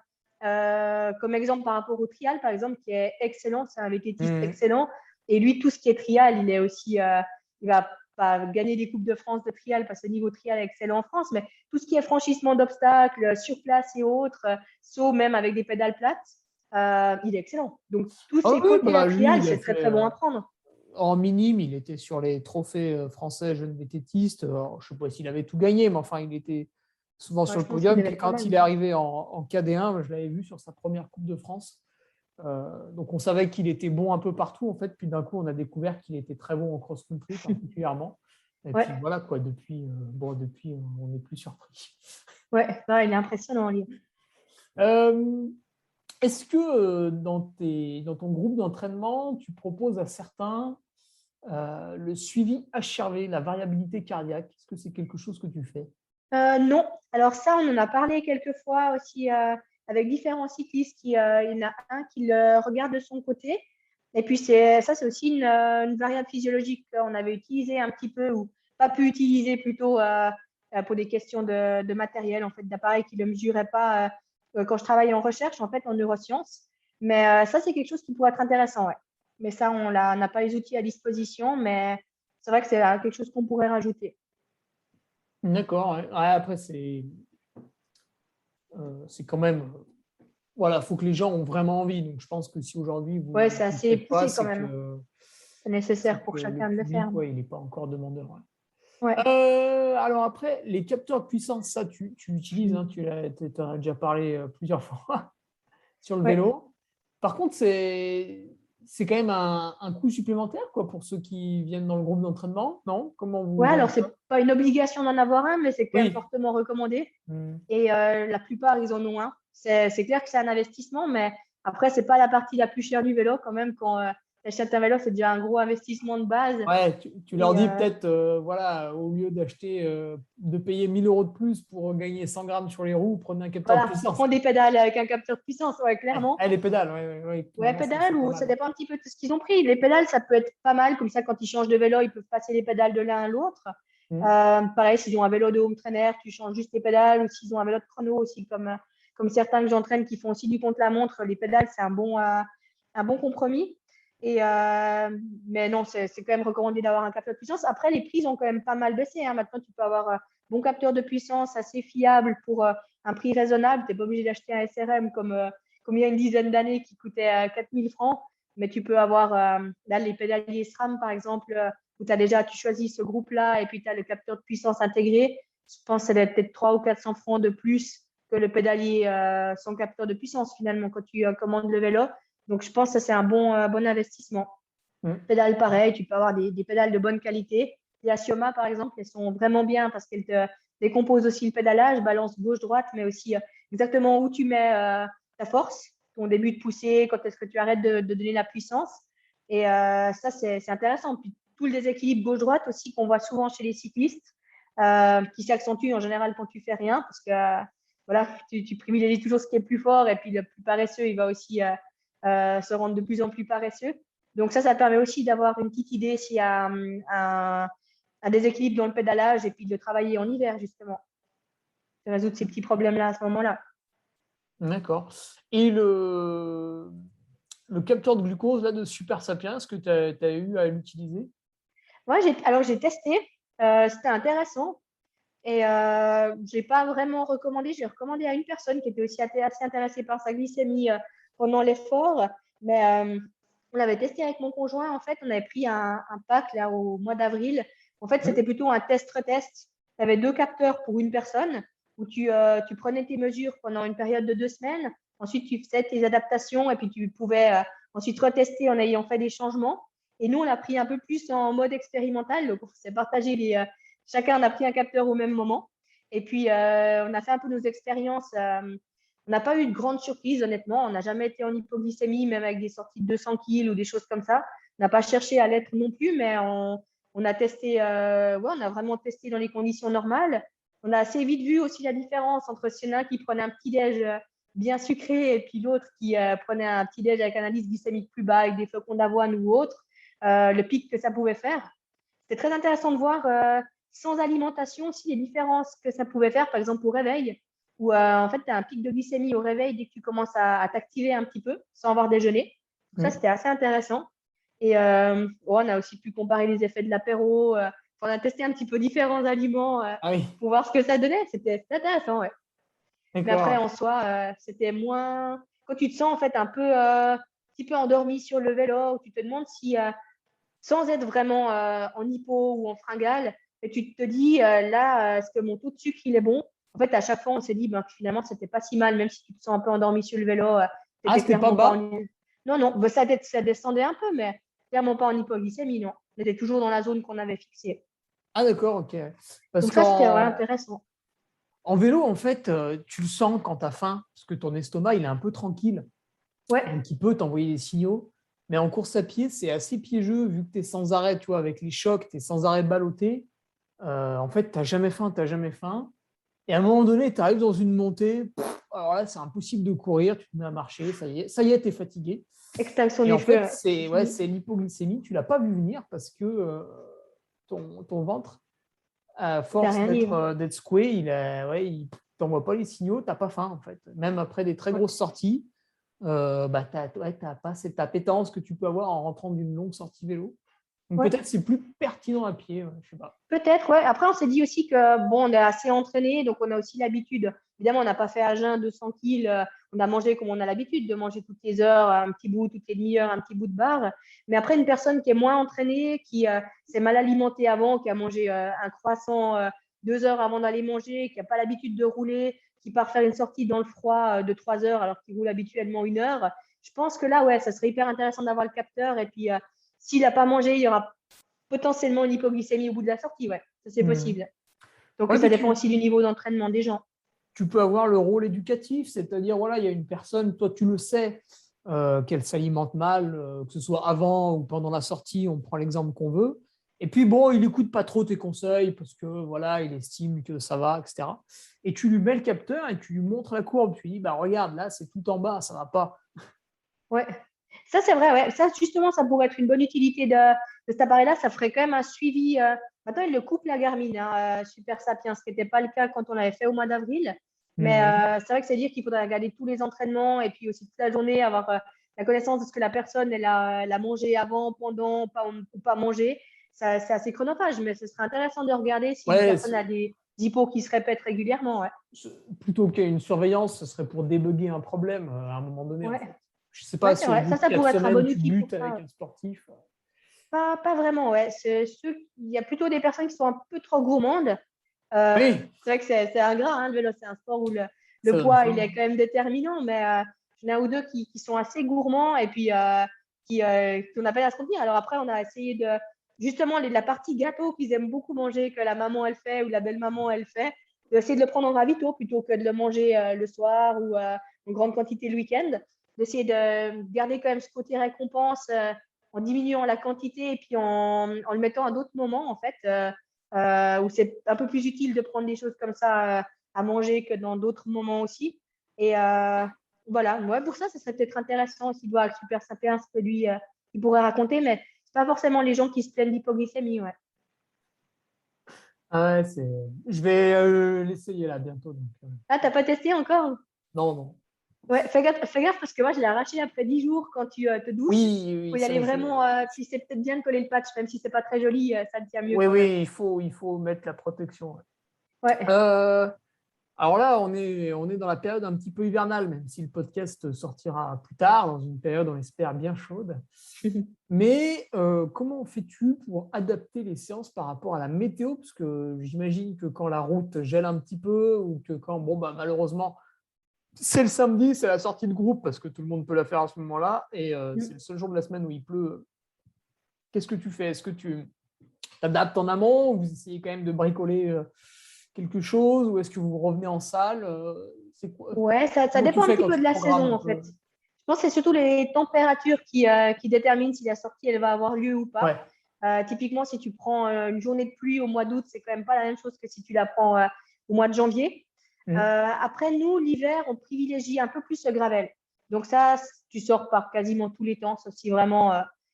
comme exemple par rapport au trial, par exemple, qui est excellent. C'est un vététiste Mhm. excellent. Et lui, tout ce qui est trial, il est aussi. Il va pas gagner des Coupes de France de trial parce que le niveau trial est excellent en France, mais tout ce qui est franchissement d'obstacles, sur place et autres, saut même avec des pédales plates, il est excellent. Donc, tous Ah ces oui, côtés-là bah lui, trial, il a c'est très, fait très bon à prendre. en minime, il était sur les trophées français jeunes vététistes. Alors, je ne sais pas s'il avait tout gagné, mais enfin, il était souvent Ouais, sur je le pense qu'il podium. devait Puis être pas quand mal. il est arrivé en KD1, je l'avais vu sur sa première Coupe de France. Donc on savait qu'il était bon un peu partout, en fait. Puis d'un coup, on a découvert qu'il était très bon en cross-country particulièrement. Et puis Ouais, voilà, quoi, depuis on n'est plus surpris. ouais, ouais, il est impressionnant, lui. Euh, Est-ce que dans ton groupe d'entraînement, tu proposes à certains le suivi HRV, la variabilité cardiaque? Est-ce que c'est quelque chose que tu fais? Non, alors ça, on en a parlé quelques fois aussi avec différents cyclistes. Il y en a un qui le regarde de son côté. Et puis, c'est aussi une variable physiologique qu'on avait utilisée un petit peu ou pas pu utiliser plutôt pour des questions de matériel, en fait, d'appareil qui ne le mesurait pas quand je travaillais en recherche, en fait, en neurosciences. Mais ça, c'est quelque chose qui pourrait être intéressant, ouais. Mais ça, on n'a pas les outils à disposition, mais c'est vrai que c'est quelque chose qu'on pourrait rajouter. D'accord. Ouais. Ouais, après, c'est quand même. Voilà, il faut que les gens ont vraiment envie. Donc, je pense que si aujourd'hui Ouais, vous c'est ne le assez faites pas, poussé quand même. C'est c'est nécessaire que pour le chacun de le faire. public, ouais, il n'est pas encore demandeur. Ouais. Ouais. Alors après, les capteurs de puissance, ça, tu l'utilises, hein, tu en as déjà parlé plusieurs fois sur le Ouais. vélo. Par contre, c'est quand même un coût supplémentaire quoi, pour ceux qui viennent dans le groupe d'entraînement, non? Comment vous Ouais, voyez alors ça? c'est pas une obligation d'en avoir un, mais c'est quand même Oui. fortement recommandé. Hmm. Et la plupart, ils en ont un. C'est clair que c'est un investissement, mais après, c'est pas la partie la plus chère du vélo quand même. Quand tu achètes un vélo, c'est déjà un gros investissement de base. Ouais, tu leur Et dis peut-être, voilà, au lieu de payer 1 000 € de plus pour gagner 100 grammes sur les roues, prenez un capteur de voilà, puissance. prends des pédales avec un capteur de puissance, ouais, Ouais, clairement. les pédales, ouais, ouais, ouais, Ouais, clairement, pédales c'est pas ou ça mal. dépend un petit peu de ce qu'ils ont pris. Les pédales, ça peut être pas mal. Comme ça, quand ils changent de vélo, ils peuvent passer les pédales de l'un à l'autre. Hmm. Pareil, s'ils ont un vélo de home trainer, tu changes juste les pédales. Ou s'ils ont un vélo de chrono aussi, comme certains que j'entraîne qui font aussi du contre-la-montre, les pédales, c'est un bon compromis. Et, mais non, c'est quand même recommandé d'avoir un capteur de puissance. Après, les prix ont quand même pas mal baissé, hein. Maintenant, tu peux avoir un bon capteur de puissance assez fiable pour un prix raisonnable. Tu n'es pas obligé d'acheter un SRM comme il y a une dizaine d'années qui coûtait 4000 francs. Mais tu peux avoir là, les pédaliers SRAM, par exemple, où tu choisis ce groupe-là et puis tu as le capteur de puissance intégré. Je pense que ça doit être peut-être 300 ou 400 francs de plus que le pédalier sans capteur de puissance, finalement, quand tu commandes le vélo. Donc, je pense que c'est un bon investissement. Hmm. Pédales, pareil, tu peux avoir des pédales de bonne qualité. Les Asioma, par exemple, elles sont vraiment bien parce qu'elles te décomposent aussi le pédalage, balance gauche-droite, mais aussi exactement où tu mets ta force, ton début de poussée, quand est-ce que tu arrêtes de donner la puissance. Et ça, c'est intéressant. Puis tout le déséquilibre gauche-droite aussi qu'on voit souvent chez les cyclistes, qui s'accentue en général quand tu fais rien, parce que voilà, tu privilégies toujours ce qui est plus fort et puis le plus paresseux, il va aussi se rendre de plus en plus paresseux. Donc ça permet aussi d'avoir une petite idée s'il y a un déséquilibre dans le pédalage et puis de travailler en hiver, justement, de résoudre ces petits problèmes-là à ce moment-là. D'accord. Et le capteur de glucose là, de Super Sapiens, est-ce que tu as eu à l'utiliser? Moi, j'ai testé, c'était intéressant et je l'ai pas vraiment recommandé. J'ai recommandé à une personne qui était aussi assez intéressée par sa glycémie pendant l'effort, mais on l'avait testé avec mon conjoint. En fait, on avait pris un pack là au mois d'avril. En fait, Oui. c'était plutôt un test-retest. Tu avais 2 capteurs pour une personne où tu prenais tes mesures pendant une période de 2 semaines. Ensuite, tu faisais tes adaptations et puis tu pouvais ensuite retester en ayant fait des changements. Et nous, on a pris un peu plus en mode expérimental. Donc, on s'est partagé chacun a pris un capteur au même moment. Et puis, on a fait un peu nos expériences. On n'a pas eu de grande surprise, honnêtement. On n'a jamais été en hypoglycémie, même avec des sorties de 200 kg ou des choses comme ça. On n'a pas cherché à l'être non plus, mais on a testé, on a vraiment testé dans les conditions normales. On a assez vite vu aussi la différence entre celui-là qui prenait un petit déj bien sucré et puis l'autre qui prenait un petit déj avec un indice glycémique plus bas avec des flocons d'avoine ou autre, le pic que ça pouvait faire. C'était très intéressant de voir sans alimentation aussi les différences que ça pouvait faire, par exemple au réveil, où en fait tu as un pic de glycémie au réveil dès que tu commences à t'activer un petit peu sans avoir déjeuné. Donc, ça, c'était assez intéressant. Et on a aussi pu comparer les effets de l'apéro. On a testé un petit peu différents aliments Ah oui, pour voir ce que ça donnait. C'était intéressant, ouais. Mais après, d'accord. en soi, c'était moins. Quand tu te sens en fait un petit peu endormi sur le vélo, où tu te demandes si, sans être vraiment en hypo ou en fringale, et tu te dis là, est-ce que mon taux de sucre il est bon? En fait, à chaque fois, on s'est dit ben, que finalement, c'était pas si mal, même si tu te sens un peu endormi sur le vélo, Ah, c'était c'était pas clairement pas bas? en. Non, non, ben, ça descendait un peu, mais clairement pas en hypoglycémie, non. On était toujours dans la zone qu'on avait fixée. Ah, d'accord, ok. Parce Donc ça, c'était vraiment qu'en intéressant. en vélo, en fait, tu le sens quand tu as faim, parce que ton estomac, il est un peu tranquille. Ouais, Donc, il peut t'envoyer des signaux. Mais en course à pied, c'est assez piégeux, vu que tu es sans arrêt, tu vois, avec les chocs, tu es sans arrêt ballotté. En fait, tu n'as jamais faim, tu n'as jamais faim. Et à un moment donné, tu arrives dans une montée, alors là, c'est impossible de courir, tu te mets à marcher, ça y est, tu es fatigué. extinction Et des en fait, cheveux, c'est c'est ouais, fini. c'est l'hypoglycémie, tu ne l'as pas vu venir parce que ton ventre, à T'as force rien dit. d'être secoué, il t'envoie pas les signaux, tu n'as pas faim en fait. Même après des très Ouais. grosses sorties, bah, tu n'as pas cette appétence que tu peux avoir en rentrant d'une longue sortie vélo. Donc Ouais. peut-être c'est plus pertinent à pied, ouais, je sais pas. Peut-être, ouais. Après, on s'est dit aussi que, bon, on est assez entraîné, donc on a aussi l'habitude. Évidemment, on n'a pas fait à jeun 200 kills, on a mangé comme on a l'habitude de manger toutes les heures, un petit bout, toutes les demi-heures, un petit bout de barre. Mais après, une personne qui est moins entraînée, qui s'est mal alimentée avant, qui a mangé un croissant 2 heures avant d'aller manger, qui n'a pas l'habitude de rouler, qui part faire une sortie dans le froid de 3 heures alors qu'il roule habituellement 1 heure, je pense que là, ouais, ça serait hyper intéressant d'avoir le capteur. Et puis, s'il n'a pas mangé, il y aura potentiellement une hypoglycémie au bout de la sortie, ouais, ça c'est Mhm. possible. Donc Ouais, ça puis dépend aussi du niveau d'entraînement des gens. tu peux avoir le rôle éducatif, c'est-à-dire, voilà, il y a une personne, toi tu le sais, qu'elle s'alimente mal, que ce soit avant ou pendant la sortie, on prend l'exemple qu'on veut. Et puis bon, il n'écoute pas trop tes conseils parce que voilà, il estime que ça va, etc. Et tu lui mets le capteur et tu lui montres la courbe. Tu lui dis, bah regarde, là c'est tout en bas, ça va pas. Ouais, ça c'est vrai, ouais. Ça justement, ça pourrait être une bonne utilité de cet appareil-là. Ça ferait quand même un suivi. Maintenant, il le coupe la Garmin, hein, Super Sapiens, ce qui n'était pas le cas quand on l'avait fait au mois d'avril. Mais Mhm. c'est vrai que c'est dire qu'il faudrait regarder tous les entraînements et puis aussi toute la journée, avoir la connaissance de ce que la personne elle a mangé avant, pendant, pas, ou pas mangé. C'est assez chronophage, mais ce serait intéressant de regarder si une Ouais, personne a des hippos qui se répètent régulièrement. Ouais. plutôt qu'une surveillance, ce serait pour débugger un problème à un moment donné, en Ouais, fait. Je sais pas ouais c'est si au vrai. bout de Ça quatre pourrait être un semaines, bon tu outil pour butes ça. avec un sportif. Pas vraiment, ouais. Il y a plutôt des personnes qui sont un peu trop gourmandes. Euh, Oui, c'est vrai que c'est ingrat, hein, le vélo. C'est un sport où le ça donne poids, il est faim. quand même déterminant, mais il y en a ou deux qui sont assez gourmands et puis qu'on appelle à se contenir. Alors après, on a essayé de, justement, la partie gâteau qu'ils aiment beaucoup manger, que la maman, elle fait ou la belle-maman, elle fait, d'essayer de le prendre en ravito plutôt que de le manger le soir ou en grande quantité le week-end. D'essayer de garder quand même ce côté récompense en diminuant la quantité et puis en le mettant à d'autres moments, en fait, où c'est un peu plus utile de prendre des choses comme ça à manger que dans d'autres moments aussi. Et voilà, ouais, pour ça serait peut-être intéressant s'il doit être super sapiens que lui, il pourrait raconter, mais c'est pas forcément les gens qui se plaignent d'hypoglycémie, ouais. Ah ouais, je vais l'essayer là bientôt. Donc, Ah, t'as pas testé encore? non, non. Ouais, fais gaffe parce que moi, je l'ai arraché après 10 jours quand tu te douches. Oui, Faut oui, y aller ça, vraiment, puis c'est peut-être bien de coller le patch, même si c'est pas très joli, ça te tient mieux oui, quand même. oui, il faut mettre la protection. Ouais. Ouais. Euh, alors là, on est dans la période un petit peu hivernale, même si le podcast sortira plus tard, dans une période, on espère, bien chaude. Mais comment fais-tu pour adapter les séances par rapport à la météo? Parce que j'imagine que quand la route gèle un petit peu ou que quand, bon, bah, malheureusement, c'est le samedi, c'est la sortie de groupe parce que tout le monde peut la faire à ce moment-là et c'est le seul jour de la semaine où il pleut. Qu'est-ce que tu fais? Est-ce que tu t'adaptes en amont ou vous essayez quand même de bricoler quelque chose ou est-ce que vous revenez en salle? C'est quoi? Ouais, ça Comment tu dépend un fais petit quand peu tu de la programmes saison un en fait. peu? Je pense que c'est surtout les températures qui déterminent si la sortie elle va avoir lieu ou pas. Ouais. Typiquement, si tu prends une journée de pluie au mois d'août, c'est quand même pas la même chose que si tu la prends au mois de janvier. Mmh. Après, nous, l'hiver, on privilégie un peu plus le gravel. Donc ça, tu sors par quasiment tous les temps, sauf si vraiment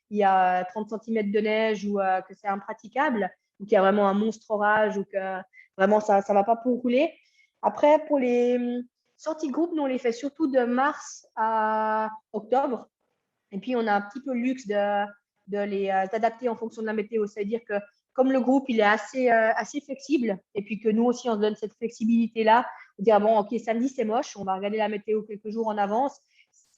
il y a 30 cm de neige ou que c'est impraticable, ou qu'il y a vraiment un monstre orage ou que vraiment ça ne va pas pour rouler. Après, pour les sorties de groupe, nous, on les fait surtout de mars à octobre. Et puis, on a un petit peu le luxe de les adapter en fonction de la météo. C'est-à-dire que comme le groupe, il est assez flexible, et puis que nous aussi, on se donne cette flexibilité-là, de dire, bon, OK, samedi, c'est moche, on va regarder la météo quelques jours en avance.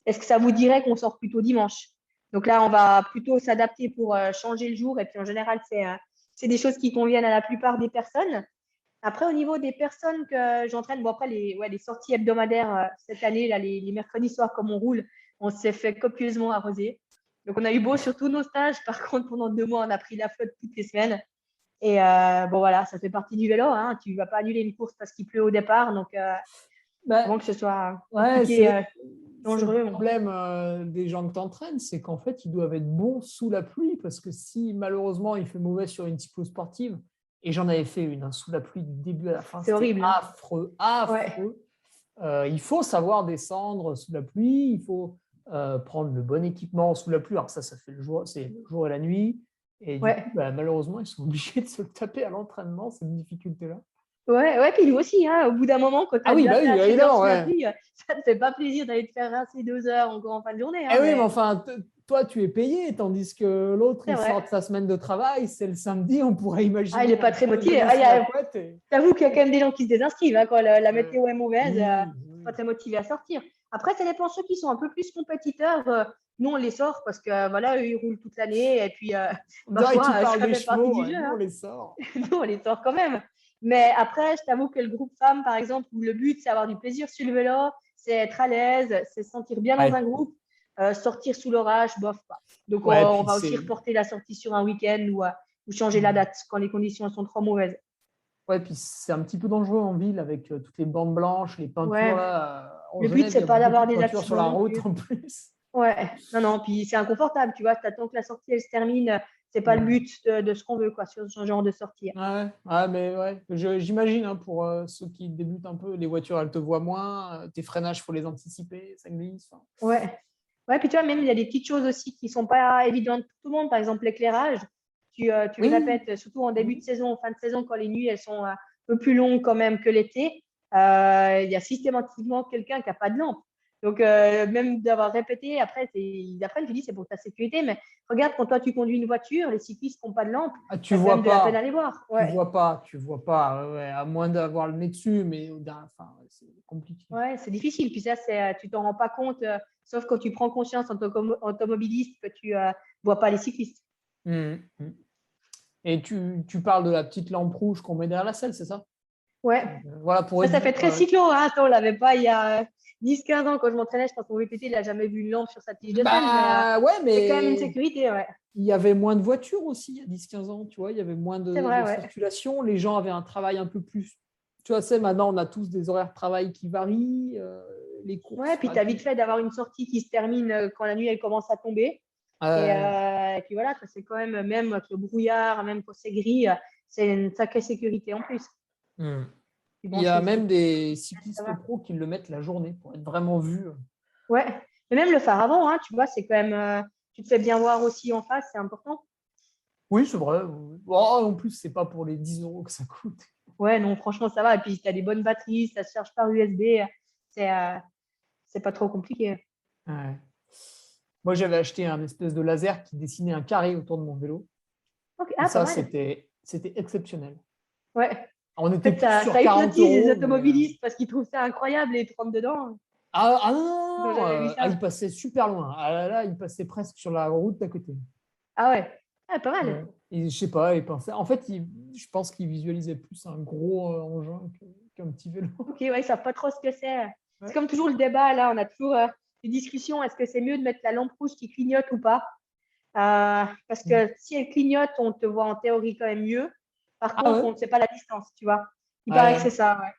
Est-ce que ça vous dirait qu'on sort plutôt dimanche? Donc là, on va plutôt s'adapter pour changer le jour. Et puis, en général, c'est des choses qui conviennent à la plupart des personnes. Après, au niveau des personnes que j'entraîne, bon, après, les sorties hebdomadaires cette année, là, les mercredis soirs, comme on roule, on s'est fait copieusement arroser. Donc, on a eu beau sur tous nos stages. Par contre, pendant 2 mois, on a pris la flotte toutes les semaines. Et bon, voilà, ça fait partie du vélo. Hein. Tu ne vas pas annuler une course parce qu'il pleut au départ. Donc, Bah, avant que ce soit ouais, compliqué, c'est le dangereux. problème des gens que tu entraînes, c'est qu'en fait, ils doivent être bons sous la pluie parce que si malheureusement il fait mauvais sur une cyclosportive, et j'en avais fait une sous la pluie du début à la fin, C'est c'était horrible. Hein. affreux, Ouais. affreux. Il faut savoir descendre sous la pluie, il faut prendre le bon équipement sous la pluie. Alors ça fait le jour, c'est le jour et la nuit. Et du coup, Ouais. bah, malheureusement, ils sont obligés de se le taper à l'entraînement, cette difficulté-là. Ouais, ouais, puis nous aussi, hein, au bout d'un moment, quand tu Ah as oui, déjà bah fait oui, assez d'heures évidemment, sous la ouais. pluie, ça ne te fait pas plaisir d'aller te faire rincer 2 heures encore en fin de journée. Eh Hein, oui, mais mais enfin, toi, tu es payé, tandis que l'autre, c'est il sort vrai. de sa semaine de travail, c'est le samedi, on pourrait Ah, il imaginer n'est un pas petit très peu se motivé. donner Ah, sous la couette. j'avoue qu'il y a quand même des gens qui se désinscrivent hein, quand la Euh, météo est mauvaise. oui, Ils sont pas oui. très motivés à sortir. Après, ça dépend ceux qui sont un peu plus compétiteurs. Nous, on les sort parce que voilà, eux, ils roulent toute l'année et puis Direct, tu parfois, parles ça des fait partie chevaux, du ouais, jeu. nous, on Hein. les sort. Nous, on les sort quand même. Mais après, je t'avoue que le groupe femmes, par exemple, où le but, c'est avoir du plaisir sur le vélo, c'est être à l'aise, c'est se sentir bien dans un Ouais, groupe, sortir sous l'orage, bof pas. Donc, ouais, on puis va aussi c'est. reporter la sortie sur un week-end ou changer la date quand les conditions sont trop mauvaises. Ouais, puis c'est un petit peu dangereux en ville avec toutes les bandes blanches, les peintures Ouais, là. En le but, Genève, il y c'est a pas beaucoup d'avoir de des peintures sur accidents la non route plus. en plus. Ouais, non, non, puis c'est inconfortable, tu vois, t'attends que la sortie, elle se termine, c'est pas le Mm. but de ce qu'on veut, quoi, sur ce genre de sortie. Ouais, ouais, mais ouais, j'imagine hein, pour ceux qui débutent un peu, les voitures, elles te voient moins, tes freinages, faut les anticiper, ça glisse. Enfin. Ouais. Ouais, puis tu vois, même il y a des petites choses aussi qui sont pas évidentes pour tout le monde. Par exemple, l'éclairage. Tu le Oui, répètes, surtout en début de oui. saison, en fin de saison, quand les nuits elles sont un peu plus longues quand même que l'été. Il y a systématiquement quelqu'un qui n'a pas de lampe. Donc, même d'avoir répété, après, tu dis c'est pour ta sécurité. Mais regarde, quand toi tu conduis une voiture, les cyclistes qui n'ont pas de lampe, Ah, tu tu as quand même vois de la peine à pas, les voir. tu Ouais. vois pas, tu vois pas, ouais, à moins d'avoir le nez dessus, mais enfin, c'est compliqué. Ouais, c'est difficile. Puis ça, tu t'en rends pas compte, sauf quand tu prends conscience en tant qu'automobiliste que tu vois pas les cyclistes. Mm, mm. Et tu parles de la petite lampe rouge qu'on met derrière la selle, c'est ça? Ouais. Voilà, pour Ça fait réduire. très cyclo. Hein. Attends, on l'avait pas il y a 10-15 ans quand je m'entraînais. Je pense que mon VTT, il n'a jamais vu une lampe sur sa tige de selle, mais Bah ouais, c'est quand même une mais sécurité. Ouais. il y avait moins de voitures aussi il y a 10-15 ans, tu vois, il y avait moins C'est de vrai, ouais. circulation, les gens avaient un travail un peu plus. Tu vois, c'est maintenant, on a tous des horaires de travail qui varient, les Ouais, courses. puis tu as vite fait d'avoir une sortie qui se termine quand la nuit elle commence à tomber. Et puis voilà, c'est quand même avec le brouillard, même quand c'est gris, c'est une sacrée sécurité en plus. Hmm. Puis Il bon, y a c'est même des ça cyclistes va. pro qui le mettent la journée pour être vraiment vus. Ouais. Mais même le phare avant, hein, tu vois, c'est quand même. Tu te fais bien voir aussi en face, c'est important. Oui, c'est vrai. Oh, en plus, c'est pas pour les 10 euros que ça coûte. Ouais, non, franchement, ça va. Et puis, tu as des bonnes batteries, ça se charge par USB. C'est c'est pas trop compliqué. Ouais. Moi, j'avais acheté un espèce de laser qui dessinait un carré autour de mon vélo. Ok, Et ah, pas ça, mal. c'était exceptionnel. Ouais. On En était fait, plus ça, sur ça 40 hypnotise les euros, mais. automobilistes parce qu'ils trouvent ça incroyable et ils te rentrent dedans. Non, Donc, j'avais vu il ça. passait super loin. Ah là là, il passait presque sur la route d'à côté. Ah ouais. Ah, pas mal. Et je sais pas, il pensait. En fait, je pense qu'il visualisait plus un gros engin qu'un petit vélo. Ok, ouais, ils savent pas trop ce que c'est. C'est Ouais. comme toujours le débat, là, on a toujours des discussions. Est-ce que c'est mieux de mettre la lampe rouge qui clignote ou pas? Parce que si elle clignote, on te voit en théorie quand même mieux. Par Ah contre, ouais? on ne sait pas la distance, tu vois. Il paraît que Ouais. c'est ça, ouais.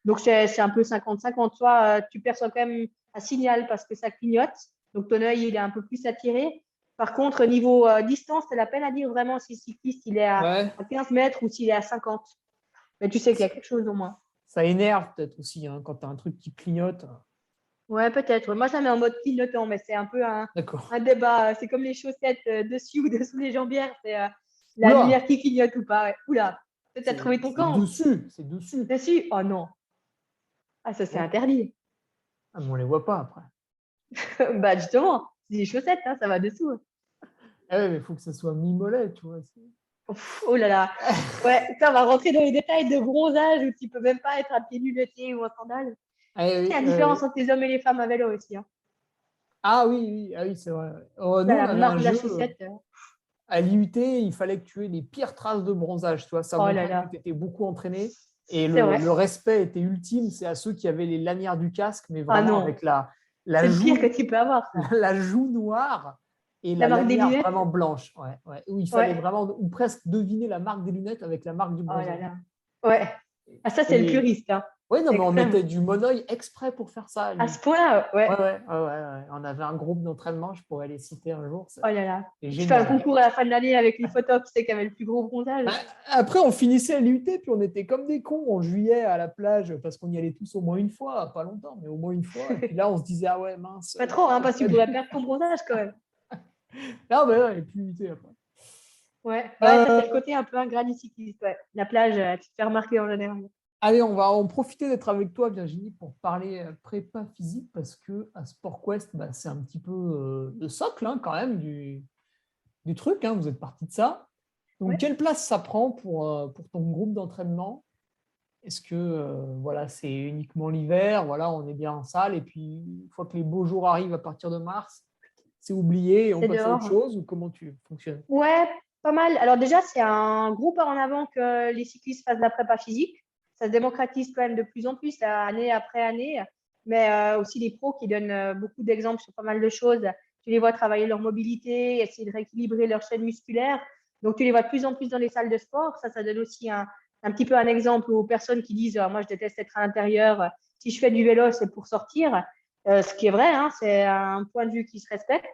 Donc, c'est un peu 50-50. Soit tu perçois quand même un signal parce que ça clignote. Donc, ton œil, il est un peu plus attiré. Par contre, niveau distance, c'est la peine à dire vraiment si le cycliste, il est Ouais. à 15 mètres ou s'il est à 50. Mais tu sais qu'il y a quelque chose au moins. Ça énerve peut-être aussi hein, quand tu as un truc qui clignote. Ouais, peut-être. Moi, ça met en mode clignotant, mais c'est un peu D'accord. un débat. C'est comme les chaussettes dessus ou dessous les jambières. C'est la lumière Oula, qui clignote ou pas. Ouais. Oula, peut-être trouvé ton c'est camp. dessus, c'est dessus. Dessus. Oh non. Ah, ça, c'est Bon, interdit. ah, mais on les voit pas après. Bah, justement, c'est des chaussettes, hein, ça va dessous. Ah ouais, mais il faut que ça soit mi-mollet, tu vois. Ouf, oh là là. Ouais, ça, on va rentrer dans les détails de bronzage où tu peux même pas être à pieds nus l'été ou en sandales. Ah Il y a oui, une différence entre les hommes et les femmes à vélo aussi. Hein. ah oui, oui, ah oui, c'est vrai. Nous, Là, on la avait un marque de la jeu chaussette. à l'IUT, il fallait que tu aies les pires traces de bronzage, tu vois. Ça Oh là montrait que là. tu étais beaucoup entraîné. Et C'est vrai. le respect était ultime, c'est à ceux qui avaient les lanières du casque, mais Ah vraiment non. avec la C'est le pire que joue, tu peux avoir, ça. la joue noire et La la marque des lanière lunettes. vraiment blanche. Ouais, ouais, où il fallait Ouais. vraiment, ou presque deviner la marque des lunettes avec la marque du Oh là bronzage. là. Ouais. Ah, ça, c'est le Et puriste. Hein. oui, non, mais on Extrême. mettait du monoeil exprès pour faire ça. À ce point-là, ouais. Ouais, ouais, ouais, ouais. On avait un groupe d'entraînement, je pourrais les citer un jour. Oh là là. C'est Tu fais un génial. concours à la fin de l'année avec les photos qui c'est qui avait le plus gros bronzage. Bah, après, on finissait à l'IUT, puis on était comme des cons en juillet à la plage, parce qu'on y allait tous au moins une fois, pas longtemps, mais au moins une fois. Et puis là, on se disait, ah ouais, mince, Pas trop, hein, parce que tu salut. pourrais perdre ton bronzage quand même. Ah, ben là, il n'y a plus l'IUT après. Ouais, ouais, ça c'est le Euh, côté un peu ingrat du cycliste. Ouais. La plage, tu te fais remarquer en général. allez, on va en profiter d'être avec toi, Virginie, pour parler prépa physique, parce que à SportQuest, bah, c'est un petit peu le socle hein, quand même du truc. Hein, vous êtes parti de ça. Donc, Ouais. quelle place ça prend pour ton groupe d'entraînement? Est-ce que voilà, c'est uniquement l'hiver, voilà, on est bien en salle, et puis une fois que les beaux jours arrivent à partir de mars, c'est oublié et on C'est passe à autre dehors. chose, ou comment tu fonctionnes? Ouais, pas mal. Alors déjà, c'est un gros pas en avant que les cyclistes fassent de la prépa physique. Ça se démocratise quand même de plus en plus, là, année après année. Mais aussi les pros qui donnent beaucoup d'exemples sur pas mal de choses. Tu les vois travailler leur mobilité, essayer de rééquilibrer leur chaîne musculaire. Donc, tu les vois de plus en plus dans les salles de sport. Ça donne aussi un petit peu un exemple aux personnes qui disent moi, je déteste être à l'intérieur. Si je fais du vélo, c'est pour sortir. Ce qui est vrai, hein, c'est un point de vue qui se respecte.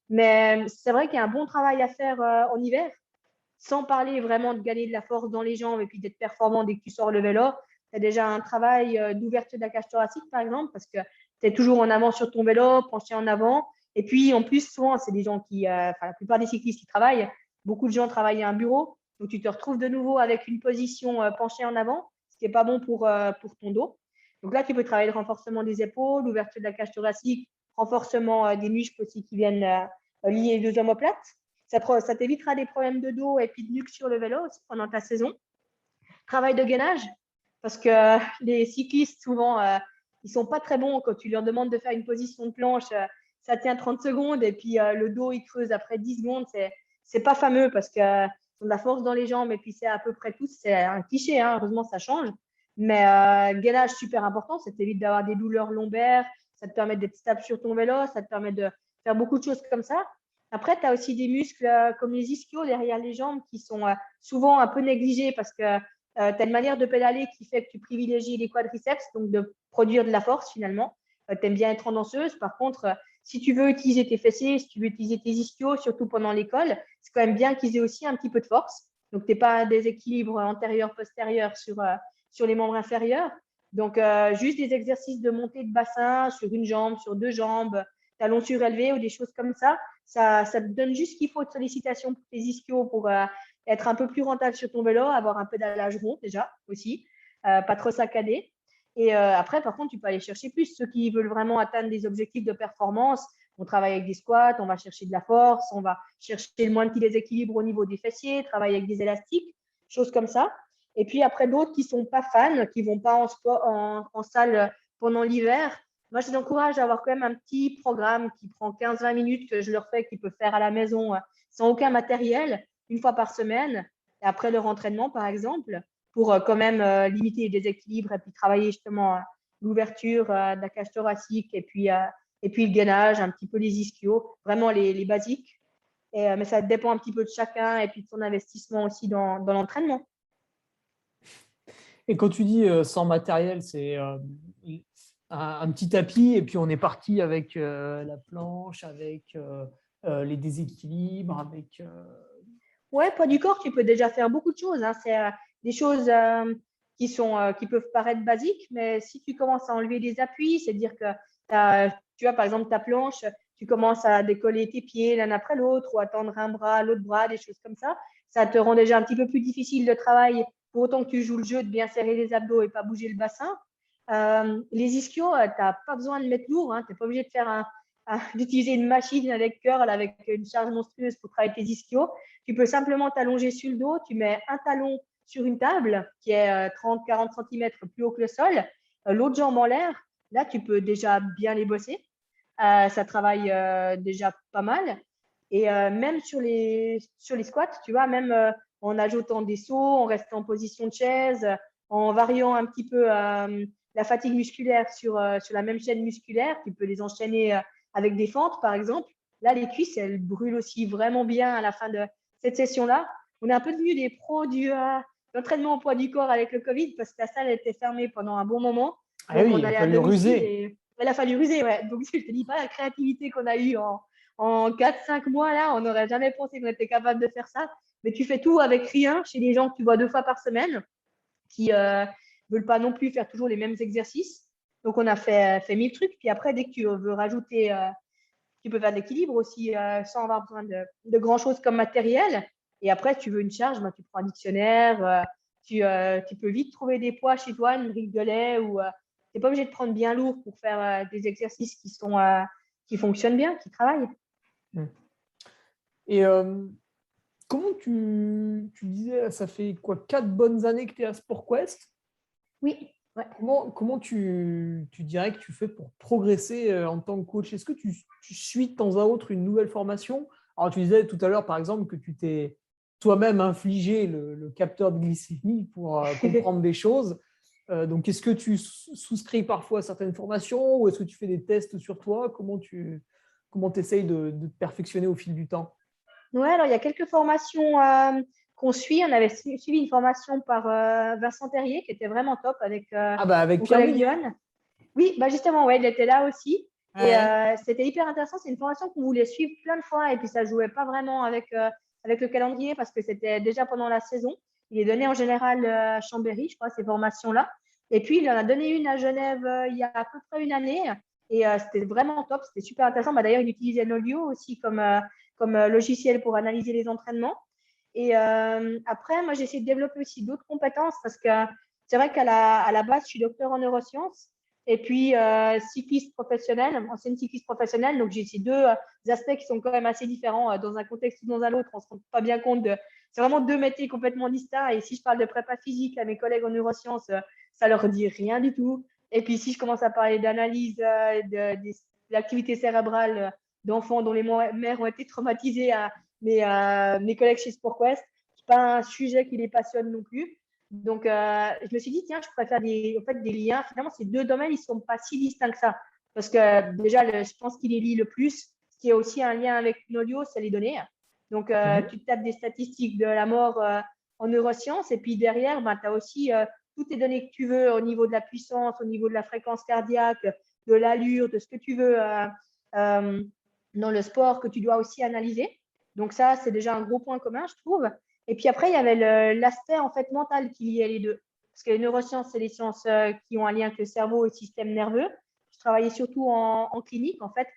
Mais c'est vrai qu'il y a un bon travail à faire en hiver, sans parler vraiment de gagner de la force dans les jambes et puis d'être performant dès que tu sors le vélo. Tu as déjà un travail d'ouverture de la cage thoracique, par exemple, parce que tu es toujours en avant sur ton vélo, penché en avant. Et puis, en plus, souvent, c'est des gens qui, enfin, la plupart des cyclistes qui travaillent, beaucoup de gens travaillent à un bureau. Donc, tu te retrouves de nouveau avec une position penchée en avant, ce qui n'est pas bon pour ton dos. Donc là, tu peux travailler le renforcement des épaules, l'ouverture de la cage thoracique, renforcement des muscles aussi qui viennent lier les deux omoplates. Ça t'évitera des problèmes de dos et puis de nuque sur le vélo aussi pendant ta saison. Travail de gainage, parce que les cyclistes, souvent, ils sont pas très bons quand tu leur demandes de faire une position de planche. Ça tient 30 secondes et puis le dos, il creuse après 10 secondes. C'est pas fameux parce qu'ils ont de la force dans les jambes et puis c'est à peu près tout. C'est un cliché, hein, heureusement, ça change. Mais gainage, super important. Ça t'évite d'avoir des douleurs lombaires. Ça te permet d'être stable sur ton vélo. Ça te permet de faire beaucoup de choses comme ça. Après, tu as aussi des muscles comme les ischios derrière les jambes qui sont souvent un peu négligés parce que tu as une manière de pédaler qui fait que tu privilégies les quadriceps, donc de produire de la force finalement. Tu aimes bien être tendanceuse. Par contre, si tu veux utiliser tes fessiers, si tu veux utiliser tes ischios, surtout pendant l'école, c'est quand même bien qu'ils aient aussi un petit peu de force. Donc, tu n'es pas un déséquilibre antérieur-postérieur sur les membres inférieurs. Donc, juste des exercices de montée de bassin sur une jambe, sur deux jambes, talons surélevés ou des choses comme ça. Ça te donne juste ce qu'il faut de sollicitation pour tes ischios pour être un peu plus rentable sur ton vélo, avoir un pédalage rond déjà aussi, pas trop saccadé. Et après, par contre, tu peux aller chercher plus. Ceux qui veulent vraiment atteindre des objectifs de performance, on travaille avec des squats, on va chercher de la force, on va chercher le moins petit déséquilibre au niveau des fessiers, travailler avec des élastiques, choses comme ça. Et puis après, d'autres qui ne sont pas fans, qui ne vont pas en salle pendant l'hiver, moi, je les encourage à avoir quand même un petit programme qui prend 15-20 minutes que je leur fais, qu'ils peuvent faire à la maison sans aucun matériel, une fois par semaine, et après leur entraînement, par exemple, pour quand même limiter les déséquilibres et puis travailler justement l'ouverture de la cage thoracique et puis le gainage, un petit peu les ischios, vraiment les basiques. Mais ça dépend un petit peu de chacun et puis de son investissement aussi dans l'entraînement. Et quand tu dis sans matériel, c'est un petit tapis et puis on est parti avec la planche, avec les déséquilibres, avec… Ouais, poids du corps, tu peux déjà faire beaucoup de choses. Hein. C'est des choses qui peuvent paraître basiques, mais si tu commences à enlever des appuis, c'est-à-dire que tu vois, par exemple, ta planche, tu commences à décoller tes pieds l'un après l'autre ou à tendre un bras, l'autre bras, des choses comme ça te rend déjà un petit peu plus difficile de travail pour autant que tu joues le jeu de bien serrer les abdos et pas bouger le bassin. Les ischios, tu n'as pas besoin de mettre lourd, hein. Tu n'es pas obligé de faire d'utiliser une machine avec curl, avec une charge monstrueuse pour travailler tes ischios. Tu peux simplement t'allonger sur le dos, tu mets un talon sur une table qui est 30-40 cm plus haut que le sol, l'autre jambe en l'air. Là, tu peux déjà bien les bosser. Ça travaille déjà pas mal. Et même sur les squats, tu vois, même en ajoutant des sauts, en restant en position de chaise, en variant un petit peu la fatigue musculaire sur la même chaîne musculaire, tu peux les enchaîner avec des fentes, par exemple. Là, les cuisses, elles brûlent aussi vraiment bien à la fin de cette session-là. On est un peu devenus des pros de l'entraînement au poids du corps avec le Covid parce que la salle était fermée pendant un bon moment. Ah Donc, oui, on il a allait à fallu domicile ruser. et il a fallu ruser. Ouais. Donc, je ne te dis pas la créativité qu'on a eue en 4-5 mois, là, on n'aurait jamais pensé qu'on était capable de faire ça. Mais tu fais tout avec rien chez des gens que tu vois 2 fois par semaine qui veulent pas non plus faire toujours les mêmes exercices. Donc, on a fait 1000 trucs. Puis après, dès que tu veux rajouter, tu peux faire de l'équilibre aussi sans avoir besoin de grand-chose comme matériel. Et après, tu veux une charge, ben, tu prends un dictionnaire. Tu peux vite trouver des poids chez toi, une brique de lait ou tu n'es pas obligé de prendre bien lourd pour faire des exercices qui fonctionnent bien, qui travaillent. Et comment tu disais, ça fait quoi, 4 bonnes années que tu es à SportQuest? Oui. Ouais. Comment tu dirais que tu fais pour progresser en tant que coach? Est-ce que tu suis de temps à autre une nouvelle formation? Alors, tu disais tout à l'heure, par exemple, que tu t'es toi-même infligé le capteur de glycémie pour comprendre des choses. Donc, est-ce que tu souscris parfois à certaines formations ou est-ce que tu fais des tests sur toi? Comment tu essayes de te perfectionner au fil du temps? Ouais, alors il y a quelques formations qu'on suit. On avait suivi une formation par Vincent Terrier qui était vraiment top avec Ah bah avec mon Pierre collègue Mignon. Johan. Oui, bah justement, ouais, il était là aussi. Et Ouais. c'était hyper intéressant. C'est une formation qu'on voulait suivre plein de fois et puis ça jouait pas vraiment avec le calendrier parce que c'était déjà pendant la saison. Il est donné en général à Chambéry, je crois, ces formations-là. Et puis, il en a donné une à Genève il y a à peu près une année. Et c'était vraiment top, c'était super intéressant. Bah, d'ailleurs, il utilisait Nolio aussi comme logiciel pour analyser les entraînements. Et après, moi, j'ai essayé de développer aussi d'autres compétences parce que c'est vrai à la base, je suis docteur en neurosciences et puis cycliste professionnel, ancienne cycliste professionnelle. Donc, j'ai ces deux aspects qui sont quand même assez différents dans un contexte ou dans un autre. On ne se rend pas bien compte de… C'est vraiment deux métiers complètement distincts. Et si je parle de prépa physique à mes collègues en neurosciences, ça leur dit rien du tout. Et puis, si je commence à parler d'analyse de l'activité cérébrale d'enfants dont les mères ont été traumatisées à mes collègues chez SportQuest, ce n'est pas un sujet qui les passionne non plus. Donc, je me suis dit, tiens, je pourrais faire des liens. Finalement, ces deux domaines, ils ne sont pas si distincts que ça. Parce que déjà, je pense qu'il les lie le plus. Ce qui est aussi un lien avec Nolio, c'est les données. Donc, tu tapes des statistiques de la mort en neurosciences. Et puis derrière, ben, tu as aussi toutes les données que tu veux au niveau de la puissance, au niveau de la fréquence cardiaque, de l'allure, de ce que tu veux dans le sport que tu dois aussi analyser. Donc ça, c'est déjà un gros point commun, je trouve. Et puis après, il y avait l'aspect en fait mental qui liait les deux. parce que les neurosciences, c'est les sciences qui ont un lien avec le cerveau et le système nerveux. Je travaillais surtout en clinique, en fait,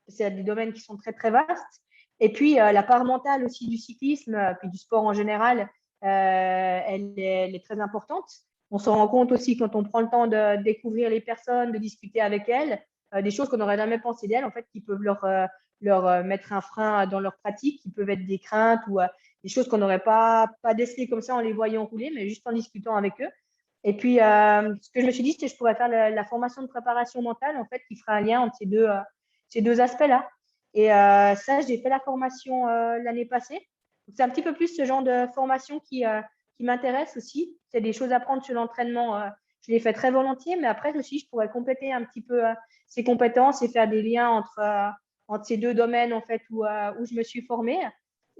c'est des domaines qui sont très, très vastes. Et puis, la part mentale aussi du cyclisme, puis du sport en général, elle est très importante. On se rend compte aussi quand on prend le temps de découvrir les personnes, de discuter avec elles, des choses qu'on n'aurait jamais pensé d'elles, en fait, qui peuvent leur mettre un frein dans leur pratique, qui peuvent être des craintes ou des choses qu'on n'aurait pas décelées comme ça en les voyant rouler, mais juste en discutant avec eux. Et puis, ce que je me suis dit, c'est que je pourrais faire la formation de préparation mentale, en fait, qui fera un lien entre ces deux aspects-là. Et ça, j'ai fait la formation l'année passée. C'est un petit peu plus ce genre de formation qui m'intéresse aussi. C'est des choses à prendre sur l'entraînement. Je l'ai fait très volontiers, mais après aussi, je pourrais compléter un petit peu ces compétences et faire des liens entre ces deux domaines, en fait, où je me suis formée.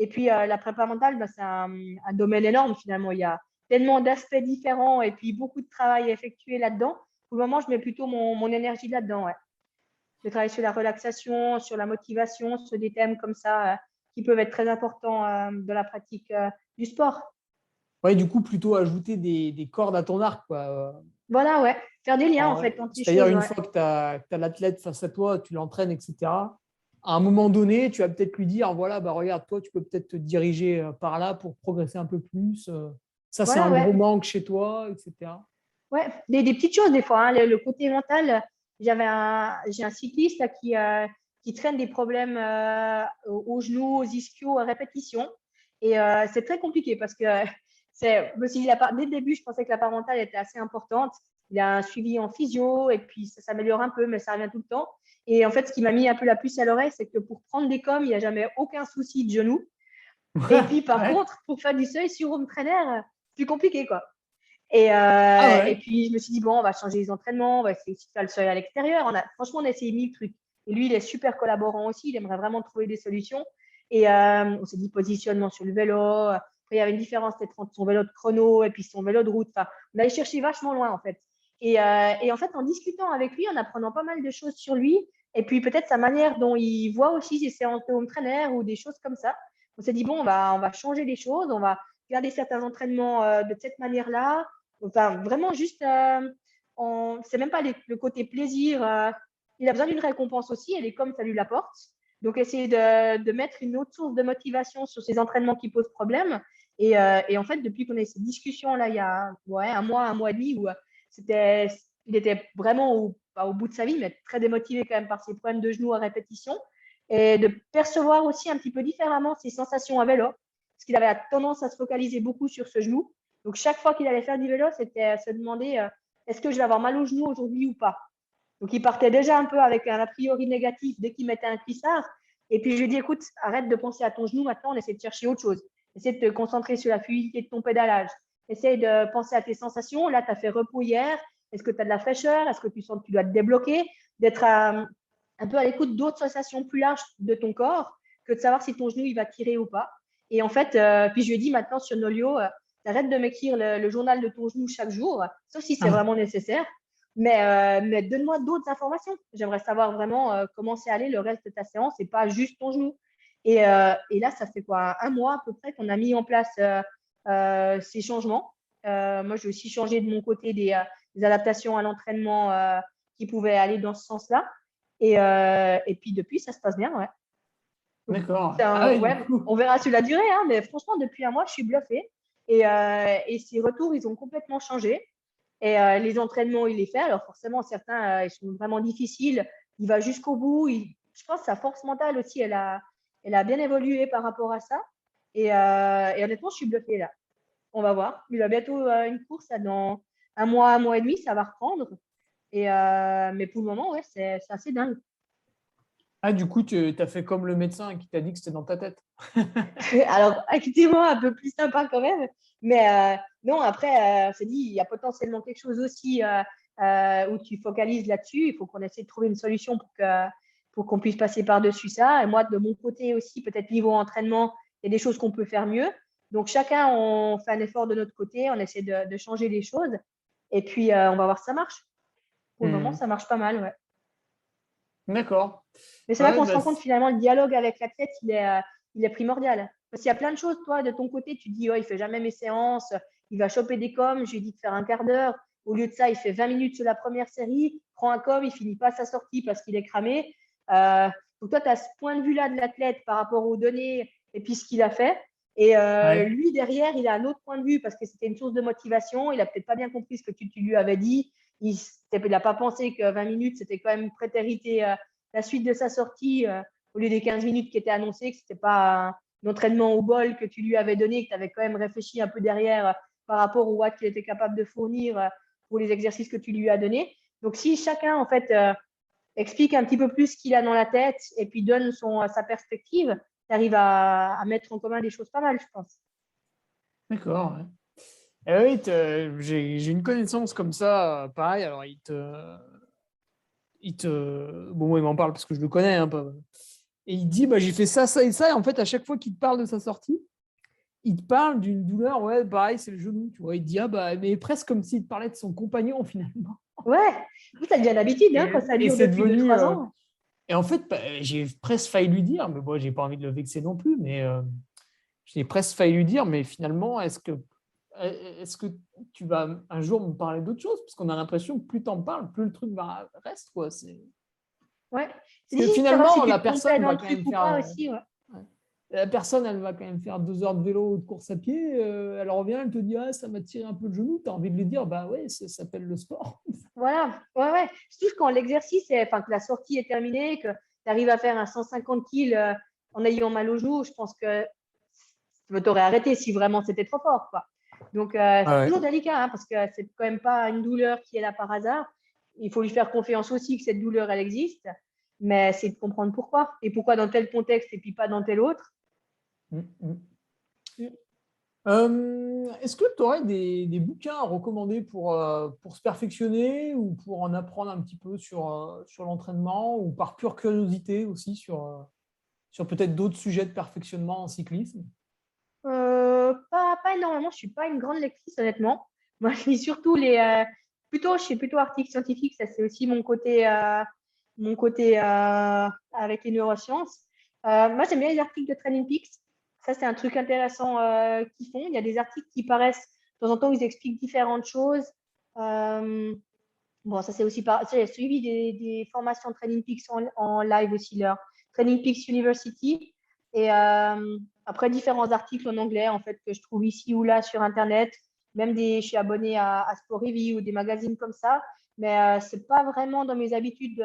Et puis, la prépa mentale, c'est un domaine énorme, finalement. Il y a tellement d'aspects différents et puis beaucoup de travail à effectuer là-dedans. Pour le moment, je mets plutôt mon énergie là-dedans. Ouais. Je travaille sur la relaxation, sur la motivation, sur des thèmes comme ça qui peuvent être très importants dans la pratique du sport. Ouais, du coup, plutôt ajouter des cordes à ton arc, quoi. Voilà, ouais. Faire des liens, en fait, entre les C'est-à-dire, choses. une Ouais. fois que tu as l'athlète face à toi, tu l'entraînes, etc., à un moment donné, tu vas peut-être lui dire, voilà, bah, regarde, toi, tu peux peut-être te diriger par là pour progresser un peu plus. Ça, c'est Voilà, un ouais. gros manque chez toi, etc. Ouais, des petites choses des fois. Hein. Le côté mental, j'ai un cycliste là, qui traîne des problèmes aux genoux, aux ischios à répétition. Et c'est très compliqué parce que je me suis dit, dès le début, je pensais que la part mentale était assez importante. Il a un suivi en physio et puis ça s'améliore un peu, mais ça revient tout le temps. Et en fait, ce qui m'a mis un peu la puce à l'oreille, c'est que pour prendre des coms, il n'y a jamais aucun souci de genou. Et puis, par Ouais. contre, pour faire du seuil sur home trainer, plus compliqué, quoi. Ah Et ouais. puis, je me suis dit, bon, on va changer les entraînements, on va essayer de faire le seuil à l'extérieur. Franchement, on a essayé 1000 trucs. Et lui, il est super collaborant aussi. Il aimerait vraiment trouver des solutions. Et on s'est dit positionnement sur le vélo. Après, il y avait une différence peut-être entre son vélo de chrono et puis son vélo de route. Enfin, on allait chercher vachement loin, en fait. Et en fait, en discutant avec lui, en apprenant pas mal de choses sur lui, et puis peut-être sa manière dont il voit aussi ses séances de home trainer ou des choses comme ça, on s'est dit, bon, on va changer les choses. On va garder certains entraînements de cette manière-là. Enfin, vraiment juste, c'est même pas le côté plaisir. Il a besoin d'une récompense aussi, et les coms, ça lui l'apporte. Donc, essayer de mettre une autre source de motivation sur ces entraînements qui posent problème. Et en fait, depuis qu'on a eu cette discussion-là, il y a un mois et demi, où il était vraiment pas au bout de sa vie, mais très démotivé quand même par ses problèmes de genoux à répétition. Et de percevoir aussi un petit peu différemment ses sensations à vélo, parce qu'il avait tendance à se focaliser beaucoup sur ce genou. Donc, chaque fois qu'il allait faire du vélo, c'était se demander est-ce que je vais avoir mal au genou aujourd'hui ou pas. Donc, il partait déjà un peu avec un a priori négatif dès qu'il mettait un cuissard. Et puis, je lui ai dit écoute, arrête de penser à ton genou maintenant, on essaie de chercher autre chose. Essaie de te concentrer sur la fluidité de ton pédalage. Essaie de penser à tes sensations. Là, tu as fait repos hier. Est-ce que tu as de la fraîcheur? Est-ce que tu sens que tu dois te débloquer? D'être un peu à l'écoute d'autres sensations plus larges de ton corps que de savoir si ton genou il va tirer ou pas. Et en fait, puis je lui ai dit maintenant sur Nolio, arrête de m'écrire le journal de ton genou chaque jour, sauf si c'est vraiment nécessaire. Mais donne-moi d'autres informations. J'aimerais savoir vraiment comment c'est allé le reste de ta séance et pas juste ton genou. Et là, ça fait quoi, un mois à peu près qu'on a mis en place ces changements. Moi, j'ai aussi changé de mon côté des adaptations à l'entraînement qui pouvaient aller dans ce sens-là. Et puis depuis, ça se passe bien, ouais. Donc, D'accord. Ah ouais, du ouais, coup. on verra sur la durée, hein, mais franchement, depuis un mois, je suis bluffée. Et ces retours, ils ont complètement changé. Et les entraînements, il les fait. Alors forcément, certains, ils sont vraiment difficiles. Il va jusqu'au bout. Je pense que sa force mentale aussi, elle a bien évolué par rapport à ça. Et honnêtement, je suis bluffée là. On va voir. Il a bientôt une course là, dans un mois et demi, ça va reprendre. Mais pour le moment, ouais, c'est assez dingue. Ah, du coup, tu as fait comme le médecin qui t'a dit que c'était dans ta tête. Alors, effectivement, un peu plus sympa quand même. Mais non, après, on s'est dit, il y a potentiellement quelque chose aussi où tu focalises là-dessus. Il faut qu'on essaie de trouver une solution pour qu'on puisse passer par-dessus ça. Et moi, de mon côté aussi, peut-être niveau entraînement, il y a des choses qu'on peut faire mieux. Donc, chacun, on fait un effort de notre côté. On essaie de changer les choses. Et puis, on va voir si ça marche. Pour le moment, Hmm. ça marche pas mal, ouais. D'accord. Mais c'est là Ouais, qu'on se bah, rend compte finalement, le dialogue avec l'athlète, il est primordial. Parce qu'il y a plein de choses, toi, de ton côté, tu te dis, oh, il fait jamais mes séances, il va choper des coms, je lui dis de faire un quart d'heure. Au lieu de ça, il fait 20 minutes sur la première série, prend un com, il finit pas sa sortie parce qu'il est cramé. Donc toi, tu as ce point de vue-là de l'athlète par rapport aux données et puis ce qu'il a fait. Et Ouais. lui, derrière, il a un autre point de vue parce que c'était une source de motivation. Il a peut-être pas bien compris ce que tu lui avais dit. Il n'a pas pensé que 20 minutes, c'était quand même prétérité la suite de sa sortie au lieu des 15 minutes qui étaient annoncées, que ce n'était pas un entraînement au bol que tu lui avais donné, que tu avais quand même réfléchi un peu derrière par rapport au watts qu'il était capable de fournir pour les exercices que tu lui as donnés. Donc, si chacun, en fait, explique un petit peu plus ce qu'il a dans la tête et puis donne sa perspective, tu arrives à mettre en commun des choses pas mal, je pense. D'accord. Ouais. Oui, j'ai une connaissance comme ça, pareil. Alors, bon, il m'en parle parce que je le connais un peu. Et il dit, bah, j'ai fait ça, ça et ça. Et en fait, à chaque fois qu'il te parle de sa sortie, il te parle d'une douleur, ouais, pareil, c'est le genou. Tu vois, il te dit, ah, bah, mais presque comme s'il te parlait de son compagnon, finalement. Ouais, vous, tu as déjà l'habitude hein, quand ça Et dure c'est depuis devenu. 2-3 ans. Et en fait, bah, j'ai presque failli lui dire, mais bon, j'ai pas envie de le vexer non plus, mais j'ai presque failli lui dire, mais finalement, est-ce que tu vas un jour me parler d'autre chose? Parce qu'on a l'impression que plus tu en parles, plus le truc reste, quoi. Ouais, c'est Parce que difficile de savoir si finalement, tu te complais dans le truc ou pas aussi. Ouais. ouais. La personne, elle va quand même faire 2 heures de vélo ou de course à pied. Elle revient, elle te dit, ah, ça m'a tiré un peu le genou. Tu as envie de lui dire, bah ouais, ça s'appelle le sport. Voilà, ouais, ouais. Surtout quand l'exercice, enfin, que la sortie est terminée, que tu arrives à faire un 150 kg en ayant mal au genou, je pense que tu t'aurais arrêté si vraiment c'était trop fort, quoi. Donc, c'est Ouais. toujours délicat, hein, parce que c'est quand même pas une douleur qui est là par hasard. Il faut lui faire confiance aussi que cette douleur, elle existe, mais c'est de comprendre pourquoi. Et pourquoi dans tel contexte et puis pas dans tel autre. Mm, mm. Est-ce que tu aurais des bouquins à recommander pour se perfectionner ou pour en apprendre un petit peu sur l'entraînement ou par pure curiosité aussi sur peut-être d'autres sujets de perfectionnement en cyclisme? Pas énormément, je suis pas une grande lectrice, honnêtement. Moi, je lis surtout je suis plutôt articles scientifiques, ça c'est aussi mon côté avec les neurosciences. Moi, j'aime bien les articles de Training Peaks. Ça, c'est un truc intéressant qu'ils font. Il y a des articles qui paraissent, de temps en temps, ils expliquent différentes choses. Bon, ça, c'est aussi j'ai suivi des formations Training Peaks en live aussi, leur Training Peaks University. Et après, différents articles en anglais, en fait, que je trouve ici ou là sur Internet. Même je suis abonnée à Sport Review ou des magazines comme ça. Mais c'est pas vraiment dans mes habitudes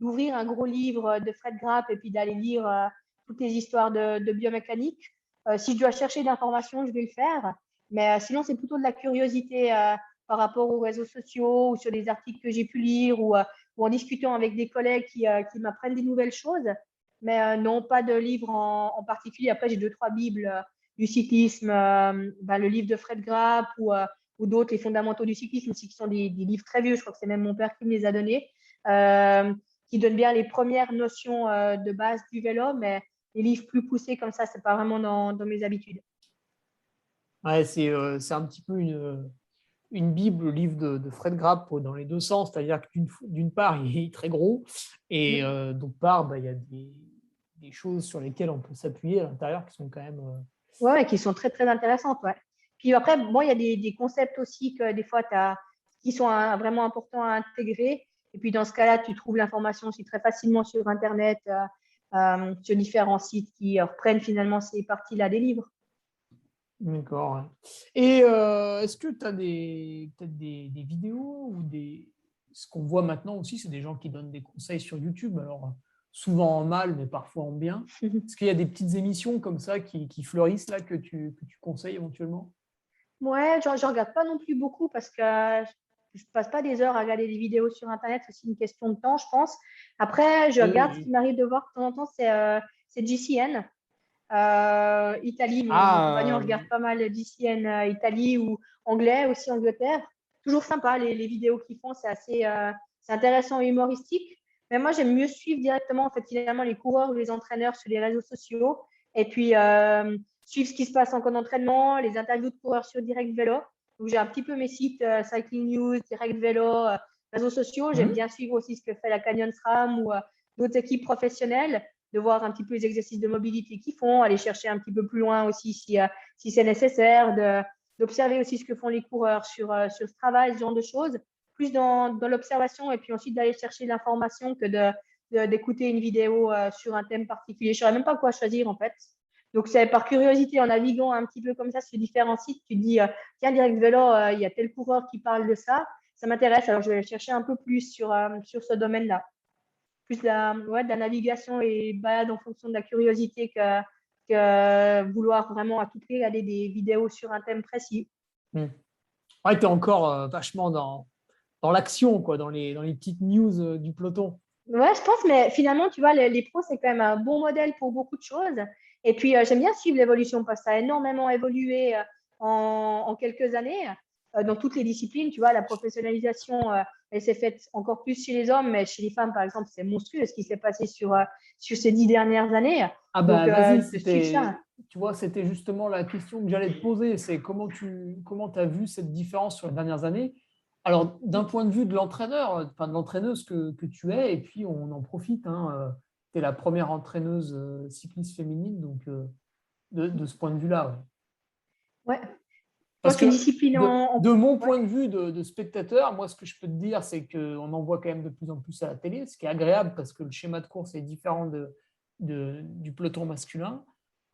d'ouvrir un gros livre de Fred Grapp et puis d'aller lire toutes les histoires de biomécanique. Si je dois chercher d'informations, je vais le faire. Mais sinon, c'est plutôt de la curiosité par rapport aux réseaux sociaux ou sur des articles que j'ai pu lire ou en discutant avec des collègues qui m'apprennent des nouvelles choses. Mais non, pas de livre en particulier. Après, j'ai 2-3 bibles du cyclisme, le livre de Fred Grapp ou d'autres, les fondamentaux du cyclisme aussi, qui sont des livres très vieux. Je crois que c'est même mon père qui me les a donnés, qui donnent bien les premières notions de base du vélo, mais les livres plus poussés comme ça, c'est pas vraiment dans mes habitudes. Ouais, c'est un petit peu une bible, le livre de Fred Grapp dans les deux sens, c'est-à-dire que d'une part, il est très gros et Mm. d'autre part, bah, il y a des choses sur lesquelles on peut s'appuyer à l'intérieur qui sont quand même. Ouais, qui sont très, très intéressantes. Ouais. Puis après, bon, il y a des concepts aussi que des fois, qui sont vraiment importants à intégrer. Et puis dans ce cas-là, tu trouves l'information aussi très facilement sur Internet, sur différents sites qui reprennent finalement ces parties-là des livres. D'accord. Ouais. Et est-ce que tu as peut-être des vidéos ou ce qu'on voit maintenant aussi, c'est des gens qui donnent des conseils sur YouTube, alors souvent en mal, mais parfois en bien. Est-ce qu'il y a des petites émissions comme ça qui fleurissent là que tu conseilles éventuellement? Ouais, je regarde pas non plus beaucoup parce que je passe pas des heures à regarder des vidéos sur Internet. C'est aussi une question de temps, je pense. Après, je Oui, regarde, ce qui oui. m'arrive de voir de temps en temps, c'est GCN. Italie, mon compagnon Ah, regarde pas mal GCN Italie ou anglais aussi, Angleterre. Toujours sympa les vidéos qu'ils font, c'est intéressant et humoristique. Mais moi, j'aime mieux suivre directement en fait, finalement, les coureurs ou les entraîneurs sur les réseaux sociaux et puis suivre ce qui se passe en camp d'entraînement, les interviews de coureurs sur Direct Vélo. Donc, j'ai un petit peu mes sites Cycling News, Direct Vélo, réseaux sociaux. J'aime hmm. bien suivre aussi ce que fait la Canyon SRAM ou d'autres équipes professionnelles, de voir un petit peu les exercices de mobilité qu'ils font, aller chercher un petit peu plus loin aussi si c'est nécessaire, d'observer aussi ce que font les coureurs sur ce travail, ce genre de choses, plus dans l'observation et puis ensuite d'aller chercher l'information que d'écouter une vidéo sur un thème particulier. Je ne saurais même pas quoi choisir en fait. Donc, c'est par curiosité, en naviguant un petit peu comme ça sur différents sites, tu te dis, tiens, Direct Vélo, il y a tel coureur qui parle de ça, ça m'intéresse, alors je vais chercher un peu plus sur ce domaine-là. Plus de la navigation et balade en fonction de la curiosité que vouloir vraiment à tout prix regarder des vidéos sur un thème précis. Ouais, tu es encore vachement dans l'action, quoi, dans les petites news du peloton. Ouais, je pense, mais finalement, tu vois, les pros, c'est quand même un bon modèle pour beaucoup de choses. Et puis, j'aime bien suivre l'évolution parce que ça a énormément évolué en quelques années dans toutes les disciplines. Tu vois, la professionnalisation, elle s'est faite encore plus chez les hommes, mais chez les femmes, par exemple, c'est monstrueux ce qui s'est passé sur ces 10 dernières années. Ah bah Donc, vas-y, tu vois, c'était justement la question que j'allais te poser, c'est comment tu as vu cette différence sur les dernières années? Alors, d'un point de vue de l'entraîneur, enfin de l'entraîneuse que tu es, et puis on en profite, hein, tu es la première entraîneuse cycliste féminine, donc de ce point de vue-là. Ouais. Parce C'est que une discipline de mon ouais. point de vue de spectateur, moi, ce que je peux te dire, c'est qu'on en voit quand même de plus en plus à la télé, ce qui est agréable parce que le schéma de course est différent du peloton masculin.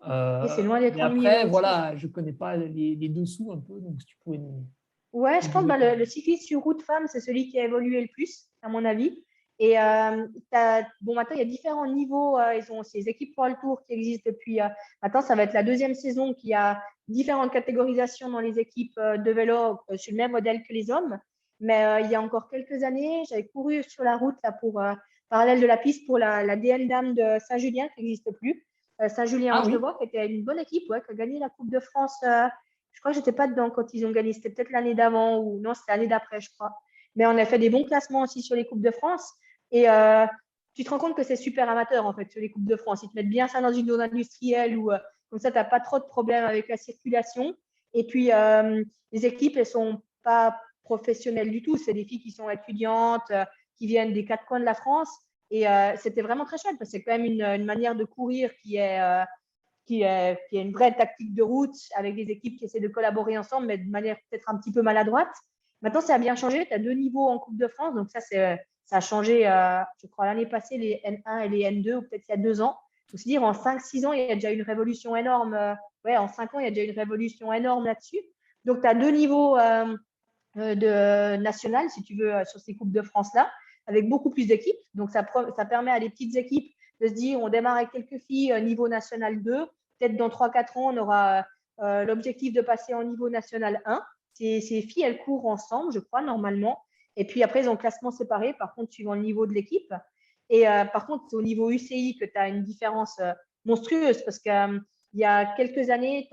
Et c'est loin d'être Mais ennuyeux après, aussi. voilà, je ne connais pas les dessous un peu, donc si tu pouvais nous Ouais, je pense dire. que le cyclisme sur route femme, c'est celui qui a évolué le plus, à mon avis. Et bon, maintenant, il y a différents niveaux. Ils ont ces équipes pour le Tour qui existent depuis. Maintenant, ça va être la deuxième saison qui a différentes catégorisations dans les équipes de vélo sur le même modèle que les hommes. Mais il y a encore quelques années, j'avais couru sur la route là, pour parallèle de la piste pour la DN Dame de Saint-Julien qui n'existe plus. Ah oui, Saint-Julien-Ange-de-Voix, qui était une bonne équipe, ouais, qui a gagné la Coupe de France. Je crois que j'étais pas dedans quand ils ont gagné. C'était peut-être l'année d'avant ou non, c'était l'année d'après, je crois. Mais on a fait des bons classements aussi sur les Coupes de France. Et tu te rends compte que c'est super amateur, en fait, sur les Coupes de France. Ils te mettent bien ça dans une zone industrielle où, comme ça, tu n'as pas trop de problèmes avec la circulation. Et puis, les équipes, elles sont pas professionnelles du tout. C'est des filles qui sont étudiantes, qui viennent des quatre coins de la France. Et c'était vraiment très chouette parce que c'est quand même une manière de courir qui est une vraie tactique de route avec des équipes qui essaient de collaborer ensemble, mais de manière peut-être un petit peu maladroite. Maintenant, ça a bien changé. Tu as deux niveaux en Coupe de France. Donc, ça a changé, je crois, l'année passée, les N1 et les N2, ou peut-être il y a 2 ans. Il faut se dire, en 5-6 ans, il y a déjà une révolution énorme. En 5 ans, il y a déjà une révolution énorme là-dessus. Donc, tu as deux niveaux de national, si tu veux, sur ces Coupes de France-là, avec beaucoup plus d'équipes. Donc, ça permet à des petites équipes de se dire, on démarre avec quelques filles niveau national 2. Peut-être dans 3-4 ans, on aura l'objectif de passer en niveau national 1. Ces filles, elles courent ensemble, je crois, normalement. Et puis après, ils ont un classement séparé, par contre, suivant le niveau de l'équipe. Et par contre, c'est au niveau UCI que tu as une différence monstrueuse parce qu'il y a quelques années,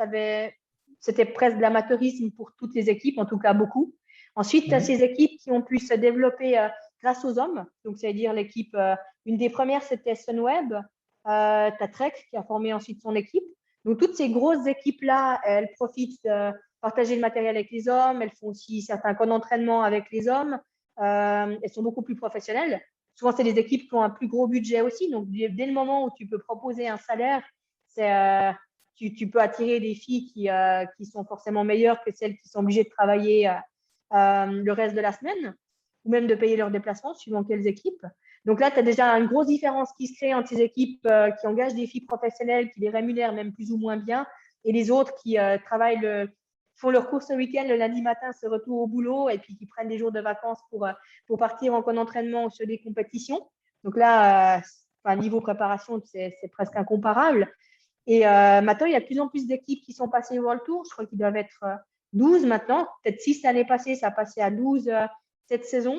c'était presque de l'amateurisme pour toutes les équipes, en tout cas beaucoup. Ensuite, tu as ces équipes qui ont pu se développer grâce aux hommes. Donc, c'est-à-dire l'équipe, une des premières, c'était Sunweb. Tu as Trek qui a formé ensuite son équipe. Donc, toutes ces grosses équipes-là, elles profitent de partager le matériel avec les hommes. Elles font aussi certains camps d'entraînement avec les hommes. Elles sont beaucoup plus professionnelles. Souvent, c'est des équipes qui ont un plus gros budget aussi. Donc, dès le moment où tu peux proposer un salaire, tu peux attirer des filles qui sont forcément meilleures que celles qui sont obligées de travailler le reste de la semaine ou même de payer leurs déplacements suivant quelles équipes. Donc là, tu as déjà une grosse différence qui se crée entre ces équipes qui engagent des filles professionnelles, qui les rémunèrent même plus ou moins bien, et les autres qui font leur course le week-end, le lundi matin, se retrouvent au boulot et puis qui prennent des jours de vacances pour partir en camp d'entraînement ou sur des compétitions. Donc là, niveau préparation, c'est presque incomparable. Et maintenant, il y a de plus en plus d'équipes qui sont passées au World Tour. Je crois qu'ils doivent être 12 maintenant. Peut-être 6 l'année passée, ça a passé à 12 cette saison.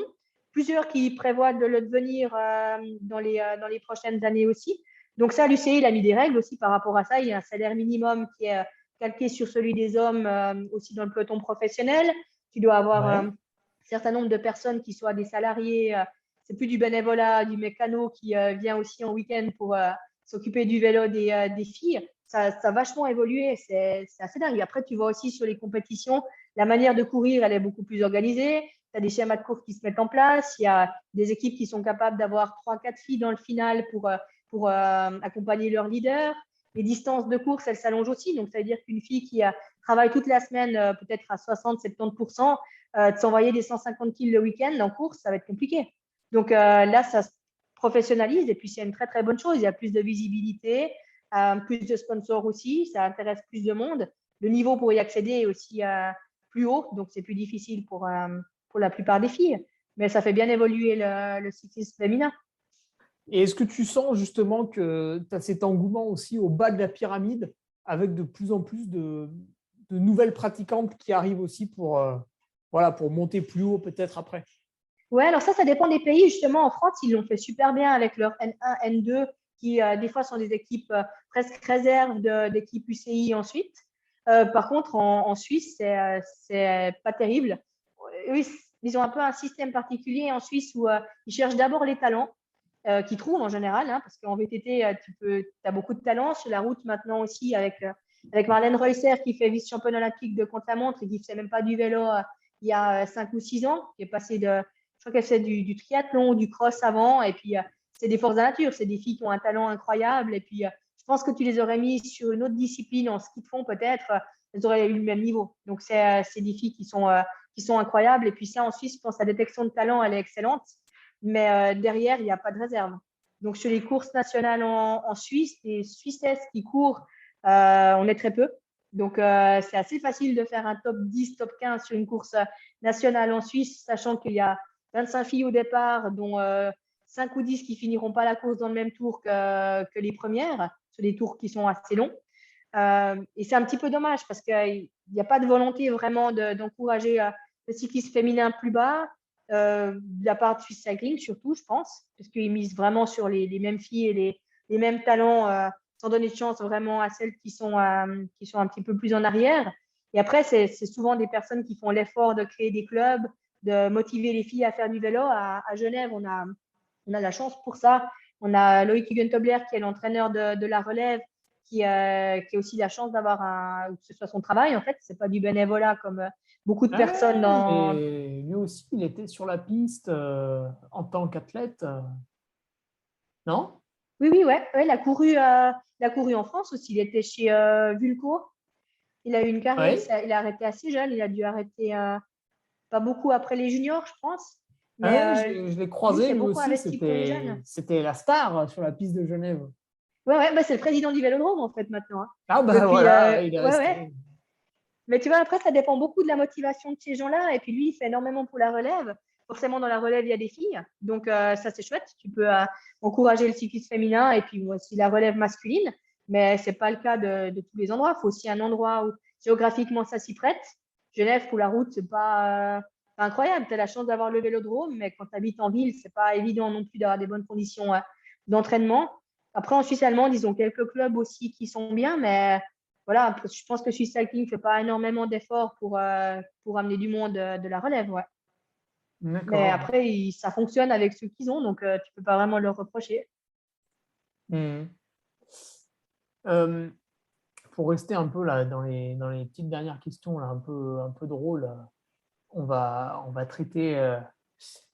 Plusieurs qui prévoient de le devenir dans les prochaines années aussi. Donc ça, l'UCI, il a mis des règles aussi par rapport à ça. Il y a un salaire minimum qui est calqué sur celui des hommes aussi dans le peloton professionnel. Tu dois avoir un certain nombre de personnes qui soient des salariés. C'est plus du bénévolat, du mécano qui vient aussi en week-end pour s'occuper du vélo des filles. Ça a vachement évolué. C'est assez dingue. Après, tu vois aussi sur les compétitions, la manière de courir, elle est beaucoup plus organisée. Tu as des schémas de course qui se mettent en place. Il y a des équipes qui sont capables d'avoir 3-4 filles dans le final pour accompagner leur leader. les distances de course, elles s'allongent aussi. Donc, ça veut dire qu'une fille qui travaille toute la semaine, peut-être à 60-70%, de s'envoyer des 150 kg le week-end en course, ça va être compliqué. Donc là, ça se professionnalise et puis c'est une très, très bonne chose. Il y a plus de visibilité, plus de sponsors aussi, ça intéresse plus de monde. Le niveau pour y accéder est aussi plus haut, donc c'est plus difficile pour la plupart des filles. Mais ça fait bien évoluer le cyclisme féminin. Et est-ce que tu sens justement que tu as cet engouement aussi au bas de la pyramide avec de plus en plus de nouvelles pratiquantes qui arrivent aussi pour monter plus haut peut-être après? Ouais, alors ça dépend des pays. Justement, en France, ils l'ont fait super bien avec leur N1, N2, qui des fois sont des équipes presque réserves d'équipes UCI ensuite. Par contre, en Suisse, c'est pas terrible. Eux, ils ont un peu un système particulier en Suisse où ils cherchent d'abord les talents qu'ils trouvent en général, hein, parce qu'en VTT, tu as beaucoup de talents. Sur la route maintenant aussi, avec Marlène Reusser qui fait vice-championne olympique de contre-la-montre et qui ne faisait même pas du vélo il y a 5 ou 6 ans, qui est passée je crois qu'elle fait du triathlon, du cross avant, et puis c'est des forces de la nature, c'est des filles qui ont un talent incroyable, et puis je pense que tu les aurais mis sur une autre discipline, en ski de fond peut-être, elles auraient eu le même niveau. Donc c'est des filles qui sont incroyables, et puis ça en Suisse, je pense que la détection de talent, elle est excellente, mais derrière, il n'y a pas de réserve. Donc sur les courses nationales en Suisse, les Suissesses qui courent, on est très peu. Donc, c'est assez facile de faire un top 10, top 15 sur une course nationale en Suisse, sachant qu'il y a 25 filles au départ, dont 5 ou 10 qui finiront pas la course dans le même tour que les premières, sur des tours qui sont assez longs. Et c'est un petit peu dommage parce qu'il n'y a pas de volonté vraiment d'encourager le cyclisme féminin plus bas, de la part de Swiss Cycling surtout, je pense, parce qu'ils misent vraiment sur les mêmes filles et les mêmes talents, sans donner de chance vraiment à celles qui sont un petit peu plus en arrière. Et après, c'est souvent des personnes qui font l'effort de créer des clubs, de motiver les filles à faire du vélo. À Genève, on a la chance pour ça. On a Loïc Hugentobler qui est l'entraîneur de la relève, qui a aussi la chance d'avoir que ce soit son travail en fait. C'est pas du bénévolat comme beaucoup de personnes dans. Et lui aussi, il était sur la piste en tant qu'athlète, non? Oui, oui, ouais, il a couru en France aussi. Il était chez Vulco. Il a eu une carrière, Oui. il a arrêté assez jeune. Il a dû arrêter pas beaucoup après les juniors, je pense. Mais Ah oui, je l'ai lui, croisé, c'est lui beaucoup aussi, investi pour les jeunes. c'était la star sur la piste de Genève. Ouais, ouais, bah, c'est le président du Vélodrome en fait maintenant, hein. Ah bah Depuis, voilà, il est ouais, ouais. resté. Mais tu vois, après, ça dépend beaucoup de la motivation de ces gens-là. Et puis lui, il fait énormément pour la relève. Forcément, dans la relève, il y a des filles. Donc, ça, c'est chouette. Tu peux encourager le cyclisme féminin et puis aussi la relève masculine. Mais ce n'est pas le cas de tous les endroits. Il faut aussi un endroit où géographiquement ça s'y prête. Genève, pour la route, ce n'est pas incroyable. Tu as la chance d'avoir le vélodrome, mais quand tu habites en ville, ce n'est pas évident non plus d'avoir des bonnes conditions d'entraînement. Après, en Suisse allemande, ils ont quelques clubs aussi qui sont bien, mais voilà, je pense que Swiss Cycling ne fait pas énormément d'efforts pour amener du monde de la relève. Ouais. Mais D'accord. après, ça fonctionne avec ceux qu'ils ont, donc tu ne peux pas vraiment leur reprocher. Mhm. Euh, pour rester un peu là dans les petites dernières questions là, un peu drôles, on va traiter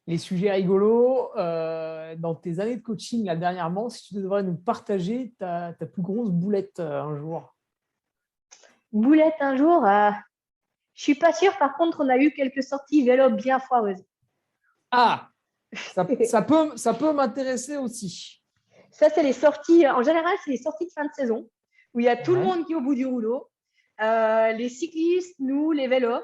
les sujets rigolos. Dans tes années de coaching là dernièrement, si tu devrais nous partager ta plus grosse boulette un jour. Boulette un jour, je suis pas sûre. Par contre, on a eu quelques sorties vélo bien foireuses. Ah, ça peut m'intéresser aussi. Ça, c'est les sorties. En général, c'est les sorties de fin de saison où il y a tout le Ouais. monde qui est au bout du rouleau. Les cyclistes, nous, les vélos.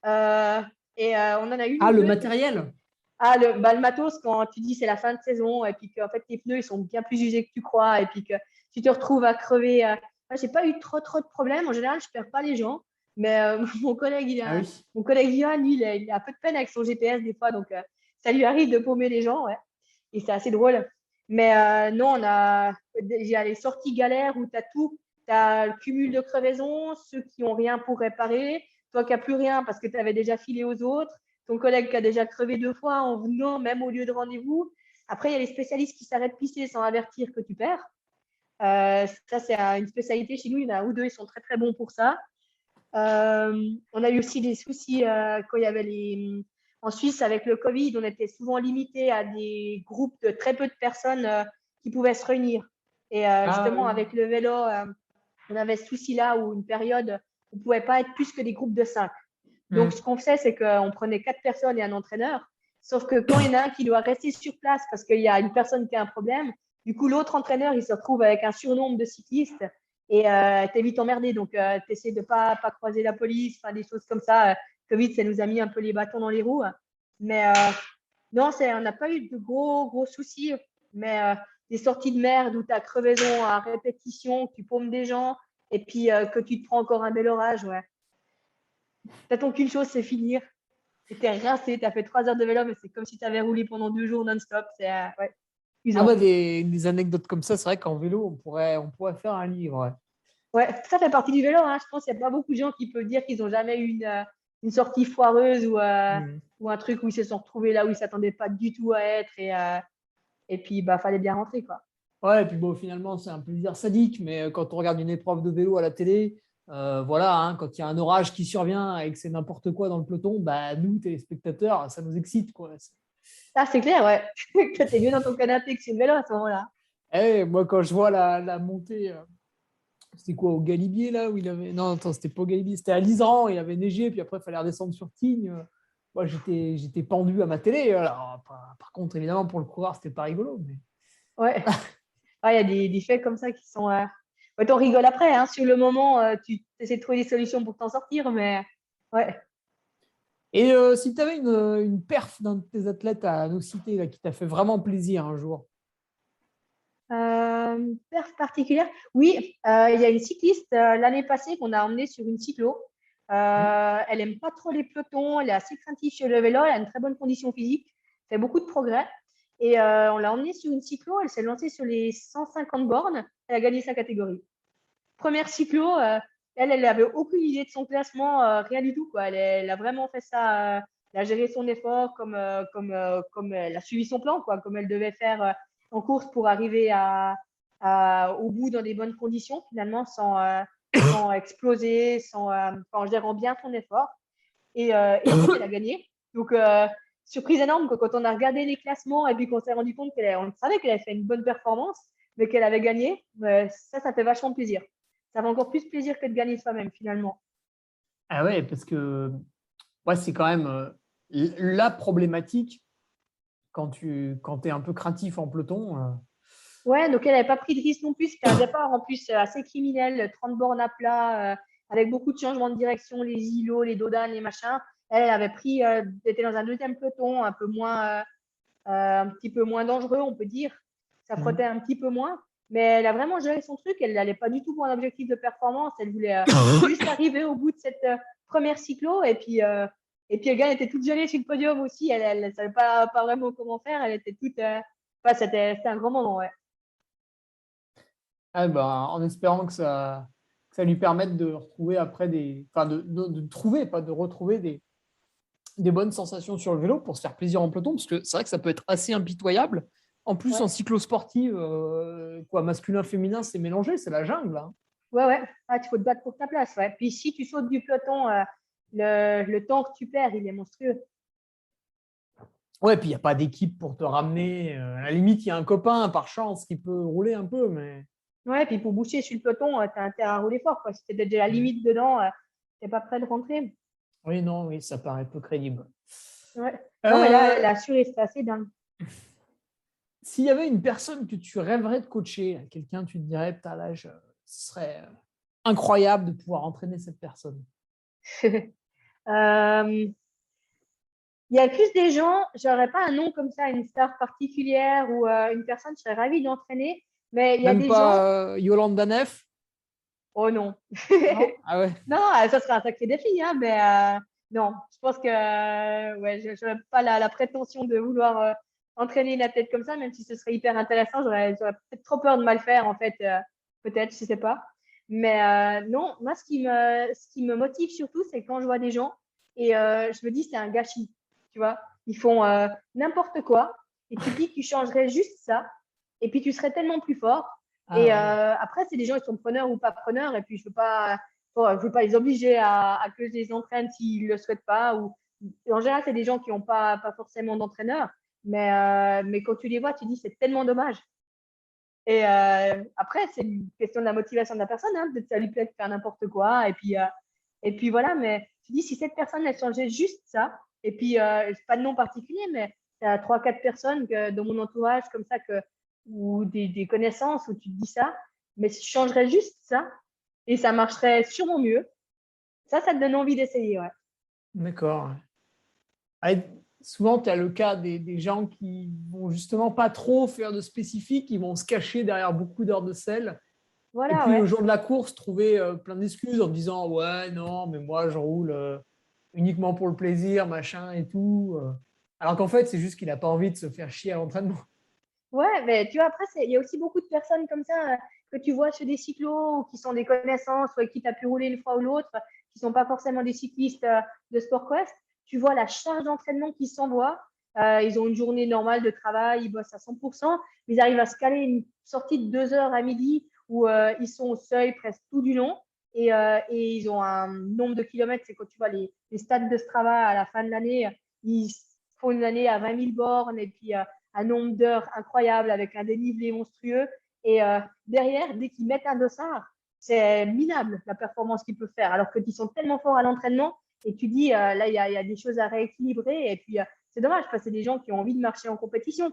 On en a une Ah, ou le deux. matériel. Ah, le matos, quand tu dis c'est la fin de saison et puis qu'en fait tes pneus ils sont bien plus usés que tu crois et puis que tu te retrouves à crever. Moi, j'ai pas eu trop de problèmes. En général, je perds pas les gens. Mais mon collègue, Ah oui. mon collègue Johan, lui, il a un peu de peine avec son GPS des fois. Donc, ça lui arrive de paumer les gens. Ouais. Et c'est assez drôle. Mais non, il y a les sorties galères où tu as tout. Tu as le cumul de crevaisons, ceux qui n'ont rien pour réparer, toi qui n'as plus rien parce que tu avais déjà filé aux autres, ton collègue qui a déjà crevé 2 fois en venant même au lieu de rendez-vous. Après, il y a les spécialistes qui s'arrêtent pisser sans avertir que tu perds. Ça, c'est une spécialité chez nous. Il y en a un ou deux, ils sont très, très bons pour ça. On a eu aussi des soucis quand il y avait en Suisse, avec le Covid, on était souvent limité à des groupes de très peu de personnes qui pouvaient se réunir. Et Ah justement, oui. avec le vélo, on avait ce souci-là où une période, on ne pouvait pas être plus que des groupes de 5. Donc, ce Hmm. qu'on faisait, c'est qu'on prenait 4 personnes et un entraîneur. Sauf que quand il y en a un qui doit rester sur place parce qu'il y a une personne qui a un problème, du coup, l'autre entraîneur, il se retrouve avec un surnombre de cyclistes et t'es vite emmerdé. Donc, tu essaies de pas croiser la police, enfin, des choses comme ça. Covid, ça nous a mis un peu les bâtons dans les roues. Mais non, on n'a pas eu de gros soucis. Mais des sorties de merde où tu as crevaison à répétition, que tu paumes des gens et puis que tu te prends encore un bel orage, ouais. T'attends qu'une chose, c'est finir. Et t'es rincé, t'as fait 3 heures de vélo, mais c'est comme si t'avais roulé pendant 2 jours non-stop. C'est ouais, Ah usant. bah des anecdotes comme ça, c'est vrai qu'en vélo, on pourrait faire un livre. Ouais. Ouais, ça fait partie du vélo. Hein. Je pense qu'il n'y a pas beaucoup de gens qui peuvent dire qu'ils n'ont jamais eu une sortie foireuse Hmm. ou un truc où ils se sont retrouvés là où ils ne s'attendaient pas du tout à être. Et puis, bah, fallait bien rentrer, quoi. Ouais, et puis bon, finalement, c'est un plaisir sadique, mais quand on regarde une épreuve de vélo à la télé, voilà, hein, quand il y a un orage qui survient et que c'est n'importe quoi dans le peloton, bah, nous, téléspectateurs, ça nous excite, quoi. Ah, c'est clair, ouais. Que t'es mieux dans ton canapé que sur le vélo à ce moment-là. Moi, quand je vois la montée, c'était quoi, au Galibier, là, où il avait. Non, attends, c'était pas au Galibier, c'était à Liseran, il avait neigé, puis après, il fallait redescendre sur Tignes. Moi, j'étais pendu à ma télé. Alors, par contre, évidemment, pour le coureur, c'était pas rigolo. Mais... Ouais. Ah, il y a des faits comme ça qui sont. Ouais, t'en rigoles après, hein. Sur le moment, tu essaies de trouver des solutions pour t'en sortir, mais ouais. Et si tu avais une perf d'un de tes athlètes à nous citer, là, qui t'a fait vraiment plaisir un jour. Perf particulière. Oui, il y a une cycliste l'année passée qu'on a emmenée sur une cyclo. Hmm. Elle aime pas trop les pelotons, elle est assez craintive sur le vélo, elle a une très bonne condition physique, fait beaucoup de progrès. Et on l'a emmenée sur une cyclo, elle s'est lancée sur les 150 bornes, elle a gagné sa catégorie. Première cyclo, elle n'avait aucune idée de son classement, rien du tout, quoi. Elle a vraiment fait ça, elle a géré son effort comme elle a suivi son plan, quoi, comme elle devait faire en course pour arriver au bout dans des bonnes conditions, finalement, sans exploser, en gérant bien son effort. Et en fait, elle a gagné. Donc, surprise énorme quand on a regardé les classements et puis qu'on s'est rendu compte on savait qu'elle avait fait une bonne performance, mais qu'elle avait gagné. Ça fait vachement plaisir. Ça fait encore plus plaisir que de gagner soi-même, finalement. Ah ouais, parce que ouais, c'est quand même la problématique quand tu es un peu craintif en peloton. Ouais, donc elle n'avait pas pris de risque non plus. C'était un départ en plus assez criminel, 30 bornes à plat, avec beaucoup de changements de direction, les îlots, les dodanes, les machins. Elle avait était dans un deuxième peloton, un petit peu moins dangereux, on peut dire. Ça Hmm. frottait un petit peu moins. Mais elle a vraiment géré son truc. Elle n'allait pas du tout pour un objectif de performance. Elle voulait juste arriver au bout de cette première cyclo. Et puis elle était toute gelée sur le podium aussi. Elle ne savait pas vraiment comment faire. Elle était toute. Enfin, c'était un grand moment, ouais. Ah, ben, en espérant que ça lui permette de retrouver après enfin, de trouver, pas de retrouver des bonnes sensations sur le vélo pour se faire plaisir en peloton, parce que c'est vrai que ça peut être assez impitoyable. En plus, Ouais, en cyclosportive, quoi, masculin, féminin, c'est mélangé, c'est la jungle, hein. ouais, ouais. Ah, tu faut te battre pour ta place, ouais. Puis si tu sautes du peloton, le temps que tu perds, il est monstrueux. Ouais, puis il n'y a pas d'équipe pour te ramener. À la limite, il y a un copain par chance qui peut rouler un peu, mais. Ouais, puis pour boucher sur le peloton, tu as intérêt à rouler fort, quoi. Si tu déjà la Mm. limite dedans, tu n'es pas prêt de rentrer. Oui, non, oui, ça paraît peu crédible. Ouais. Non, mais là, Euh, la assuré, c'est assez dingue. S'il y avait une personne que tu rêverais de coacher, quelqu'un, tu te dirais, putain, là, ce serait incroyable de pouvoir entraîner cette personne. Euh, Il y a plus des gens, j'aurais pas un nom comme ça, une star particulière ou une personne, je serais ravie d'entraîner, mais il y a Même des gens, pas Yolande Neff. oh non. Non? Ah ouais. Non, ça serait un sacré défi, hein, mais non, je pense que ouais, je n'aurais pas la prétention de vouloir entraîner la tête comme ça, même si ce serait hyper intéressant. J'aurais peut-être trop peur de mal faire, en fait, peut-être, je sais pas. Mais non, moi, ce qui me motive surtout, c'est quand je vois des gens et je me dis, c'est un gâchis, tu vois. Ils font n'importe quoi et tu te dis que tu changerais juste ça et puis tu serais tellement plus fort. Ah Et ouais. après, c'est des gens qui sont preneurs ou pas preneurs et puis je veux pas les obliger à que je les entraîne s'ils ne le souhaitent pas. En général, c'est des gens qui n'ont pas forcément d'entraîneur. Mais quand tu les vois, tu dis c'est tellement dommage. Et après, c'est une question de la motivation de la personne. Hein. Peut-être ça lui plaît de faire n'importe quoi. Et puis voilà, mais tu dis, si cette personne, elle changeait juste ça, et puis pas de nom particulier, mais tu as 3-4 personnes dans mon entourage comme ça, ou des connaissances où tu te dis ça, mais je changerais juste ça, et ça marcherait sûrement mieux. Ça te donne envie d'essayer, ouais. D'accord. Ah, souvent, tu as le cas des gens qui vont justement pas trop faire de spécifique, ils vont se cacher derrière beaucoup d'heures de selle. Et Voilà, puis, le ouais. jour de la course, trouver plein d'excuses en disant ouais, non, mais moi, je roule uniquement pour le plaisir, machin et tout. Alors qu'en fait, c'est juste qu'il n'a pas envie de se faire chier à l'entraînement. Ouais, mais tu vois, après, il y a aussi beaucoup de personnes comme ça que tu vois sur des cyclos ou qui sont des connaissances ou avec qui tu as pu rouler une fois ou l'autre, qui sont pas forcément des cyclistes de Sport Quest. Tu vois la charge d'entraînement qu'ils s'envoient. Ils ont une journée normale de travail, ils bossent à 100%, mais ils arrivent à se caler une sortie de 2 heures à midi où ils sont au seuil presque tout du long et ils ont un nombre de kilomètres. C'est quand tu vois les stats de Strava à la fin de l'année, ils font une année à 20 000 bornes et puis un nombre d'heures incroyable avec un dénivelé monstrueux. Et derrière, dès qu'ils mettent un dossard, c'est minable la performance qu'ils peuvent faire. Alors qu'ils sont tellement forts à l'entraînement et tu dis, là, il y a des choses à rééquilibrer. Et puis, c'est dommage parce que c'est des gens qui ont envie de marcher en compétition,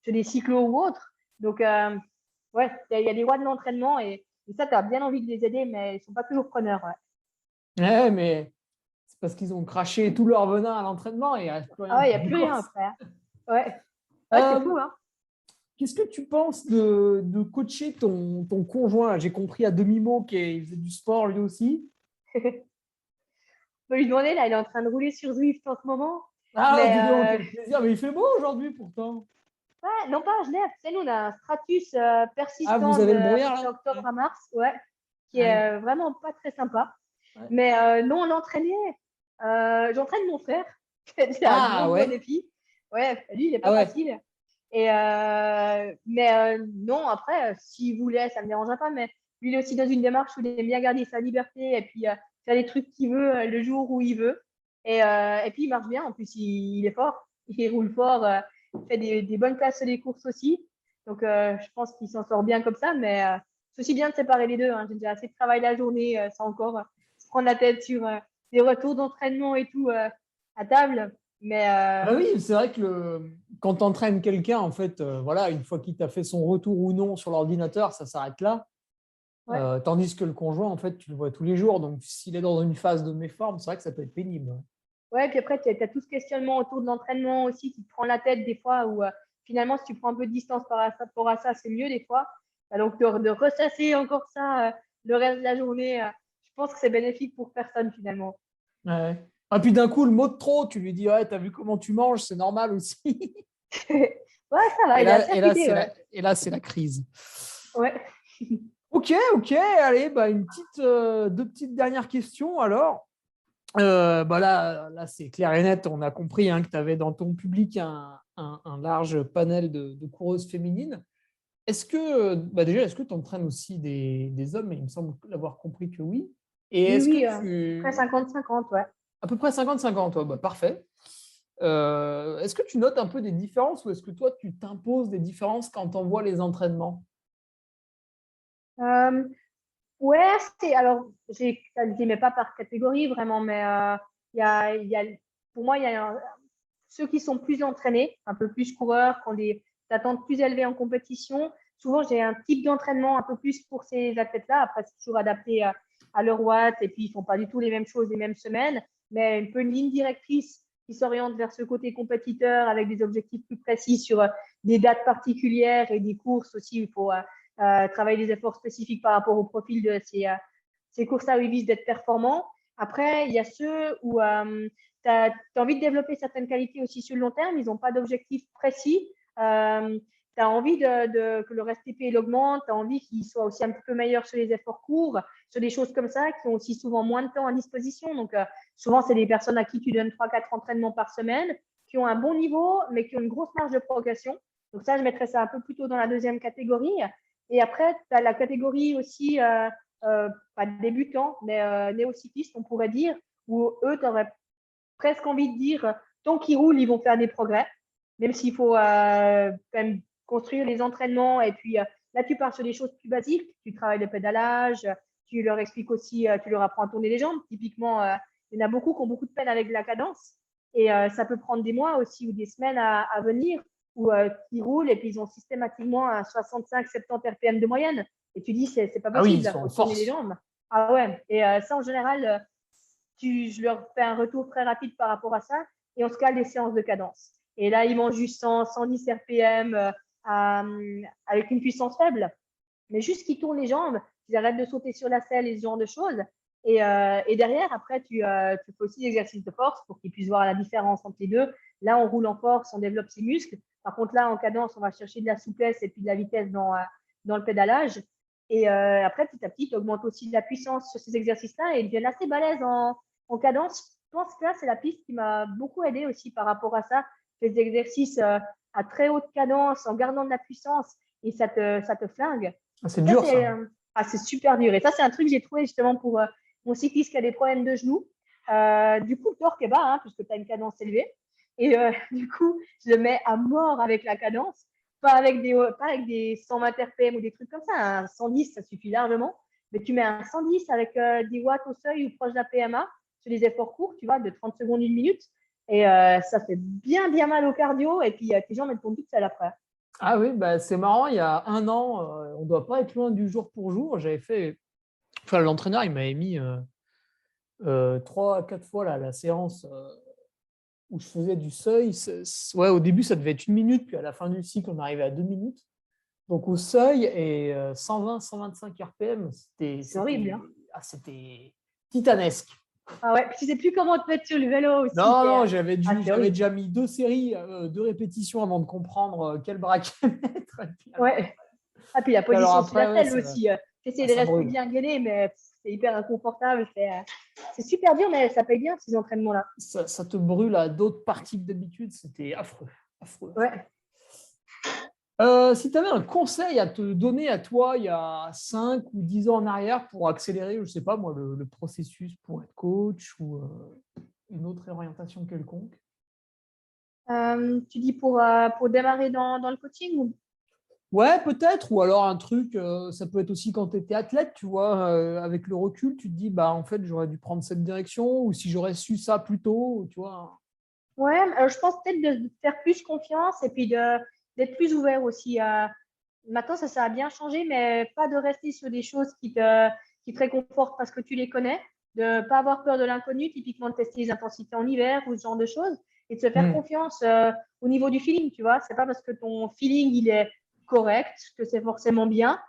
sur des cyclos ou autres. Donc, ouais, il y a des rois de l'entraînement et ça, tu as bien envie de les aider, mais ils ne sont pas toujours preneurs. Ouais. Ouais, mais c'est parce qu'ils ont craché tout leur venin à l'entraînement et il ne reste plus Ah rien ouais, il n'y pour a une plus rien course. après. Hein. Ouais, ouais c'est Euh, fou, hein. Qu'est-ce que tu penses de coacher ton conjoint? J'ai compris à demi-mot qu'il faisait du sport lui aussi. On peut lui demander, là, il est en train de rouler sur Zwift en ce moment. Ah, dis donc, Mais quel plaisir. Mais il fait beau aujourd'hui pourtant. ouais, non pas à Genève, tu sais, nous, on a un stratus Ah, persistant vous de avez le brouillard fin là? octobre à mars, ouais, qui Ouais. est vraiment pas très sympa. Ouais. Mais non, on entraînait. J'entraîne mon frère. C'est un Ah gros ouais. défi. Ouais, lui, il n'est Ah pas ouais. facile. Et mais non, après, s'il voulait, ça ne me dérangerait pas. Mais lui, il est aussi dans une démarche où il aime bien garder sa liberté et puis faire les trucs qu'il veut le jour où il veut. Et puis, il marche bien. En plus, il est fort. Il roule fort. Il fait des bonnes places sur les courses aussi. Donc, je pense qu'il s'en sort bien comme ça. Mais c'est aussi bien de séparer les deux. Hein. J'ai déjà assez de travail la journée sans encore se prendre la tête sur des retours d'entraînement et tout à table. Mais Ah oui, c'est vrai que quand tu entraînes quelqu'un, en fait, voilà, une fois qu'il t'a fait son retour ou non sur l'ordinateur, ça s'arrête là. ouais, Tandis que le conjoint, en fait, tu le vois tous les jours. Donc, s'il est dans une phase de méforme, c'est vrai que ça peut être pénible. ouais, puis après, tu as tout ce questionnement autour de l'entraînement aussi qui te prend la tête des fois, où finalement, si tu prends un peu de distance par rapport à ça, c'est mieux des fois. Donc, de ressasser encore ça le reste de la journée, je pense que c'est bénéfique pour personne finalement. Ouais. Et puis d'un coup, le mot de trop, tu lui dis, ouais, t'as vu comment tu manges, c'est normal aussi. Ouais, ça va, il est assez affûté, ouais. Et là, c'est la crise. Ouais. Ok, ok, allez, bah, deux petites dernières questions alors. Bah là c'est clair et net, on a compris hein, que tu avais dans ton public un large panel de coureuses féminines. Est-ce que, bah déjà, est-ce que tu entraînes aussi des hommes? Il me semble l'avoir compris que oui. Et Oui, est-ce que oui, près tu... 50-50, ouais. À peu près 50-50, toi, bah, parfait. Est-ce que tu notes un peu des différences ou est-ce que toi, tu t'imposes des différences quand on voit les entraînements? Euh, Ouais, alors, je ne les mets pas par catégorie vraiment, mais il y a, pour moi, il y a ceux qui sont plus entraînés, un peu plus coureurs, qui ont des attentes plus élevées en compétition. Souvent, j'ai un type d'entraînement un peu plus pour ces athlètes-là. Après, c'est toujours adapté à leur watt et puis ils ne font pas du tout les mêmes choses les mêmes semaines, mais un peu une ligne directrice qui s'oriente vers ce côté compétiteur avec des objectifs plus précis sur des dates particulières et des courses aussi. Il faut travailler des efforts spécifiques par rapport au profil de ces courses-là où ils visent d'être performants. Après, il y a ceux où tu as envie de développer certaines qualités aussi sur le long terme, ils n'ont pas d'objectif précis. Tu as envie que le RSTP augmente, tu as envie qu'il soit aussi un petit peu meilleur sur les efforts courts, sur des choses comme ça, qui ont aussi souvent moins de temps à disposition. Donc, souvent, c'est des personnes à qui tu donnes 3-4 entraînements par semaine, qui ont un bon niveau, mais qui ont une grosse marge de progression. Donc, ça, je mettrais ça un peu plutôt dans la deuxième catégorie. Et après, tu as la catégorie aussi, pas débutant, mais néo-cycliste, on pourrait dire, où eux, tu aurais presque envie de dire, tant qu'ils roulent, ils vont faire des progrès, même s'il faut quand même construire les entraînements et puis Là, tu pars sur des choses plus basiques. Tu travailles le pédalage, tu leur expliques aussi, tu leur apprends à tourner les jambes. Typiquement, il y en a beaucoup qui ont beaucoup de peine avec la cadence. Et ça peut prendre des mois aussi ou des semaines à venir où ils roulent et puis ils ont systématiquement un 65-70 RPM de moyenne. Et tu dis, c'est pas Ah oui, ils possible, sont en faut tourner les force. jambes. Ah ouais. Et ça, en général, je leur fais un retour très rapide par rapport à ça et on se cale des séances de cadence. Et là, ils mangent juste 100, 110 RPM avec une puissance faible, mais juste qu'ils tournent les jambes, qu'ils arrêtent de sauter sur la selle et ce genre de choses. Et derrière, après, tu fais aussi des exercices de force pour qu'ils puissent voir la différence entre les deux. Là, on roule en force, on développe ses muscles. Par contre, là, en cadence, on va chercher de la souplesse et puis de la vitesse dans le pédalage. Et après, petit à petit, tu augmentes aussi la puissance sur ces exercices-là et ils deviennent assez balèzes en cadence. Je pense que là, c'est la piste qui m'a beaucoup aidé aussi par rapport à ça. Des exercices à très haute cadence en gardant de la puissance et ça te flingue. Ah, c'est Ça, dur, ça. c'est super dur. Et ça, c'est un truc que j'ai trouvé justement pour mon cycliste qui a des problèmes de genoux. Du coup, le torque est bas, hein, puisque tu as une cadence élevée. Et du coup, je le mets à mort avec la cadence, pas avec des 120 RPM ou des trucs comme ça. Un 110, ça suffit largement. Mais tu mets un 110 avec 10 watts au seuil ou proche de la PMA sur des efforts courts, tu vois, de 30 secondes, une minute. Et ça fait bien, bien mal au cardio. Et puis, tes jambes, elles tournent toutes seules après. Ah oui, bah, c'est marrant, il y a un an, on ne doit pas être loin du jour pour jour. J'avais fait. Enfin, l'entraîneur, il m'avait mis 3 à 4 fois là, la séance où je faisais du seuil. Ouais, au début, ça devait être 1 minute, puis à la fin du cycle, on arrivait à 2 minutes. Donc au seuil et 120, 125 RPM, C'est horrible, hein. c'était titanesque. Ah ouais, puis tu sais plus comment te mettre sur le vélo aussi. Non, non, C'est j'avais horrible. déjà mis 2 séries, 2 répétitions avant de comprendre quel braquet mettre. Ouais. Ah, puis la Alors position sur après, la ouais, selle aussi. Tu essaies de ça rester brûle. bien gainé, mais c'est hyper inconfortable. C'est super dur, mais ça paye bien ces entraînements-là. Ça te brûle à d'autres parties que d'habitude. C'était affreux. Affreux, affreux. Ouais. Si tu avais un conseil à te donner à toi il y a 5 ou 10 ans en arrière pour accélérer, je ne sais pas moi, le processus pour être coach ou une autre orientation quelconque. Tu dis pour démarrer dans le coaching ou... Ouais, peut-être, ou alors un truc, ça peut être aussi quand tu étais athlète, tu vois, avec le recul, tu te dis, bah en fait, j'aurais dû prendre cette direction, ou si j'aurais su ça plus tôt, tu vois. Ouais, je pense peut-être de faire plus confiance et puis d'être plus ouvert aussi. Maintenant, ça a bien changé, mais pas de rester sur des choses qui te réconfortent parce que tu les connais, de ne pas avoir peur de l'inconnu, typiquement de tester les intensités en hiver ou ce genre de choses, et de se faire Hmm. confiance au niveau du feeling, tu vois. C'est pas parce que ton feeling, il est correct que c'est forcément bien.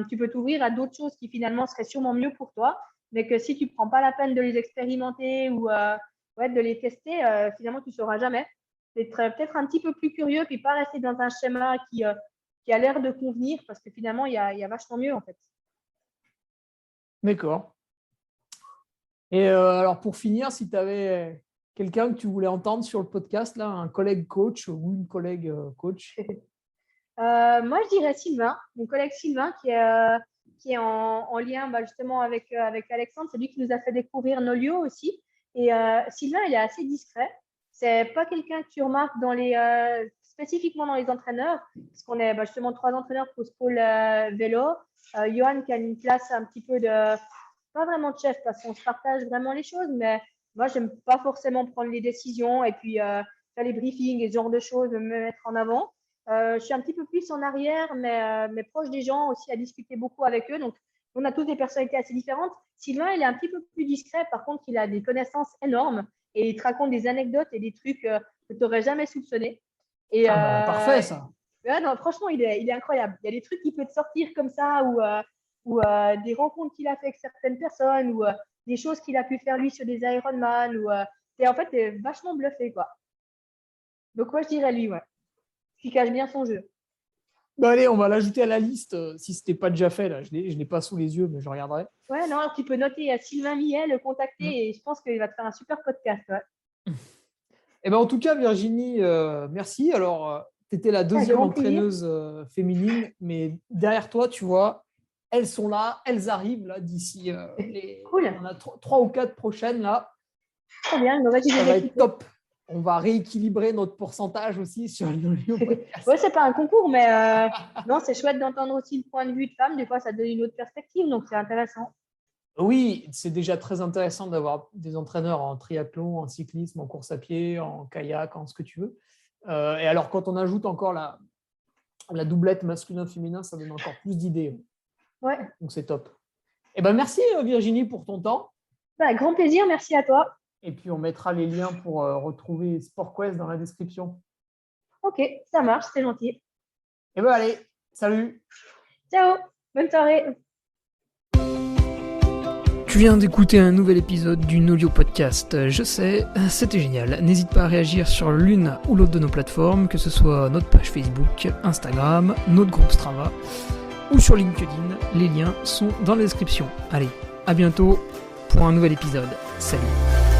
Tu peux t'ouvrir à d'autres choses qui finalement seraient sûrement mieux pour toi, mais que si tu prends pas la peine de les expérimenter ou ouais, de les tester, finalement, tu ne sauras jamais. C'est peut-être un petit peu plus curieux, puis pas rester dans un schéma qui a l'air de convenir, parce que finalement, il y a vachement mieux, en fait. D'accord. Et alors, pour finir, si tu avais quelqu'un que tu voulais entendre sur le podcast, là, un collègue coach ou une collègue coach. Moi, je dirais Sylvain, mon collègue Sylvain, qui est en lien justement avec Alexandre. C'est lui qui nous a fait découvrir Nolio aussi. Et Sylvain, il est assez discret. C'est pas quelqu'un que tu remarques spécifiquement dans les entraîneurs, parce qu'on est justement 3 entraîneurs pour ce pôle vélo. Johan qui a une place un petit peu pas vraiment de chef, parce qu'on se partage vraiment les choses, mais moi, j'aime pas forcément prendre les décisions et puis faire les briefings et ce genre de choses, me mettre en avant. Je suis un petit peu plus en arrière, mais proche des gens aussi, à discuter beaucoup avec eux. Donc, on a tous des personnalités assez différentes. Sylvain, il est un petit peu plus discret. Par contre, il a des connaissances énormes et il te raconte des anecdotes et des trucs que tu n'aurais jamais soupçonnés. Et Ah bah, parfait, ça. ouais, non, franchement, il est incroyable. Il y a des trucs qui peut te sortir comme ça ou des rencontres qu'il a fait avec certaines personnes ou des choses qu'il a pu faire lui sur des Ironman. En fait, t'es vachement bluffé, quoi. Donc, moi, je dirais lui, ouais. Qui cache bien son jeu. Bah, allez, on va l'ajouter à la liste si ce n'était pas déjà fait. Là. Je ne l'ai pas sous les yeux, mais je regarderai. Ouais, non, alors tu peux noter à Sylvain Millet, le contacter et je pense qu'il va te faire un super podcast. Ouais. Eh ben, en tout cas, Virginie, merci. Alors, tu étais la Avec deuxième grand plaisir. entraîneuse féminine, mais derrière toi, tu vois, elles sont là, elles arrivent là d'ici Cool. il y en a 3 ou 4 prochaines là. Très bien. Bah, vas-y, Ça les va être écouter. top. on va rééquilibrer notre pourcentage aussi sur le Nolio podcast. Ouais, c'est pas un concours, mais non, c'est chouette d'entendre aussi le point de vue de femme. Des fois, ça donne une autre perspective, donc c'est intéressant. Oui, c'est déjà très intéressant d'avoir des entraîneurs en triathlon, en cyclisme, en course à pied, en kayak, en ce que tu veux. Et alors, quand on ajoute encore la doublette masculin-féminin, ça donne encore plus d'idées. Ouais. Donc, c'est top. Eh ben, merci Virginie pour ton temps. Grand plaisir, merci à toi. Et puis, on mettra les liens pour retrouver SportQuest dans la description. Ok, ça marche, c'est gentil. Eh ben, allez, salut. Ciao, bonne soirée. Tu viens d'écouter un nouvel épisode du Nolio Podcast. Je sais, c'était génial. N'hésite pas à réagir sur l'une ou l'autre de nos plateformes, que ce soit notre page Facebook, Instagram, notre groupe Strava ou sur LinkedIn. Les liens sont dans la description. Allez, à bientôt pour un nouvel épisode. Salut.